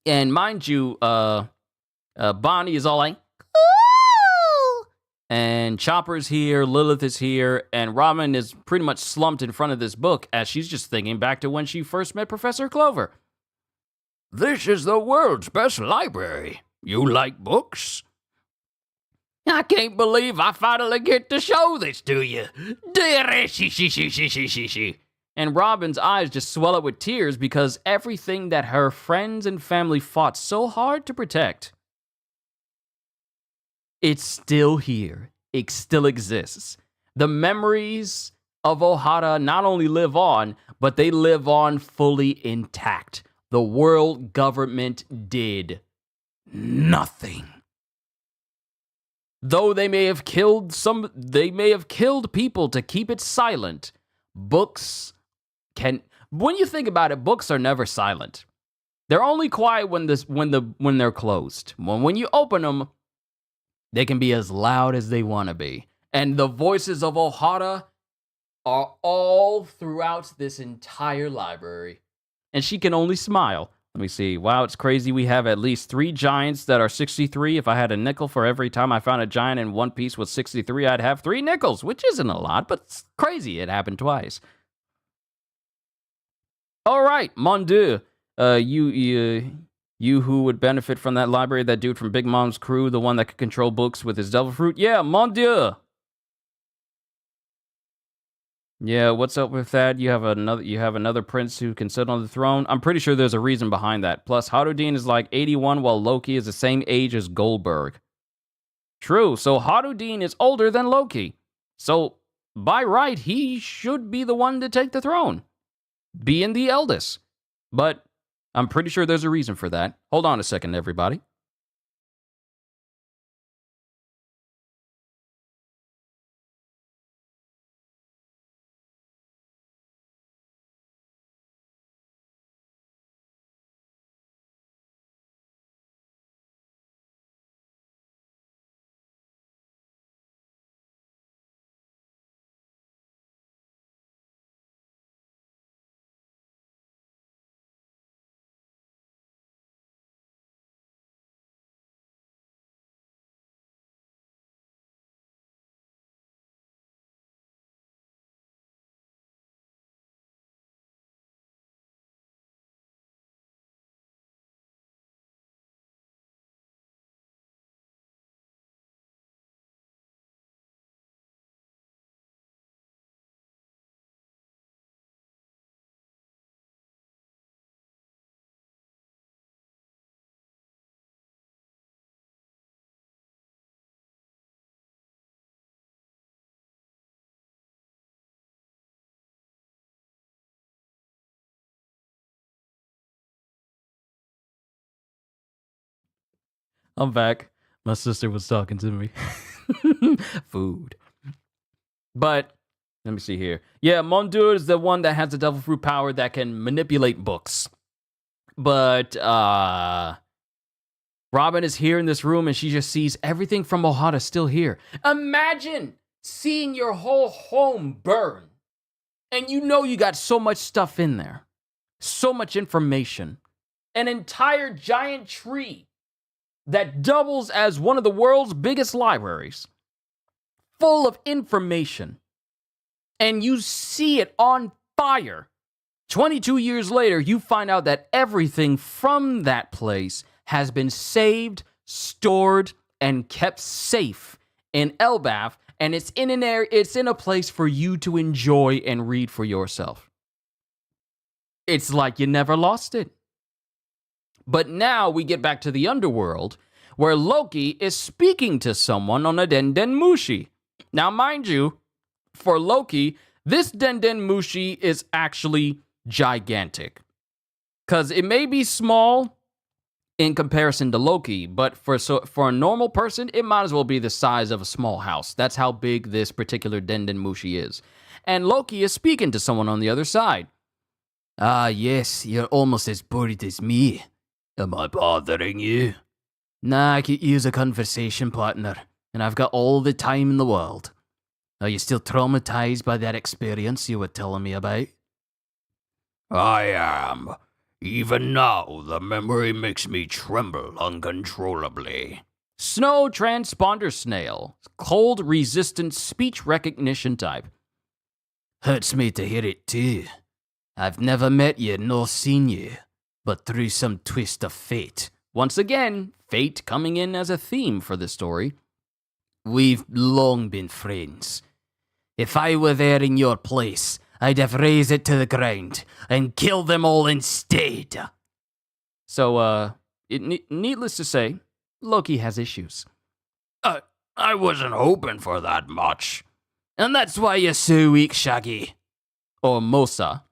And mind you, Bonnie is all like, "Ooh!" And Chopper's here, Lilith is here, and Robin is pretty much slumped in front of this book as she's just thinking back to when she first met Professor Clover. This is the world's best library. You like books? I can't believe I finally get to show this to you. And Robin's eyes just swell up with tears because everything that her friends and family fought so hard to protect, it's still here. It still exists. The memories of Ohada not only live on, but they live on fully intact. The world government did nothing. Though they may have killed people to keep it silent, books can, when you think about it, books are never silent. They're only quiet when they're closed. When you open them, they can be as loud as they want to be. And the voices of Ohada are all throughout this entire library. And she can only smile. Let me see. Wow, it's crazy. We have at least 3 giants that are 63. If I had a nickel for every time I found a giant in One Piece with 63, I'd have 3 nickels, which isn't a lot, but it's crazy. It happened twice. All right, mon dieu. You who would benefit from that library, that dude from Big Mom's crew, the one that could control books with his devil fruit? Yeah, mon dieu. Yeah, what's up with that? You have another prince who can sit on the throne. I'm pretty sure there's a reason behind that. Plus, Harudine is like 81, while Loki is the same age as Goldberg. True, so Harudine is older than Loki. So, by right, he should be the one to take the throne. Being the eldest. But I'm pretty sure there's a reason for that. Hold on a second, everybody. I'm back. My sister was talking to me. Food. But let me see here. Yeah, Mondur is the one that has the devil fruit power that can manipulate books. But Robin is here in this room and she just sees everything from Ohara still here. Imagine seeing your whole home burn. And you know you got so much stuff in there. So much information. An entire giant tree that doubles as one of the world's biggest libraries. Full of information. And you see it on fire. 22 years later, you find out that everything from that place has been saved, stored, and kept safe in Elbaf, and it's in a place for you to enjoy and read for yourself. It's like you never lost it. But now we get back to the underworld, where Loki is speaking to someone on a Denden Mushi. Now, mind you, for Loki, this Denden Mushi is actually gigantic. Because it may be small in comparison to Loki, but for a normal person, it might as well be the size of a small house. That's how big this particular Denden Mushi is. And Loki is speaking to someone on the other side. Ah, yes, you're almost as bored as me. Am I bothering you? Nah, I could use a conversation partner, and I've got all the time in the world. Are you still traumatized by that experience you were telling me about? I am. Even now, the memory makes me tremble uncontrollably. Snow Transponder Snail. Cold resistant speech recognition type. Hurts me to hear it too. I've never met you nor seen you, but through some twist of fate. Once again, fate coming in as a theme for this story. We've long been friends. If I were there in your place, I'd have razed it to the ground and killed them all instead. So, needless to say, Loki has issues. I wasn't hoping for that much. And that's why you're so weak, Shaggy. Or Mosa.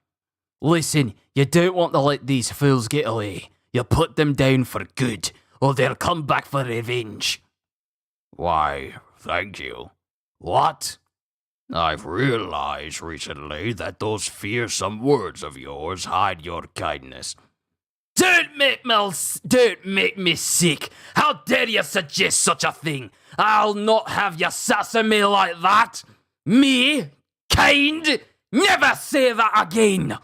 Listen, you don't want to let these fools get away. You put them down for good, or they'll come back for revenge. Why, thank you. What? I've realized recently that those fearsome words of yours hide your kindness. Don't make me sick. How dare you suggest such a thing? I'll not have you sassing me like that. Me? Kind? Never say that again.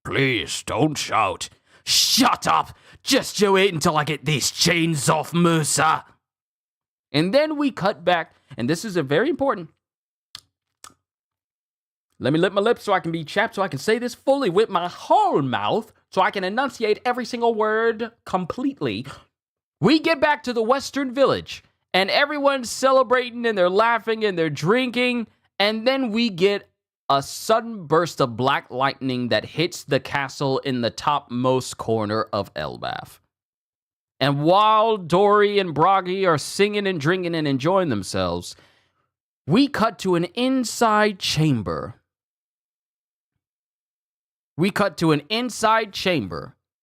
Please, don't shout. Shut up. Just you wait until I get these chains off, Musa. And then we cut back, and this is a very important. Let me lip my lips so I can be chapped, so I can say this fully with my whole mouth, so I can enunciate every single word completely. We get back to the Western Village, and everyone's celebrating, and they're laughing, and they're drinking, and then we get a sudden burst of black lightning that hits the castle in the topmost corner of Elbaf. And while Dory and Bragi are singing and drinking and enjoying themselves, we cut to an inside chamber.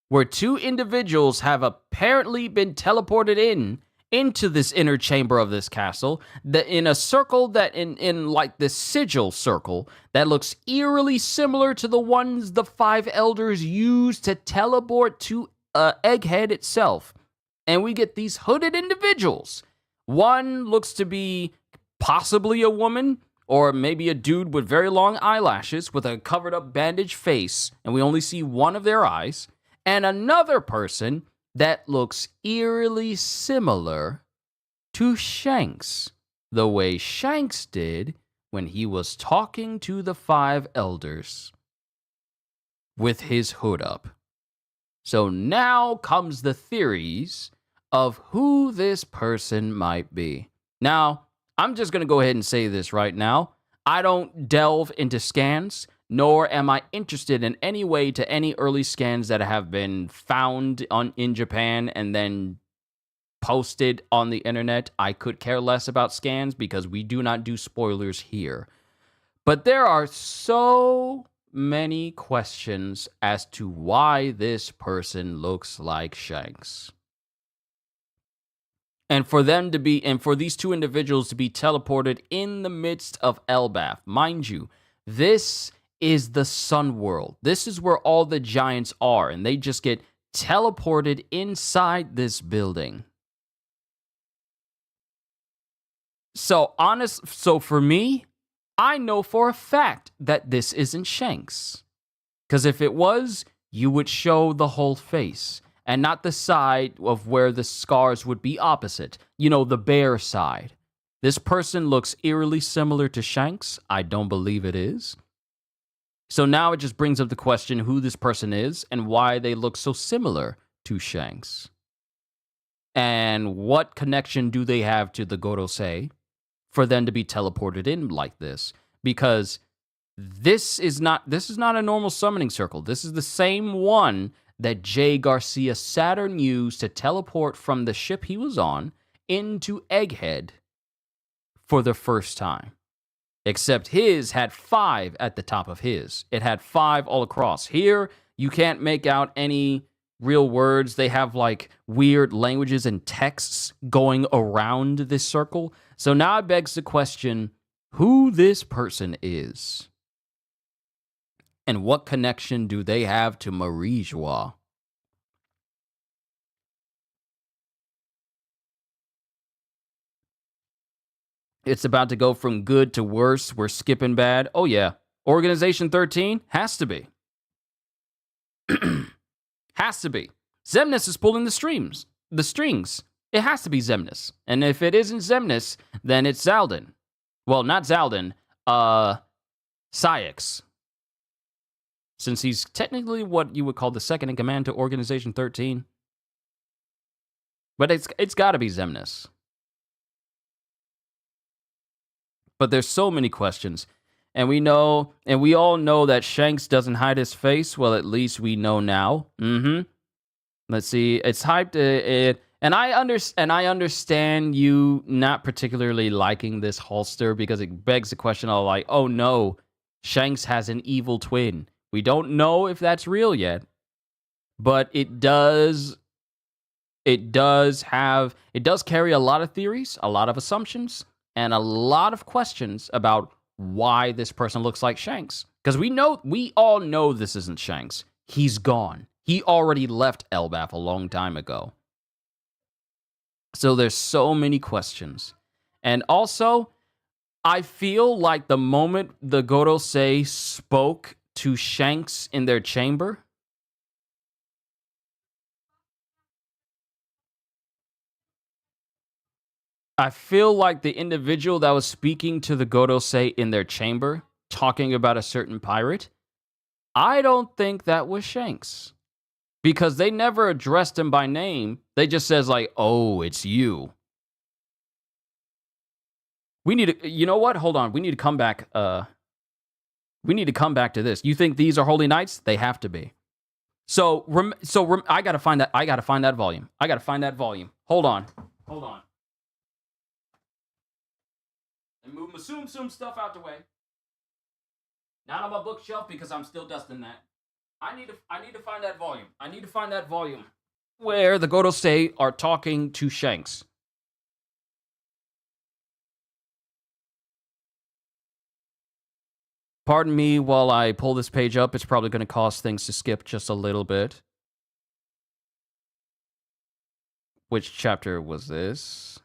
Where two individuals have apparently been teleported into this inner chamber of this castle, in a circle that in like this sigil circle that looks eerily similar to the ones the five elders used to teleport to Egghead itself. And we get these hooded individuals. One looks to be possibly a woman, or maybe a dude with very long eyelashes with a covered up bandaged face, and we only see one of their eyes, and another person that looks eerily similar to Shanks, the way Shanks did when he was talking to the five elders with his hood up. So now comes the theories of who this person might be. Now, I'm just going to go ahead and say this right now. I don't delve into scans, nor am I interested in any way to any early scans that have been found in Japan and then posted on the internet. I could care less about scans because we do not do spoilers here. But there are so many questions as to why this person looks like Shanks. And for these two individuals to be teleported in the midst of Elbaf. Mind you, this is the Sun World. This is where all the giants are, and they just get teleported inside this building. So for me, I know for a fact that this isn't Shanks. Because if it was, you would show the whole face and not the side of where the scars would be opposite. You know, the bare side. This person looks eerily similar to Shanks. I don't believe it is. So now it just brings up the question who this person is and why they look so similar to Shanks. And what connection do they have to the Gorosei for them to be teleported in like this? Because this is not a normal summoning circle. This is the same one that Jay Garcia Saturn used to teleport from the ship he was on into Egghead for the first time. Except his had 5 at the top of his. It had 5 all across. Here, you can't make out any real words. They have like weird languages and texts going around this circle. So now it begs the question who this person is. And what connection do they have to Marie Joie? It's about to go from good to worse. We're skipping bad. Oh, yeah. Organization 13 has to be. Has to be. Xemnas is pulling the strings. It has to be Xemnas. And if it isn't Xemnas, then it's Xaldin. Well, not Xaldin. Saïx. Since he's technically what you would call the second in command to Organization 13. But it's got to be Xemnas. But there's so many questions. And we all know that Shanks doesn't hide his face. Well, at least we know now. Let's see. It's hyped. And I understand you not particularly liking this holster because it begs the question of like, oh no, Shanks has an evil twin. We don't know if that's real yet, but it does carry a lot of theories, a lot of assumptions, and a lot of questions about why this person looks like Shanks. Because we all know this isn't Shanks. He's gone. He already left Elbaf a long time ago. So there's so many questions. And also, I feel like the moment the Gorosei spoke to Shanks in their chamber, I feel like the individual that was speaking to the Gorosei in their chamber, talking about a certain pirate, I don't think that was Shanks. Because they never addressed him by name. They just says like, oh, it's you. We need to, you know what? Hold on. We need to come back. We need to come back to this. You think these are holy knights? They have to be. So I gotta find that. I gotta find that volume. Hold on. And move my Tsum stuff out the way. Not on my bookshelf because I'm still dusting that. I need to find that volume. Where the Gorosei are talking to Shanks. Pardon me while I pull this page up. It's probably going to cause things to skip just a little bit. Which chapter was this?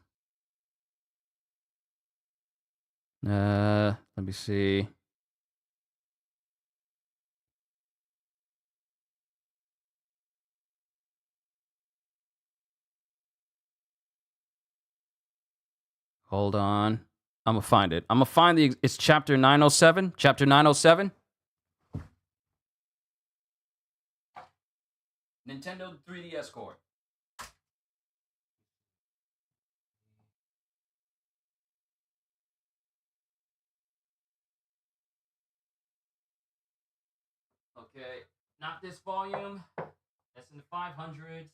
Let me see. Hold on. I'm gonna find it. It's chapter 907. Chapter 907. Nintendo 3DS core. Okay, not this volume. That's in the 500s.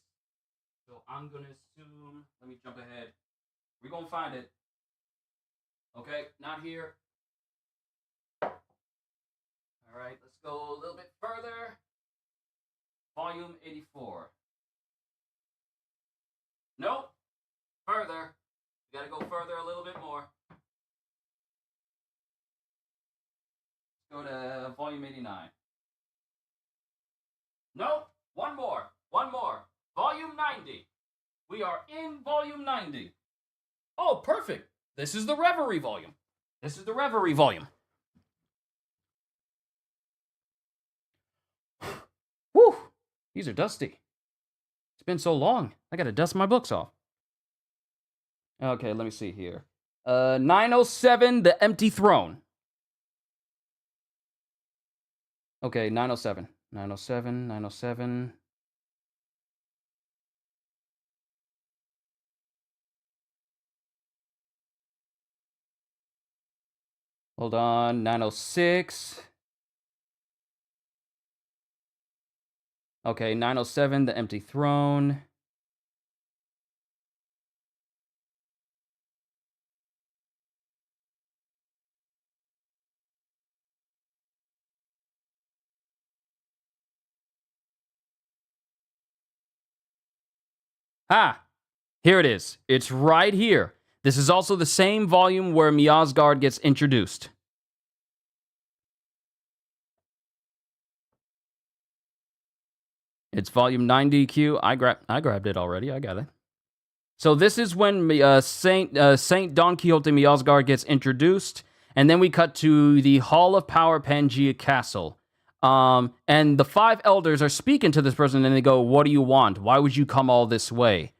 So I'm gonna assume. Let me jump ahead. We're gonna find it. Okay, not here. All right, let's go a little bit further. Volume 84. Nope. Further. You gotta go further a little bit more. Go to volume 89. Nope. One more. Volume 90. We are in volume 90. Oh, perfect. This is the Reverie volume. Whew. These are dusty. It's been so long. I gotta dust my books off. Okay, let me see here. 907, The Empty Throne. Okay, 907. 907. Hold on, 906. Okay, 907, The Empty Throne. Ah, here it is. It's right here. This is also the same volume where Miasgard gets introduced. It's volume 90, Q. I grabbed it already. I got it. So this is when Saint Don Quixote Miasgard gets introduced, and then we cut to the Hall of Power Pangaea Castle. And the 5 elders are speaking to this person, and they go, "What do you want? Why would you come all this way?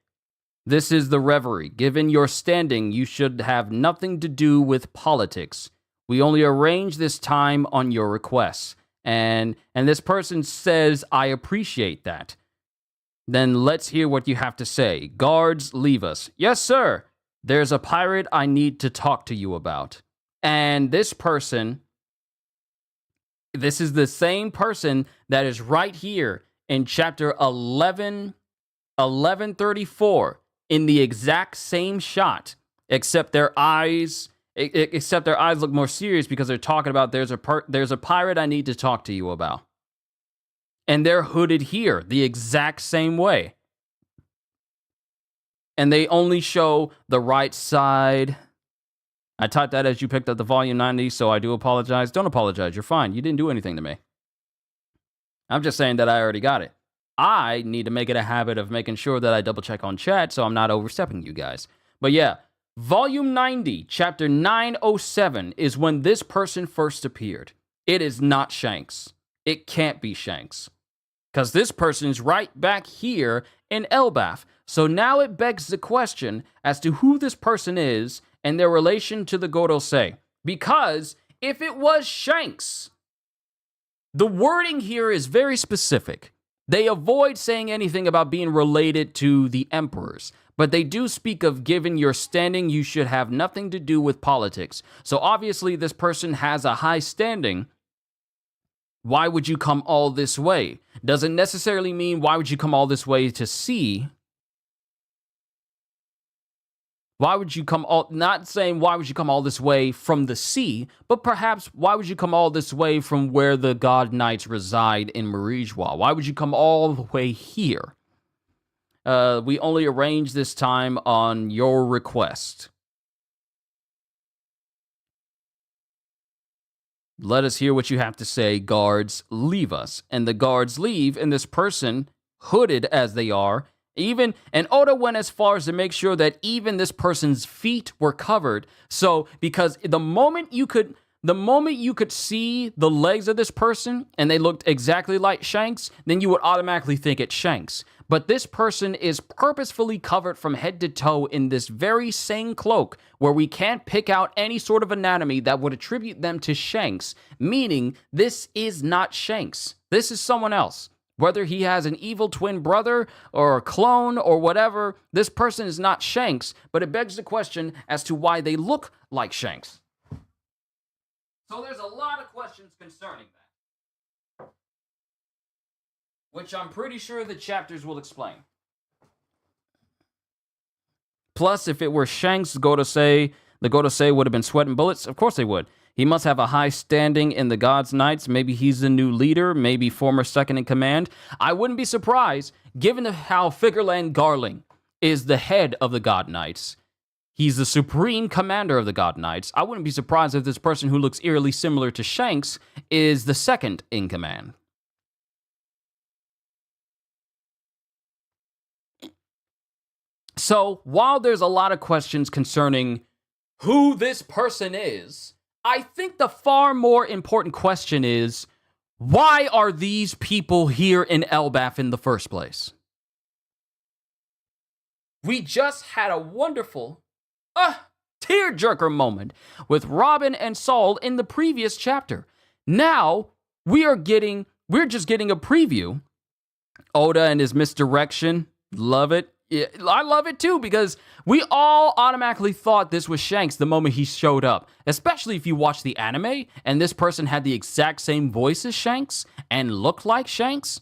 This is the Reverie. Given your standing, you should have nothing to do with politics. We only arrange this time on your requests." And this person says, "I appreciate that." Then let's hear what you have to say. Guards, leave us. Yes, sir. There's a pirate I need to talk to you about. And this person, this is the same person that is right here in chapter 1134 in the exact same shot, except their eyes look more serious because they're talking about there's a pirate I need to talk to you about. And they're hooded here the exact same way. And they only show the right side. I typed that as you picked up the volume 90, so I do apologize. Don't apologize. You're fine. You didn't do anything to me. I'm just saying that I already got it. I need to make it a habit of making sure that I double check on chat so I'm not overstepping you guys. But yeah, volume 90, chapter 907 is when this person first appeared. It is not Shanks. It can't be Shanks. Because this person is right back here in Elbaf. So now it begs the question as to who this person is and their relation to the Gorosei. Because if it was Shanks, the wording here is very specific. They avoid saying anything about being related to the emperors, but they do speak of given your standing, you should have nothing to do with politics. So obviously this person has a high standing. Why would you come all this way? Doesn't necessarily mean why would you come all this way to see. Why would you come all, not saying why would you come all this way from the sea, but perhaps why would you come all this way from where the God Knights reside in Marijwa? Why would you come all the way here? We only arrange this time on your request. Let us hear what you have to say. Guards, leave us. And the guards leave, and this person, hooded as they are, and Oda went as far as to make sure that even this person's feet were covered. So, because the moment you could see the legs of this person, and they looked exactly like Shanks, then you would automatically think it's Shanks. But this person is purposefully covered from head to toe in this very same cloak, where we can't pick out any sort of anatomy that would attribute them to Shanks, meaning this is not Shanks. This is someone else. Whether he has an evil twin brother or a clone or whatever, this person is not Shanks, but it begs the question as to why they look like Shanks. So there's a lot of questions concerning that, which I'm pretty sure the chapters will explain. Plus, if it were Shanks, the Gorosei would have been sweating bullets. Of course they would. He must have a high standing in the God's Knights. Maybe he's the new leader, maybe former second in command. I wouldn't be surprised, given how Figerland Garling is the head of the God Knights. He's the supreme commander of the God Knights. I wouldn't be surprised if this person who looks eerily similar to Shanks is the second in command. So, while there's a lot of questions concerning who this person is, I think the far more important question is, why are these people here in Elbaf in the first place? We just had a wonderful, tearjerker moment with Robin and Saul in the previous chapter. Now, we're just getting a preview. Oda and his misdirection, love it. Yeah, I love it too, because we all automatically thought this was Shanks the moment he showed up. Especially if you watch the anime, and this person had the exact same voice as Shanks, and looked like Shanks,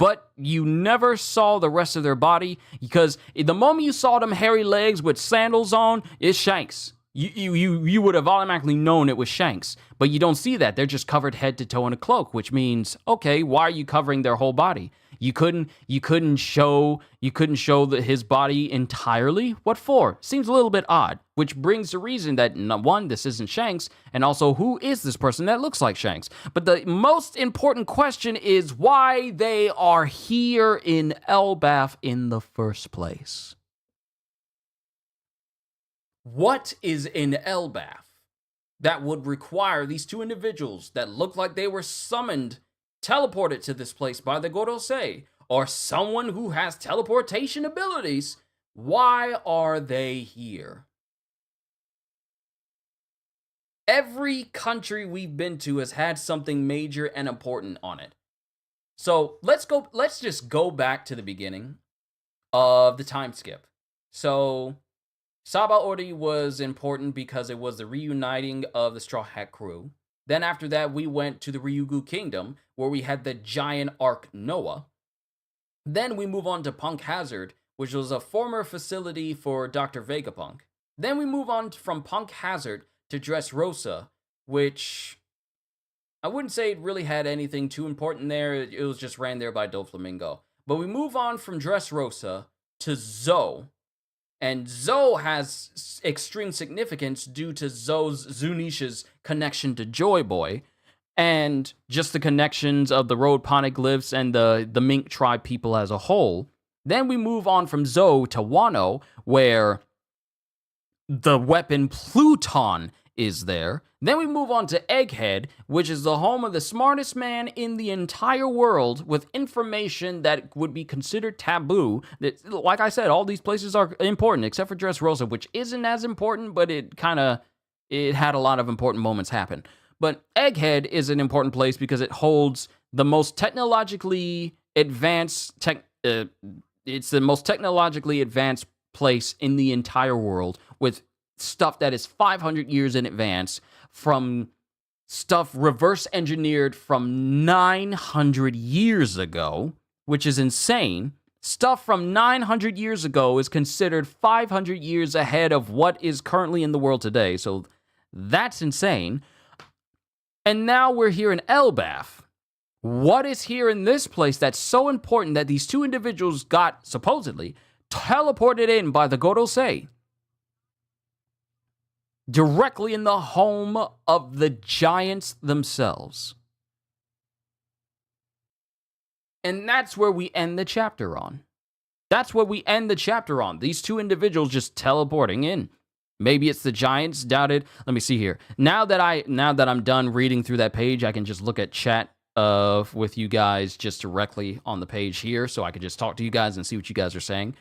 but you never saw the rest of their body, because the moment you saw them hairy legs with sandals on, it's Shanks. You would have automatically known it was Shanks, but you don't see that. They're just covered head to toe in a cloak, which means, okay, why are you covering their whole body? You couldn't show his body entirely. What for? Seems a little bit odd. Which brings the reason that one, this isn't Shanks, and also who is this person that looks like Shanks? But the most important question is why they are here in Elbaf in the first place. What is in Elbaf that would require these two individuals that look like they were summoned, teleported to this place by the Gorosei, or someone who has teleportation abilities? Why are they here? Every country we've been to has had something major and important on it. So let's just go back to the beginning of the time skip. So Sabaody was important because it was the reuniting of the Straw Hat crew. Then after that, we went to the Ryugu Kingdom, where we had the giant Ark Noah. Then we move on to Punk Hazard, which was a former facility for Dr. Vegapunk. Then we move on from Punk Hazard to Dressrosa, which I wouldn't say it really had anything too important there. It was just ran there by Doflamingo. But we move on from Dressrosa to Zou. And Zou has extreme significance due to Zunisha's connection to Joy Boy, and just the connections of the Road Poneglyphs and the Mink tribe people as a whole. Then we move on from Zou to Wano, where the weapon Pluton is there. Then we move on to Egghead, which is the home of the smartest man in the entire world, with information that would be considered taboo. That, like I said, all these places are important, except for Dressrosa, which isn't as important, but it had a lot of important moments happen. But Egghead is an important place because it holds the most technologically advanced it's the most technologically advanced place in the entire world, with stuff that is 500 years in advance, from stuff reverse engineered from 900 years ago, which is insane. Stuff from 900 years ago is considered 500 years ahead of what is currently in the world today, so that's insane. And now we're here in Elbaf. What is here in this place that's so important that these two individuals got, supposedly, teleported in by the Gorosei? Directly in the home of the giants themselves. And that's where we end the chapter on. That's what we end the chapter on. These two individuals just teleporting in. Maybe it's the giants, doubt it. Let me see here. Now that I'm done reading through that page, I can just look at chat with you guys just directly on the page here, so I can just talk to you guys and see what you guys are saying.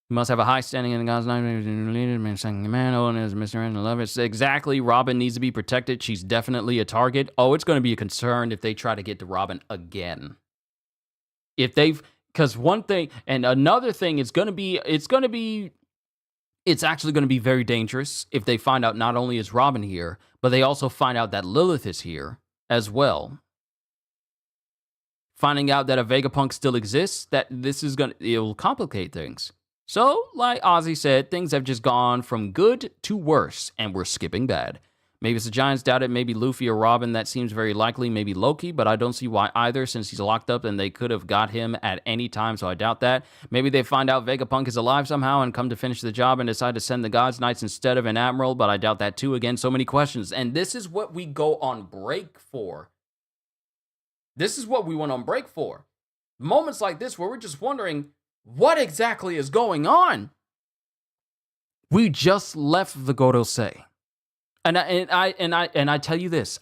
You must have a high standing in the God's life. Man, Owen is Mr. and love it. Exactly. Robin needs to be protected. She's definitely a target. Oh, it's going to be a concern if they try to get to Robin again. Because one thing and another thing is going to be, it's actually going to be very dangerous if they find out not only is Robin here, but they also find out that Lilith is here as well. Finding out that a Vegapunk still exists, it'll complicate things. So, like Ozzy said, things have just gone from good to worse, and we're skipping bad. Maybe it's the Giants, doubt it. Maybe Luffy or Robin, that seems very likely. Maybe Loki, but I don't see why either, since he's locked up and they could have got him at any time, so I doubt that. Maybe they find out Vegapunk is alive somehow and come to finish the job and decide to send the Gods Knights instead of an Admiral, but I doubt that too. Again, so many questions. And this is what we go on break for. This is what we went on break for. Moments like this where we're just wondering, what exactly is going on? We just left the Gorosei. And I tell you this,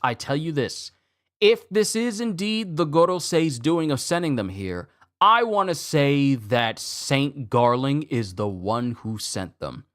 if this is indeed the Gorosei's doing of sending them here, I want to say that Saint Garling is the one who sent them.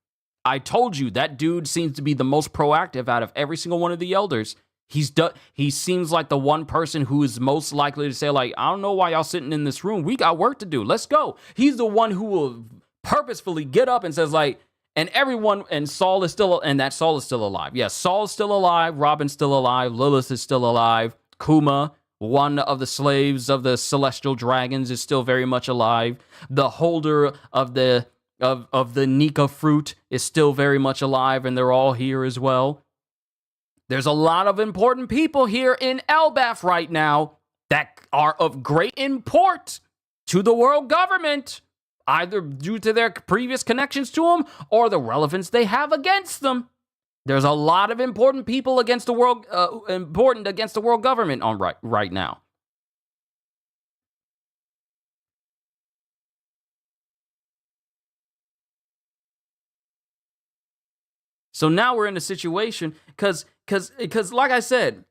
I told you, that dude seems to be the most proactive out of every single one of the elders. He seems like the one person who is most likely to say, like, I don't know why y'all sitting in this room. We got work to do. Let's go. He's the one who will purposefully get up and says, like, and everyone, and Saul is still alive. Yes, Saul is still alive. Robin's still alive. Lilith is still alive. Kuma, one of the slaves of the celestial dragons, is still very much alive. The holder of the Nika fruit is still very much alive, and they're all here as well. There's a lot of important people here in Elbaf right now that are of great import to the world government, either due to their previous connections to them or the relevance they have against them. There's a lot of important people against the world, important against the world government on right now. So now we're in a situation, because like I said,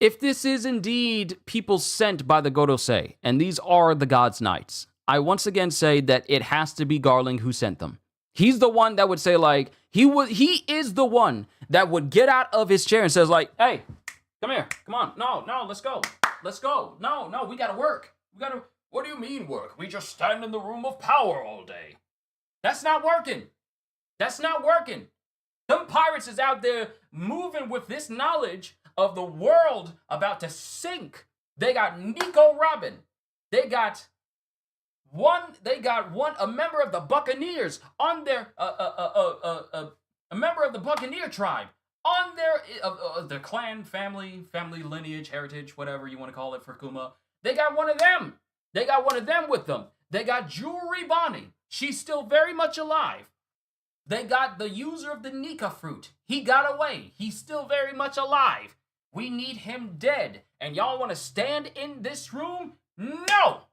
if this is indeed people sent by the Gorosei, and these are the Gods Knights, I once again say that it has to be Garling who sent them. He's the one that would say, like, he is the one that would get out of his chair and says, like, hey, come here, come on, no, let's go, no, we gotta work, what do you mean work? We just stand in the room of power all day. That's not working. Them pirates is out there moving with this knowledge of the world about to sink. They got Nico Robin. They got a member of the Buccaneers on their a member of the Buccaneer tribe on their clan, family lineage, heritage, whatever you want to call it for Kuma. They got one of them. With them. They got Jewelry Bonnie. She's still very much alive. They got the user of the Nika fruit. He got away. He's still very much alive. We need him dead. And y'all want to stand in this room? No!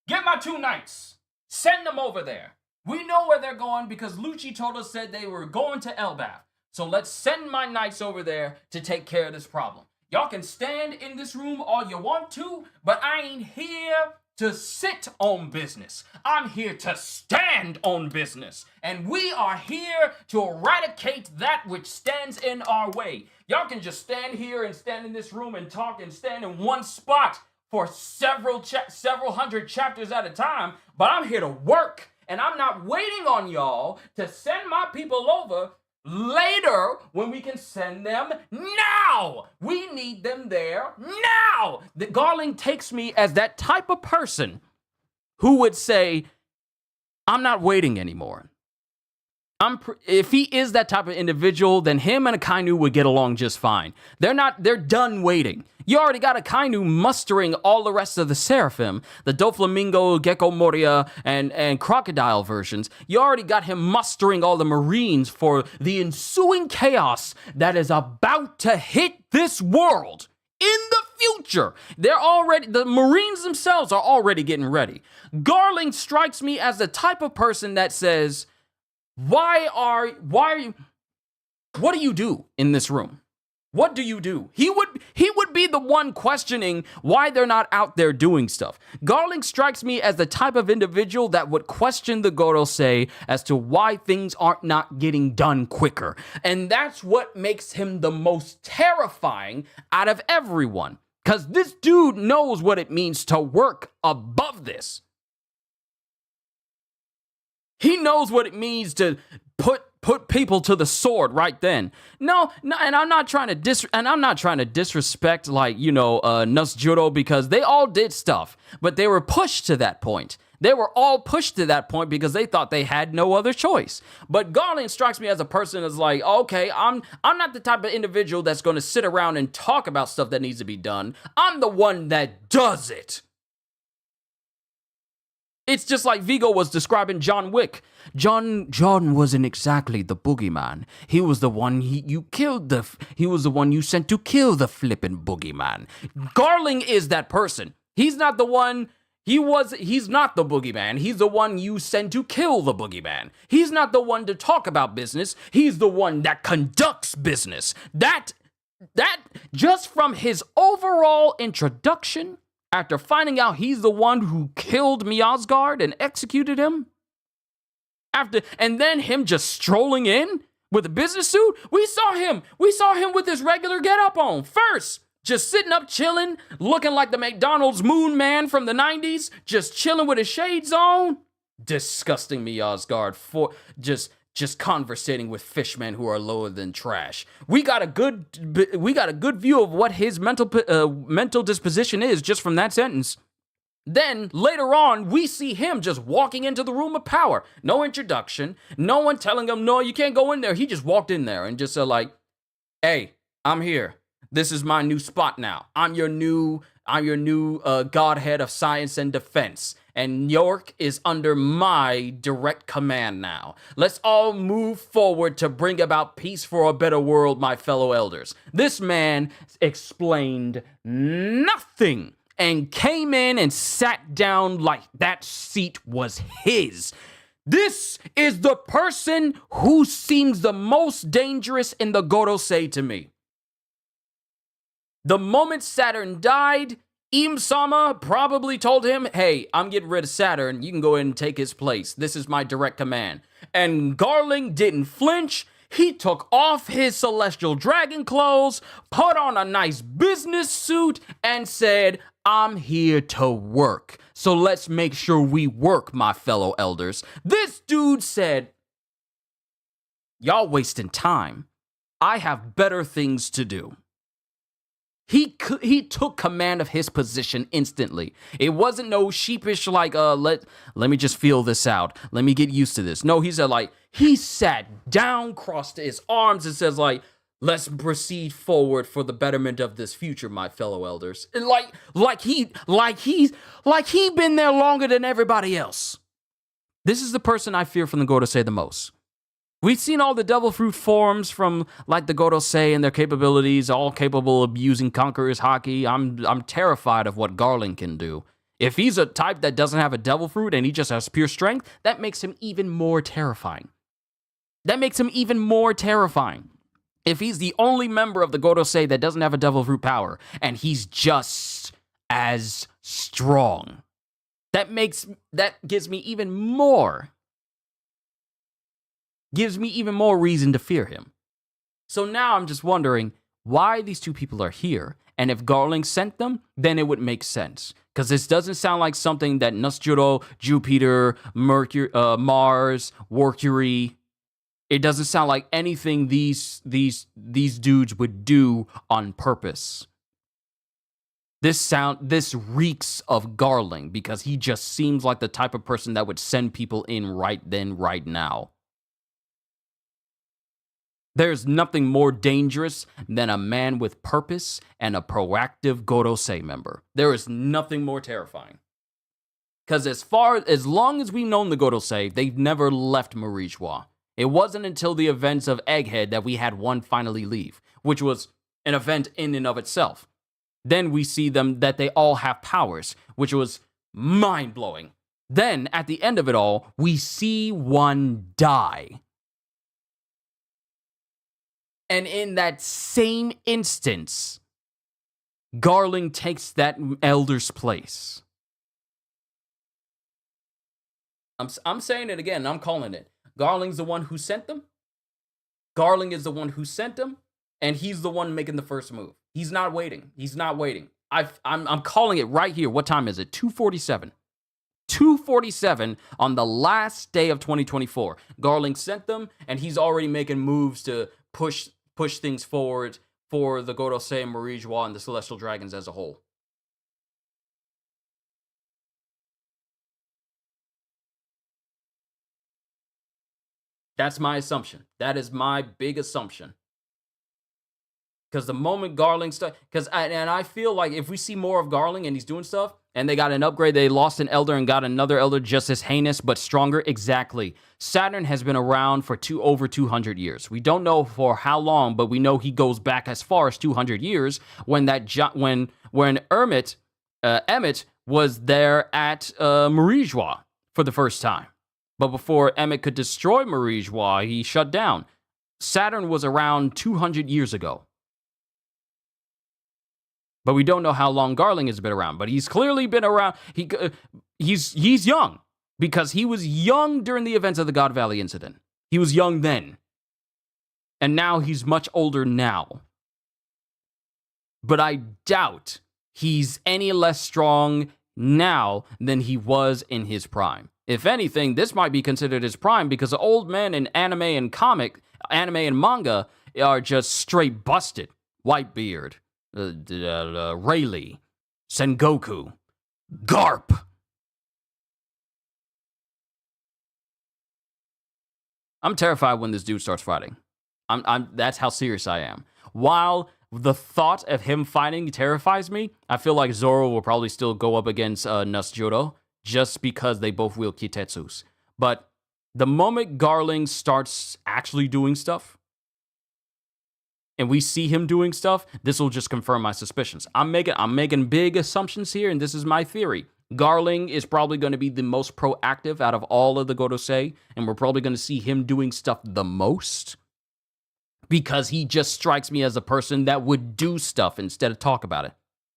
Get my 2 knights. Send them over there. We know where they're going because Lucci told us said they were going to Elbaf. So let's send my knights over there to take care of this problem. Y'all can stand in this room all you want to, but I ain't here to sit on business. I'm here to stand on business. And we are here to eradicate that which stands in our way. Y'all can just stand here and stand in this room and talk and stand in one spot for several hundred chapters at a time, but I'm here to work. And I'm not waiting on y'all to send my people over later when we can send them now. We need them there now. The Garling takes me as that type of person who would say, I'm not waiting anymore. If he is that type of individual, then him and Akainu would get along just fine. They're done waiting. You already got Akainu mustering all the rest of the Seraphim, the Doflamingo, Gecko Moria, and Crocodile versions. You already got him mustering all the Marines for the ensuing chaos that is about to hit this world in the future. The Marines themselves are already getting ready. Garling strikes me as the type of person that says, why are you, what do you do in this room? What do you do? He would be the one questioning why they're not out there doing stuff. Garling strikes me as the type of individual that would question the Gorosei as to why things aren't not getting done quicker. And that's what makes him the most terrifying out of everyone. Because this dude knows what it means to work above this. He knows what it means to put people to the sword right then. No, and I'm not trying to disrespect, like, Nusjuro, because they all did stuff, but they were pushed to that point. They were all pushed to that point because they thought they had no other choice. But Garling strikes me as a person that's like, okay, I'm not the type of individual that's going to sit around and talk about stuff that needs to be done. I'm the one that does it. It's just like Vigo was describing John Wick. John wasn't exactly the boogeyman. He was the one he was the one you sent to kill the flippin' boogeyman. Garling is that person. He's not the one. He's not the boogeyman. He's the one you send to kill the boogeyman. He's not the one to talk about business. He's the one that conducts business. That just from his overall introduction, after finding out he's the one who killed Miasgard and executed him, and then him just strolling in with a business suit, we saw him with his regular getup on first. Just sitting up, chilling, looking like the McDonald's Moon Man from the 90s, just chilling with his shades on. Disgusting Miasgard for just conversating with fishmen who are lower than trash. We got a good view of what his mental disposition is just from that sentence. Then, later on, we see him just walking into the room of power. No introduction. No one telling him, no, you can't go in there. He just walked in there and just said like, hey, I'm here. This is my new spot now. I'm your new godhead of science and defense. And York is under my direct command now. Let's all move forward to bring about peace for a better world, my fellow elders. This man explained nothing and came in and sat down like that seat was his. This is the person who seems the most dangerous in the Gorosei to me. The moment Saturn died, Im-sama probably told him, hey, I'm getting rid of Saturn. You can go in and take his place. This is my direct command. And Garling didn't flinch. He took off his celestial dragon clothes, put on a nice business suit, and said, I'm here to work. So let's make sure we work, my fellow elders. This dude said, y'all wasting time. I have better things to do. He took command of his position instantly. It wasn't no sheepish like, let me just feel this out. Let me get used to this. No, he said like, he sat down, crossed his arms, and says like, let's proceed forward for the betterment of this future, my fellow elders. And like he been there longer than everybody else. This is the person I fear from the Gorosei the most. We've seen all the devil fruit forms from like the Gorosei and their capabilities, all capable of using Conqueror's Haki. I'm terrified of what Garling can do. If he's a type that doesn't have a devil fruit and he just has pure strength, that makes him even more terrifying. If he's the only member of the Gorosei that doesn't have a devil fruit power and he's just as strong, that gives me even more reason to fear him. So now I'm just wondering why these two people are here. And if Garling sent them, then it would make sense. Because this doesn't sound like something that Nusjuro, Jupiter, Mercury, Mars, Mercury. It doesn't sound like anything these dudes would do on purpose. This reeks of Garling because he just seems like the type of person that would send people in right then, right now. There's nothing more dangerous than a man with purpose and a proactive Gorosei member. There is nothing more terrifying. Because as long as we've known the Gorosei, they've never left Marijois. It wasn't until the events of Egghead that we had one finally leave, which was an event in and of itself. Then we see them that they all have powers, which was mind-blowing. Then, at the end of it all, we see one die. And in that same instance, Garling takes that elder's place. I'm saying it again, I'm calling it. Garling's the one who sent them. Garling is the one who sent them, and he's the one making the first move. He's not waiting. I'm calling it right here. What time is it? 2:47. 2:47 on the last day of 2024. Garling sent them, and he's already making moves to push things forward for the Gorosei and Marijois and the Celestial Dragons as a whole. That's my assumption. That is my big assumption. Because the moment Garling I feel like if we see more of Garling and he's doing stuff, and they got an upgrade, they lost an Elder and got another Elder just as heinous but stronger. Exactly. Saturn has been around for over 200 years. We don't know for how long, but we know he goes back as far as 200 years when Emmett was there at Marie-Joie for the first time. But before Emmett could destroy Marie-Joie, he shut down. Saturn was around 200 years ago. But we don't know how long Garling has been around. But he's clearly been around. He's young. Because he was young during the events of the God Valley incident. He was young then. And now he's much older now. But I doubt he's any less strong now than he was in his prime. If anything, this might be considered his prime because the old men in anime and manga are just straight busted. Whitebeard. Rayleigh, Sengoku, Garp. I'm terrified when this dude starts fighting. That's how serious I am. While the thought of him fighting terrifies me, I feel like Zoro will probably still go up against Nasjuro just because they both wield Kitetsus. But the moment Garling starts actually doing stuff, and we see him doing stuff, this will just confirm my suspicions. I'm making big assumptions here, and this is my theory. Garling is probably going to be the most proactive out of all of the Godosei, and we're probably going to see him doing stuff the most because he just strikes me as a person that would do stuff instead of talk about it.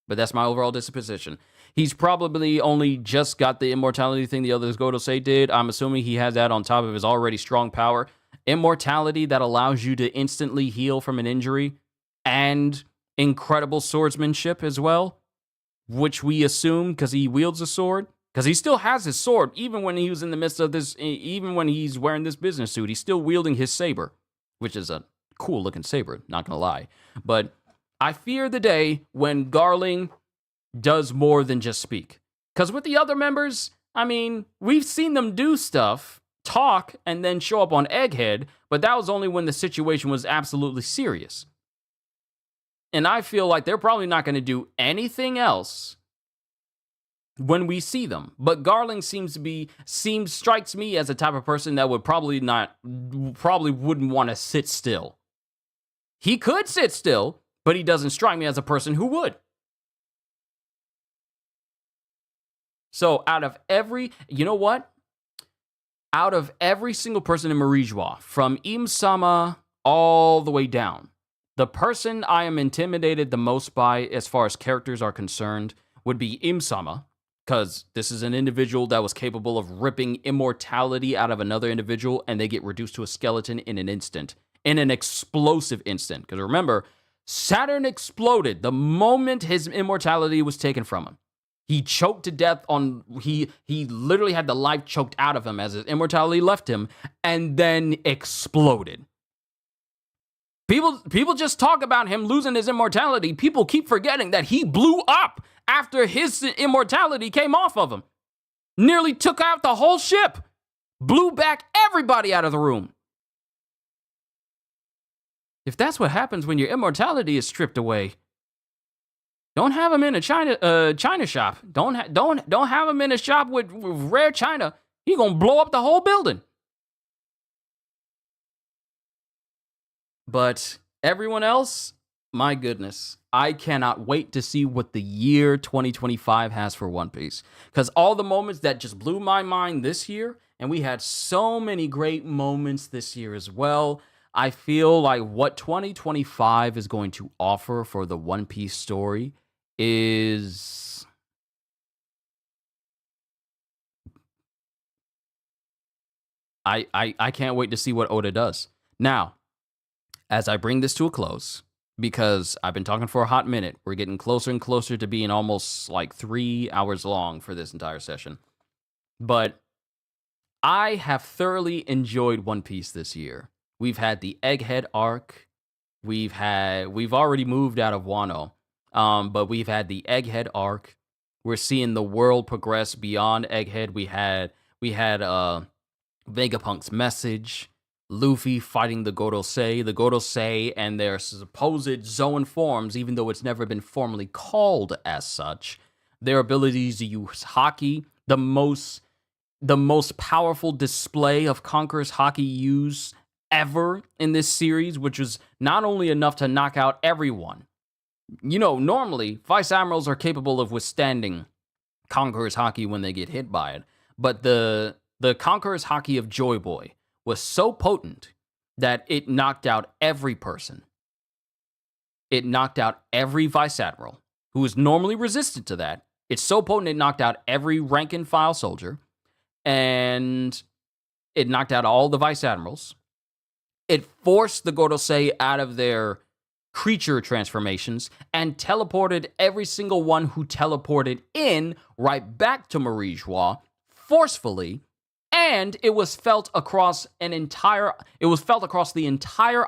But that's my overall disposition. He's probably only just got the immortality thing the other Godosei did. I'm assuming he has that on top of his already strong power. Immortality that allows you to instantly heal from an injury and incredible swordsmanship as well, which we assume because he wields a sword, because he still has his sword even when he was in the midst of this, even when he's wearing this business suit, he's still wielding his saber, which is a cool looking saber, not gonna lie. But I fear the day when Garling does more than just speak, because with the other members, I mean, we've seen them do stuff, talk, and then show up on Egghead, but that was only when the situation was absolutely serious. And I feel like they're probably not going to do anything else when we see them. But Garling strikes me as the type of person that would probably wouldn't want to sit still. He could sit still, but he doesn't strike me as a person who would. So out of every single person in Marie-Joie, from Im-sama all the way down, the person I am intimidated the most by as far as characters are concerned would be Im-sama, because this is an individual that was capable of ripping immortality out of another individual and they get reduced to a skeleton in an instant, in an explosive instant. Because remember, Saturn exploded the moment his immortality was taken from him. He choked to death he literally had the life choked out of him as his immortality left him and then exploded. People just talk about him losing his immortality. People keep forgetting that he blew up after his immortality came off of him. Nearly took out the whole ship. Blew back everybody out of the room. If that's what happens when your immortality is stripped away, don't have him in a China shop. Don't have him in a shop with rare china. He gonna blow up the whole building. But everyone else, my goodness, I cannot wait to see what the year 2025 has for One Piece. Because all the moments that just blew my mind this year, and we had so many great moments this year as well, I feel like what 2025 is going to offer for the One Piece story is I can't wait to see what Oda does. Now, as I bring this to a close, because I've been talking for a hot minute, we're getting closer and closer to being almost like 3 hours long for this entire session. But I have thoroughly enjoyed One Piece this year. We've had the Egghead arc. We've already moved out of Wano. But we've had the Egghead arc. We're seeing the world progress beyond Egghead. We had Vegapunk's message. Luffy fighting the Gorosei and their supposed Zoan forms, even though it's never been formally called as such. Their abilities to use Haki, the most powerful display of Conqueror's Haki use ever in this series, which was not only enough to knock out everyone. You know, normally, Vice Admirals are capable of withstanding Conqueror's Haki when they get hit by it, but the Conqueror's Haki of Joy Boy was so potent that it knocked out every person. It knocked out every Vice Admiral, who is normally resistant to that. It's so potent it knocked out every rank-and-file soldier, and it knocked out all the Vice Admirals. It forced the Gorosei out of their creature transformations and teleported every single one who teleported in right back to Marie Joie forcefully, and it was felt across the entire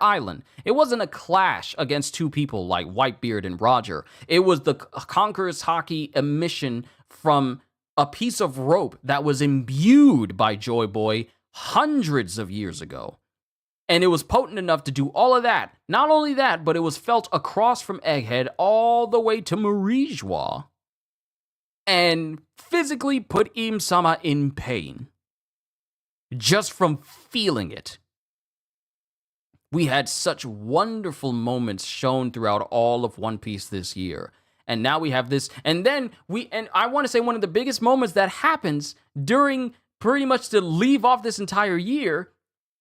island. It wasn't a clash against two people like Whitebeard and Roger. It was the Conqueror's Haki emission from a piece of rope that was imbued by Joy Boy hundreds of years ago. And it was potent enough to do all of that. Not only that, but it was felt across from Egghead all the way to Marie Joie and physically put Im-sama in pain just from feeling it. We had such wonderful moments shown throughout all of One Piece this year. And now we have this. And I want to say one of the biggest moments that happens during pretty much to leave off this entire year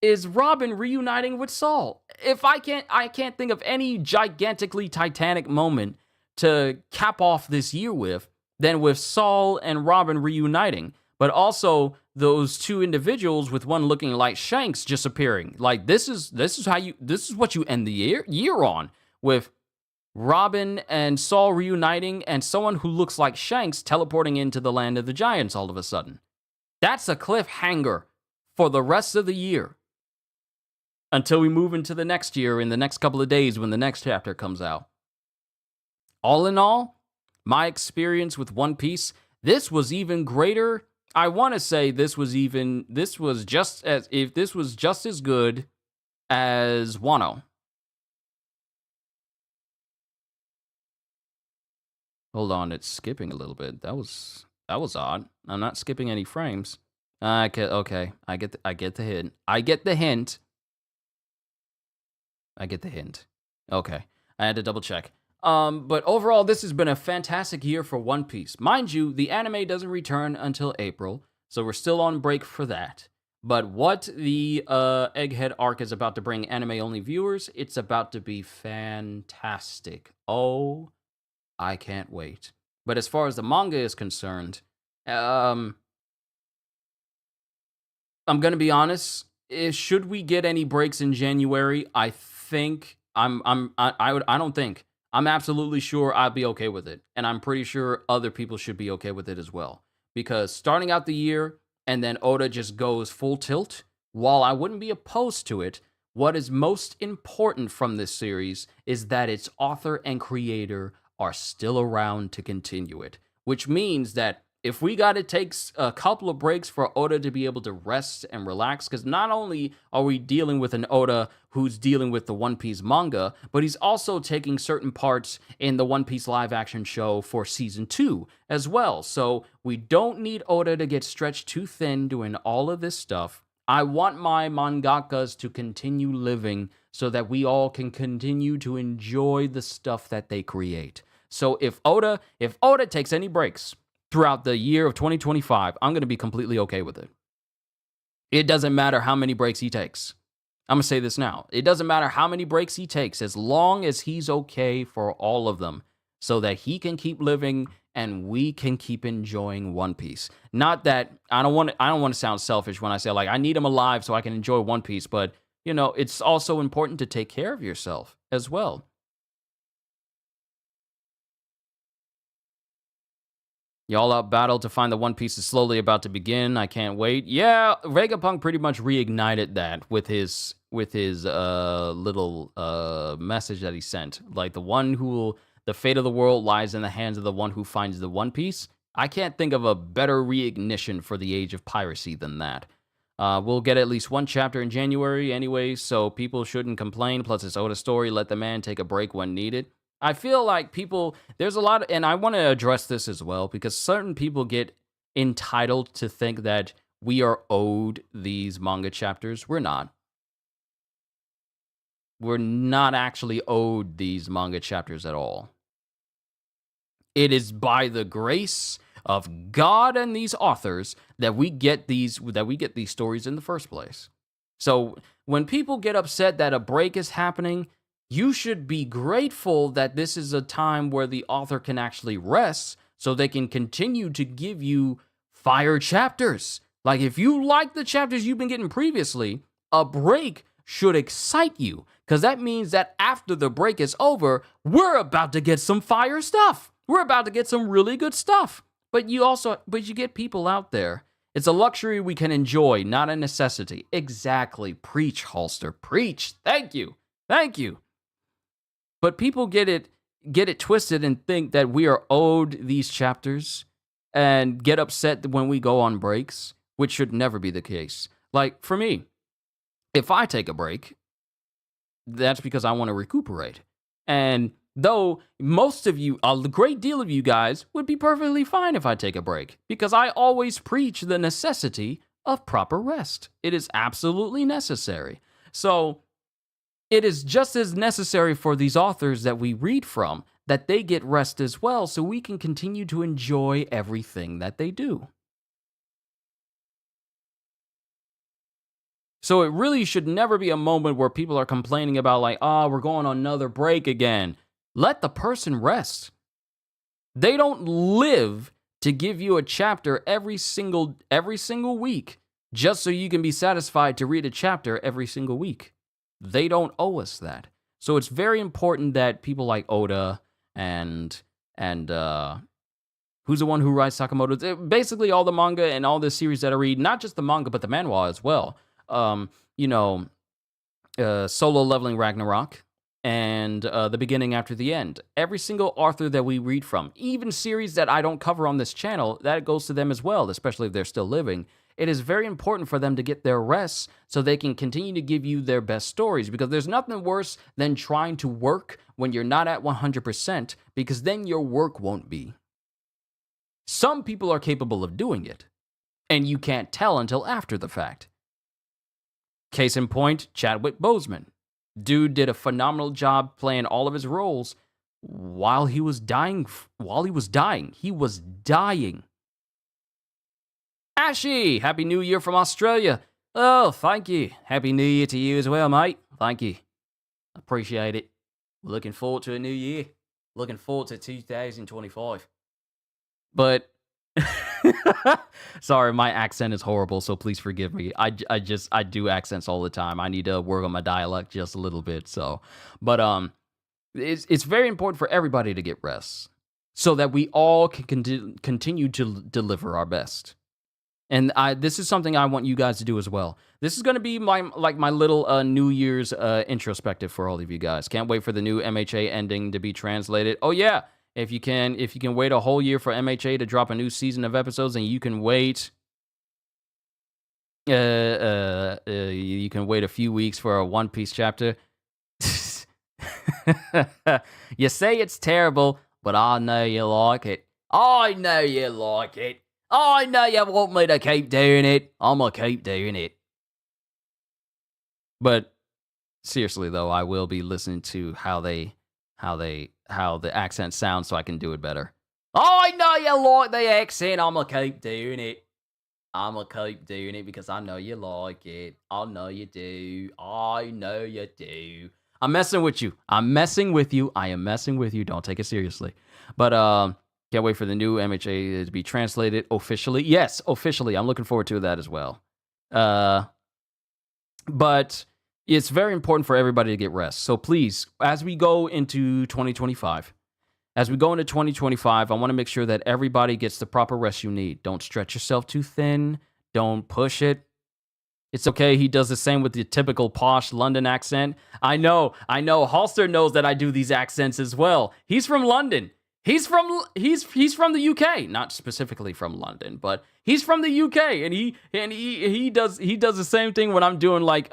is Robin reuniting with Saul. I can't think of any gigantically titanic moment to cap off this year with than with Saul and Robin reuniting. But also those two individuals with one looking like Shanks just appearing. Like this is what you end the year on, with Robin and Saul reuniting and someone who looks like Shanks teleporting into the land of the giants all of a sudden. That's a cliffhanger for the rest of the year. Until we move into the next year in the next couple of days when the next chapter comes out. All in all, my experience with One Piece, this was even greater. I want to say this was just as good as Wano. Hold on, it's skipping a little bit. That was odd. I'm not skipping any frames. Okay, I get the hint. I get the hint. Okay, I had to double check. But overall, this has been a fantastic year for One Piece. Mind you, the anime doesn't return until April, so we're still on break for that. But what the Egghead arc is about to bring anime-only viewers, it's about to be fantastic. Oh, I can't wait. But as far as the manga is concerned, I'm gonna be honest. Should we get any breaks in January? I think I'm absolutely sure I'd be okay with it. And I'm pretty sure other people should be okay with it as well. Because starting out the year and then Oda just goes full tilt, while I wouldn't be opposed to it, what is most important from this series is that its author and creator are still around to continue it. Which means that if we gotta take a couple of breaks for Oda to be able to rest and relax, because not only are we dealing with an Oda who's dealing with the One Piece manga, but he's also taking certain parts in the One Piece live action show for season 2 as well. So we don't need Oda to get stretched too thin doing all of this stuff. I want my mangakas to continue living so that we all can continue to enjoy the stuff that they create. So if Oda takes any breaks throughout the year of 2025, I'm going to be completely okay with it. It doesn't matter how many breaks he takes. I'm going to say this now. It doesn't matter how many breaks he takes, as long as he's okay for all of them, so that he can keep living and we can keep enjoying One Piece. Not that I don't want to sound selfish when I say, like, I need him alive so I can enjoy One Piece, but you know, it's also important to take care of yourself as well. Y'all out battle to find the One Piece is slowly about to begin. I can't wait. Yeah, Vegapunk pretty much reignited that with his little message that he sent. Like the fate of the world lies in the hands of the one who finds the One Piece. I can't think of a better reignition for the age of piracy than that. We'll get at least one chapter in January anyway, so people shouldn't complain. Plus, it's Oda's story. Let the man take a break when needed. I feel like there's a lot, and I want to address this as well, because certain people get entitled to think that we are owed these manga chapters. We're not. We're not actually owed these manga chapters at all. It is by the grace of God and these authors that we get these stories in the first place. So when people get upset that a break is happening, you should be grateful that this is a time where the author can actually rest so they can continue to give you fire chapters. Like, if you like the chapters you've been getting previously, a break should excite you, because that means that after the break is over, we're about to get some fire stuff. We're about to get some really good stuff. But you get people out there. It's a luxury we can enjoy, not a necessity. Exactly. Preach, Halster. Preach. Thank you. Thank you. But people get it twisted and think that we are owed these chapters and get upset when we go on breaks, which should never be the case. Like, for me, if I take a break, that's because I want to recuperate. And though most of you, a great deal of you guys, would be perfectly fine if I take a break, because I always preach the necessity of proper rest. It is absolutely necessary. So it is just as necessary for these authors that we read from that they get rest as well, so we can continue to enjoy everything that they do. So it really should never be a moment where people are complaining about, like, we're going on another break again. Let the person rest. They don't live to give you a chapter every single week just so you can be satisfied to read a chapter every single week. They don't owe us that. So it's very important that people like Oda and who's the one who writes Sakamoto? Basically all the manga and all the series that I read, not just the manga, but the manhwa as well. Solo Leveling Ragnarok and The Beginning After the End. Every single author that we read from, even series that I don't cover on this channel, that goes to them as well, especially if they're still living. It is very important for them to get their rest so they can continue to give you their best stories, because there's nothing worse than trying to work when you're not at 100%, because then your work won't be. Some people are capable of doing it, and you can't tell until after the fact. Case in point, Chadwick Boseman. Dude did a phenomenal job playing all of his roles while he was dying. He was dying. Ashy, Happy New Year from Australia. Oh, thank you. Happy New Year to you as well, mate. Thank you. Appreciate it. Looking forward to a new year. Looking forward to 2025. But sorry, my accent is horrible, so please forgive me. I do accents all the time. I need to work on my dialect just a little bit. But it's very important for everybody to get rest, so that we all can continue to deliver our best. And this is something I want you guys to do as well. This is going to be my little New Year's introspective for all of you guys. Can't wait for the new MHA ending to be translated. Oh yeah. If you can wait a whole year for MHA to drop a new season of episodes, and you can wait, you can wait a few weeks for a One Piece chapter. You say it's terrible, but I know you like it. I know you like it. I know you want me to keep doing it. I'm gonna keep doing it. But seriously though, I will be listening to how the accent sounds so I can do it better. I know you like the accent. I'm gonna keep doing it. I'm gonna keep doing it because I know you like it. I know you do. I know you do. I'm messing with you. I am messing with you. Don't take it seriously. But can't wait for the new MHA to be translated officially. Yes, officially. I'm looking forward to that as well. But it's very important for everybody to get rest. So please, as we go into 2025, I want to make sure that everybody gets the proper rest you need. Don't stretch yourself too thin. Don't push it. It's okay. He does the same with the typical posh London accent. I know. Halster knows that I do these accents as well. He's from London. He's from the UK, not specifically from London, but he's from the UK, and he does the same thing when I'm doing like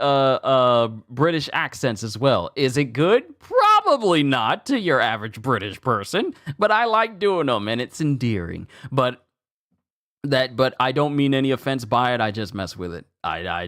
British accents as well. Is it good? Probably not to your average British person, but I like doing them, and it's endearing. But I don't mean any offense by it. I just mess with it. I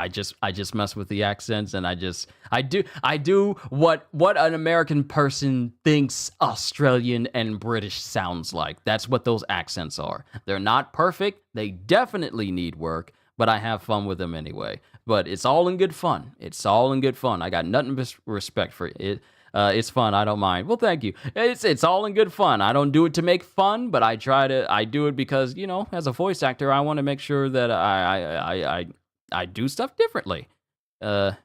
just mess with the accents, and I do what an American person thinks Australian and British sounds like. That's what those accents are. They're not perfect. They definitely need work, but I have fun with them anyway. But it's all in good fun. It's all in good fun. I got nothing but respect for it. It's fun. I don't mind. Well, thank you. It's all in good fun. I don't do it to make fun, but I do it because, as a voice actor, I want to make sure that I do stuff differently. Let's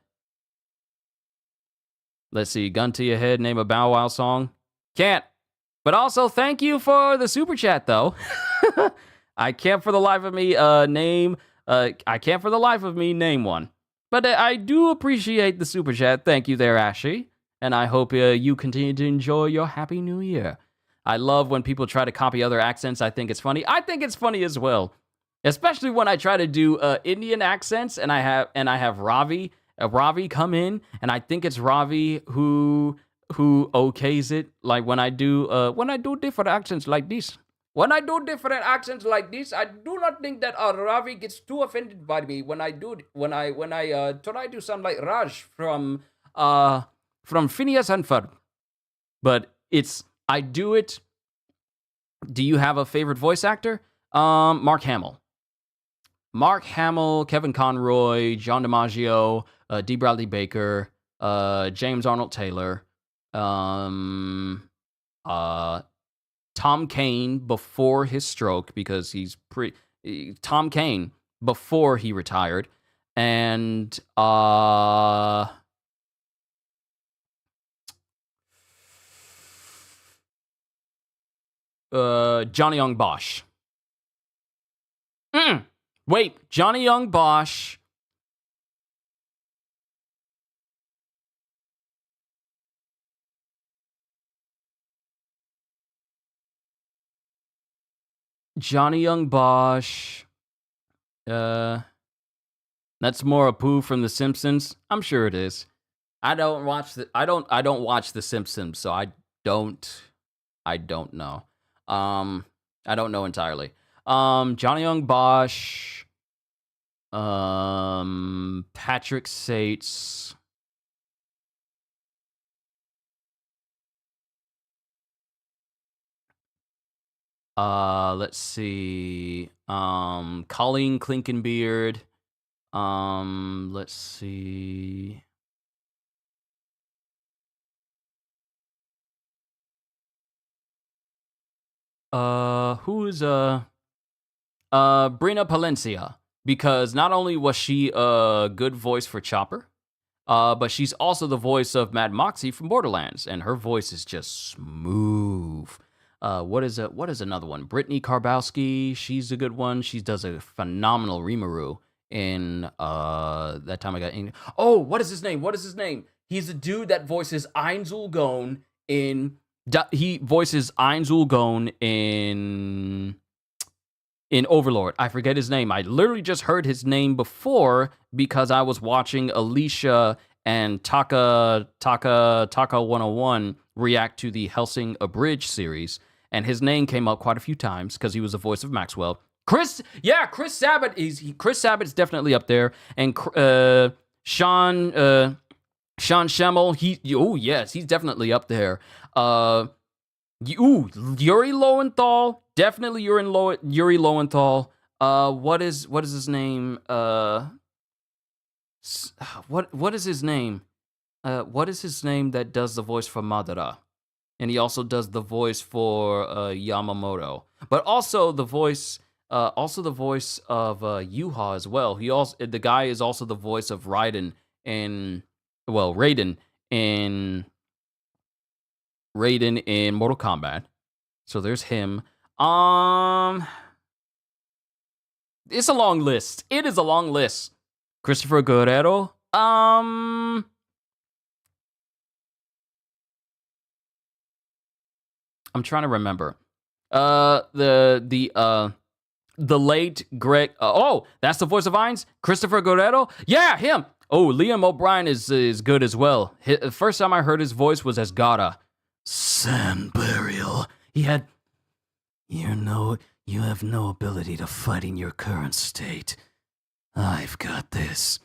see. Gun to your head. Name a Bow Wow song. Can't. But also, thank you for the super chat, though. I can't for the life of me name one. But I do appreciate the super chat. Thank you there, Ashy. And I hope you continue to enjoy your Happy New Year. I love when people try to copy other accents. I think it's funny. I think it's funny as well, especially when I try to do Indian accents, and I have Ravi come in, and I think it's Ravi who okays it. Like when I do different accents like this. When I do different accents like this, I do not think that Ravi gets too offended by me when I try to sound like Raj from Phineas and Ferb. But I do it. Do you have a favorite voice actor? Mark Hamill, Kevin Conroy, John DiMaggio, D. Bradley Baker, James Arnold Taylor, Tom Kane before his stroke, because Tom Kane before he retired, and Johnny Young Bosch. Wait, Johnny Young Bosch. Johnny Young Bosch. That's more Apu from The Simpsons. I'm sure it is. I don't watch The Simpsons, so I don't know. I don't know entirely. Johnny Young Bosch, Patrick Sates, let's see, Colleen Clinkenbeard, let's see. Who's Brina Palencia, because not only was she a good voice for Chopper, but she's also the voice of Mad Moxie from Borderlands, and her voice is just smooth. What is another one? Brittany Karbowski, she's a good one. She does a phenomenal Rimuru in That Time I Got Ing. Oh, what is his name? He's the dude that voices Ainzul Gone in. He voices Ainzul Gone in Overlord. I forget his name. I literally just heard his name before because I was watching Alicia and Taka 101 react to the Hellsing Abridged series, and his name came up quite a few times because he was the voice of Maxwell. Chris Sabat. Chris Sabat's definitely up there, and Sean Schemmel. He's definitely up there. Yuri Lowenthal, definitely Yuri Lowenthal. What is his name? What is his name? What is his name that does the voice for Madara? And he also does the voice for Yamamoto, but also the voice of Yuha as well. The guy is also the voice of Raiden in Mortal Kombat. So there's him. It's a long list. It is a long list. Christopher Guerrero. I'm trying to remember. The late Greg. That's the voice of Vines, Christopher Guerrero. Yeah, him. Oh, Liam O'Brien is good as well. The first time I heard his voice was as Gata. Sand burial. He had. You have no ability to fight in your current state. I've got this.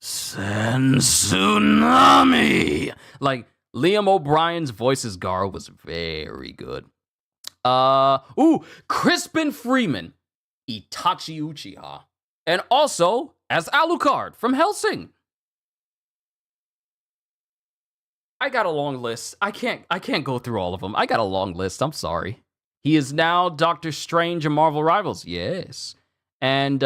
Sand tsunami. Like Liam O'Brien's voice as Gar was very good. Crispin Freeman, Itachi Uchiha, and also as Alucard from Hellsing. I got a long list. I can't go through all of them. I got a long list. I'm sorry. He is now Doctor Strange in Marvel Rivals. Yes. And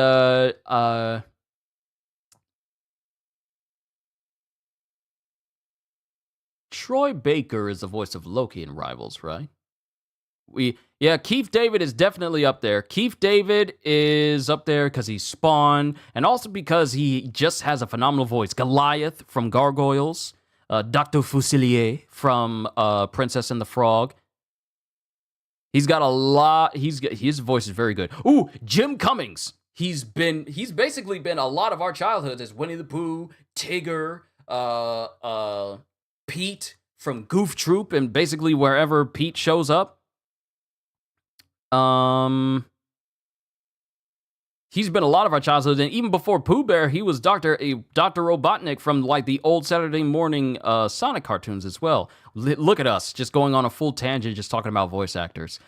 Troy Baker is the voice of Loki in Rivals, right? Keith David is definitely up there. Keith David is up there because he's Spawn, and also because he just has a phenomenal voice. Goliath from Gargoyles, Dr. Fusilier from Princess and the Frog. He's got a lot. His voice is very good. Ooh, Jim Cummings. He's basically been a lot of our childhoods as Winnie the Pooh, Tigger, Pete from Goof Troop, and basically wherever Pete shows up. He's been a lot of our childhoods, and even before Pooh Bear, he was Dr. Robotnik from like the old Saturday morning Sonic cartoons as well. Look at us, just going on a full tangent, just talking about voice actors,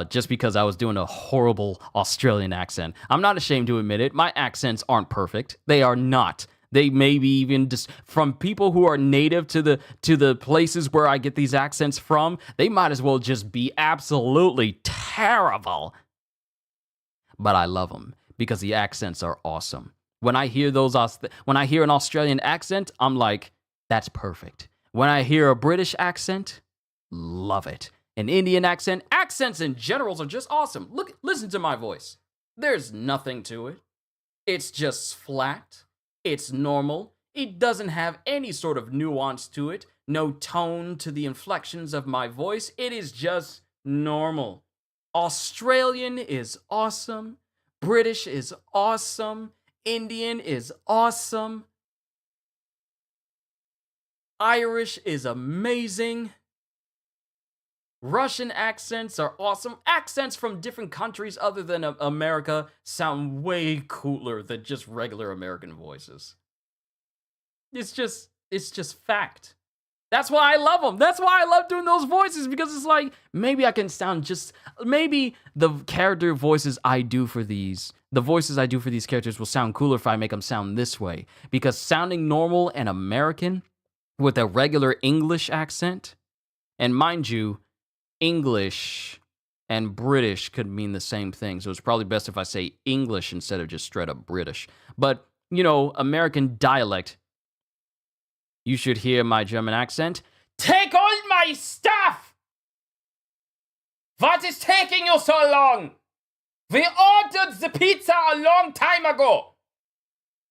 just because I was doing a horrible Australian accent. I'm not ashamed to admit it. My accents aren't perfect. They are not. They may be even just from people who are native to the places where I get these accents from. They might as well just be absolutely terrible. But I love them because the accents are awesome. When I hear an Australian accent, I'm like, that's perfect. When I hear a British accent, love it. An Indian accent, accents in general are just awesome. Listen to my voice. There's nothing to it. It's just flat. It's normal. It doesn't have any sort of nuance to it. No tone to the inflections of my voice. It is just normal. Australian is awesome. British is awesome. Indian is awesome. Irish is amazing. Russian accents are awesome. Accents from different countries other than America sound way cooler than just regular American voices. It's just fact. That's why I love them. That's why I love doing those voices, because it's like, maybe I can sound maybe the character voices I do for these, the voices I do for these characters will sound cooler if I make them sound this way. Because sounding normal and American with a regular English accent, and mind you, English and British could mean the same thing, so it's probably best if I say English instead of just straight up British. But, American dialect, you should hear my German accent. Take all my stuff! What is taking you so long? We ordered the pizza a long time ago.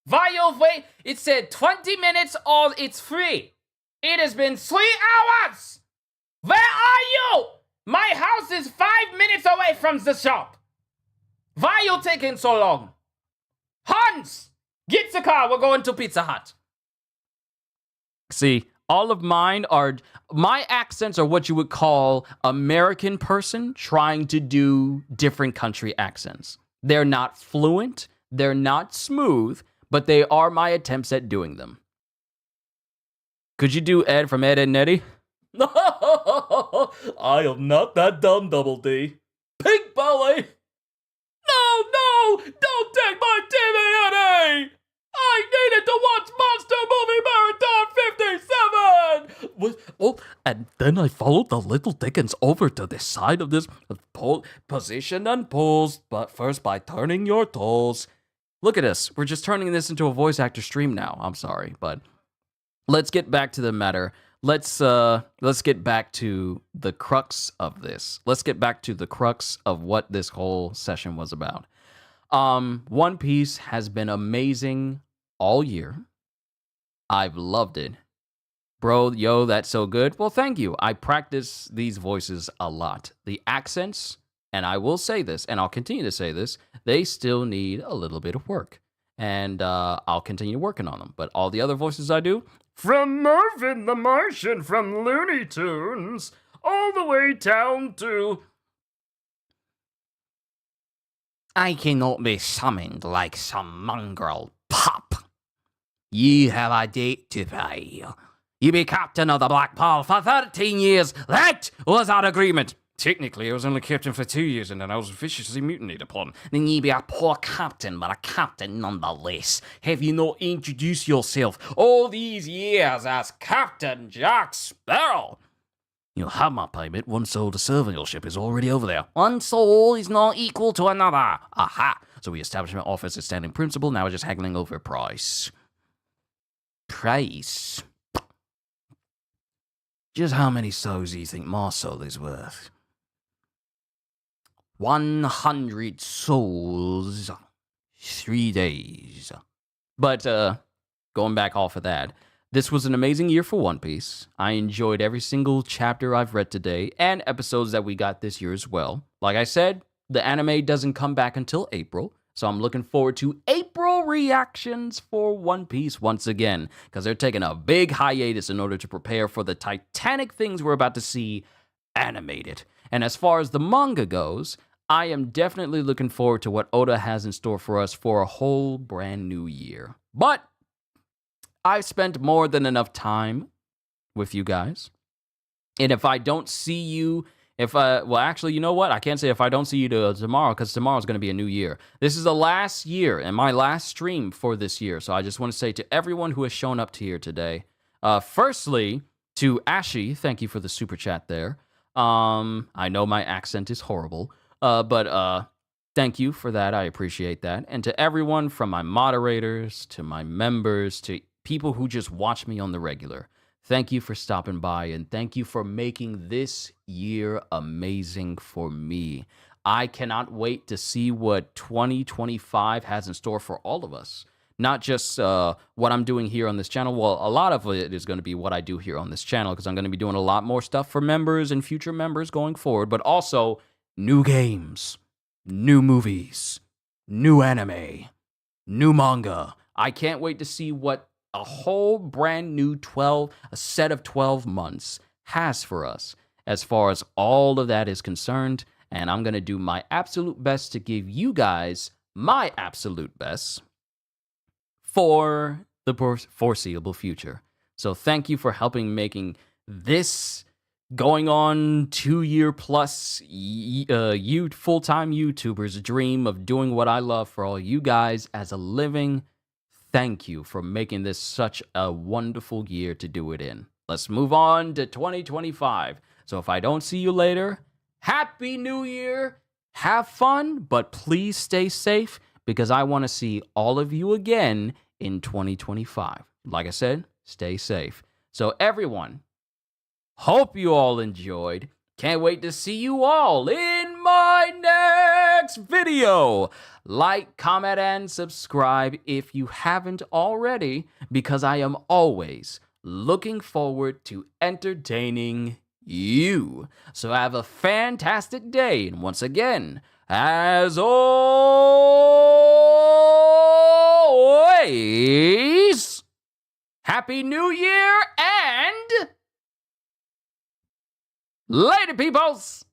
Why you wait? It said 20 minutes or it's free. It has been 3 hours! Where are you? My house is 5 minutes away from the shop. Why are you taking so long? Hans, get the car. We're going to Pizza Hut. See, all of my accents are what you would call American person trying to do different country accents. They're not fluent, they're not smooth, but they are my attempts at doing them. Could you do Ed from Ed, and Eddie? I am not that dumb, Double D. Pink Belly! No! Don't take my TV, Eddie! I needed to watch Monster Movie Marathon 57! And then I followed the little Dickens over to the side of this position and pulls, but first by turning your toes. Look at us. We're just turning this into a voice actor stream now. I'm sorry, but let's get back to the matter. Let's get back to the crux of this. Let's get back to the crux of what this whole session was about. One Piece has been amazing all year. I've loved it. Bro, yo, that's so good. Well, thank you. I practice these voices a lot. The accents, and I will say this, and I'll continue to say this, they still need a little bit of work. And I'll continue working on them. But all the other voices I do, from Marvin the Martian from Looney Tunes, all the way down to... I cannot be summoned like some mongrel pup. You have a date to pay. You be captain of the Black Pearl for 13 years. That was our agreement. Technically, I was only captain for 2 years, and then I was viciously mutinied upon. Then ye be a poor captain, but a captain nonetheless. Have you not introduced yourself all these years as Captain Jack Sparrow? You'll have my payment. One soul to serve on your ship is already over there. One soul is not equal to another. Aha! So we established my office as standing principle, now we're just haggling over price. Price? Just how many souls do you think my soul is worth? 100 souls. 3 days. But, going back off of that, this was an amazing year for One Piece. I enjoyed every single chapter I've read today, and episodes that we got this year as well. Like I said, the anime doesn't come back until April, so I'm looking forward to April reactions for One Piece once again, because they're taking a big hiatus in order to prepare for the titanic things we're about to see animated. And as far as the manga goes, I am definitely looking forward to what Oda has in store for us for a whole brand new year. But I've spent more than enough time with you guys. And if I don't see you, well, actually, you know what? I can't say if I don't see you tomorrow, because tomorrow's going to be a new year. This is the last year and my last stream for this year. So I just want to say to everyone who has shown up to here today, firstly, to Ashy, thank you for the super chat there. I know my accent is horrible, but thank you for that. I appreciate that. And to everyone from my moderators, to my members, to people who just watch me on the regular, thank you for stopping by, and thank you for making this year amazing for me. I cannot wait to see what 2025 has in store for all of us. Not just what I'm doing here on this channel. Well, a lot of it is going to be what I do here on this channel, because I'm going to be doing a lot more stuff for members and future members going forward, but also new games, new movies, new anime, new manga. I can't wait to see what a whole brand new a set of 12 months has for us as far as all of that is concerned. And I'm going to do my absolute best to give you guys my absolute best for the foreseeable future. So thank you for helping making this going on 2-year plus full-time YouTuber's dream of doing what I love for all you guys as a living. Thank you for making this such a wonderful year to do it in. Let's move on to 2025. So if I don't see you later, Happy New Year. Have fun, but please stay safe, because I want to see all of you again in 2025. Like I said, stay safe. So everyone, hope you all enjoyed. Can't wait to see you all in my next video. Like, comment, and subscribe if you haven't already, because I am always looking forward to entertaining you. So have a fantastic day, and once again, as always, Happy New Year and later, peoples!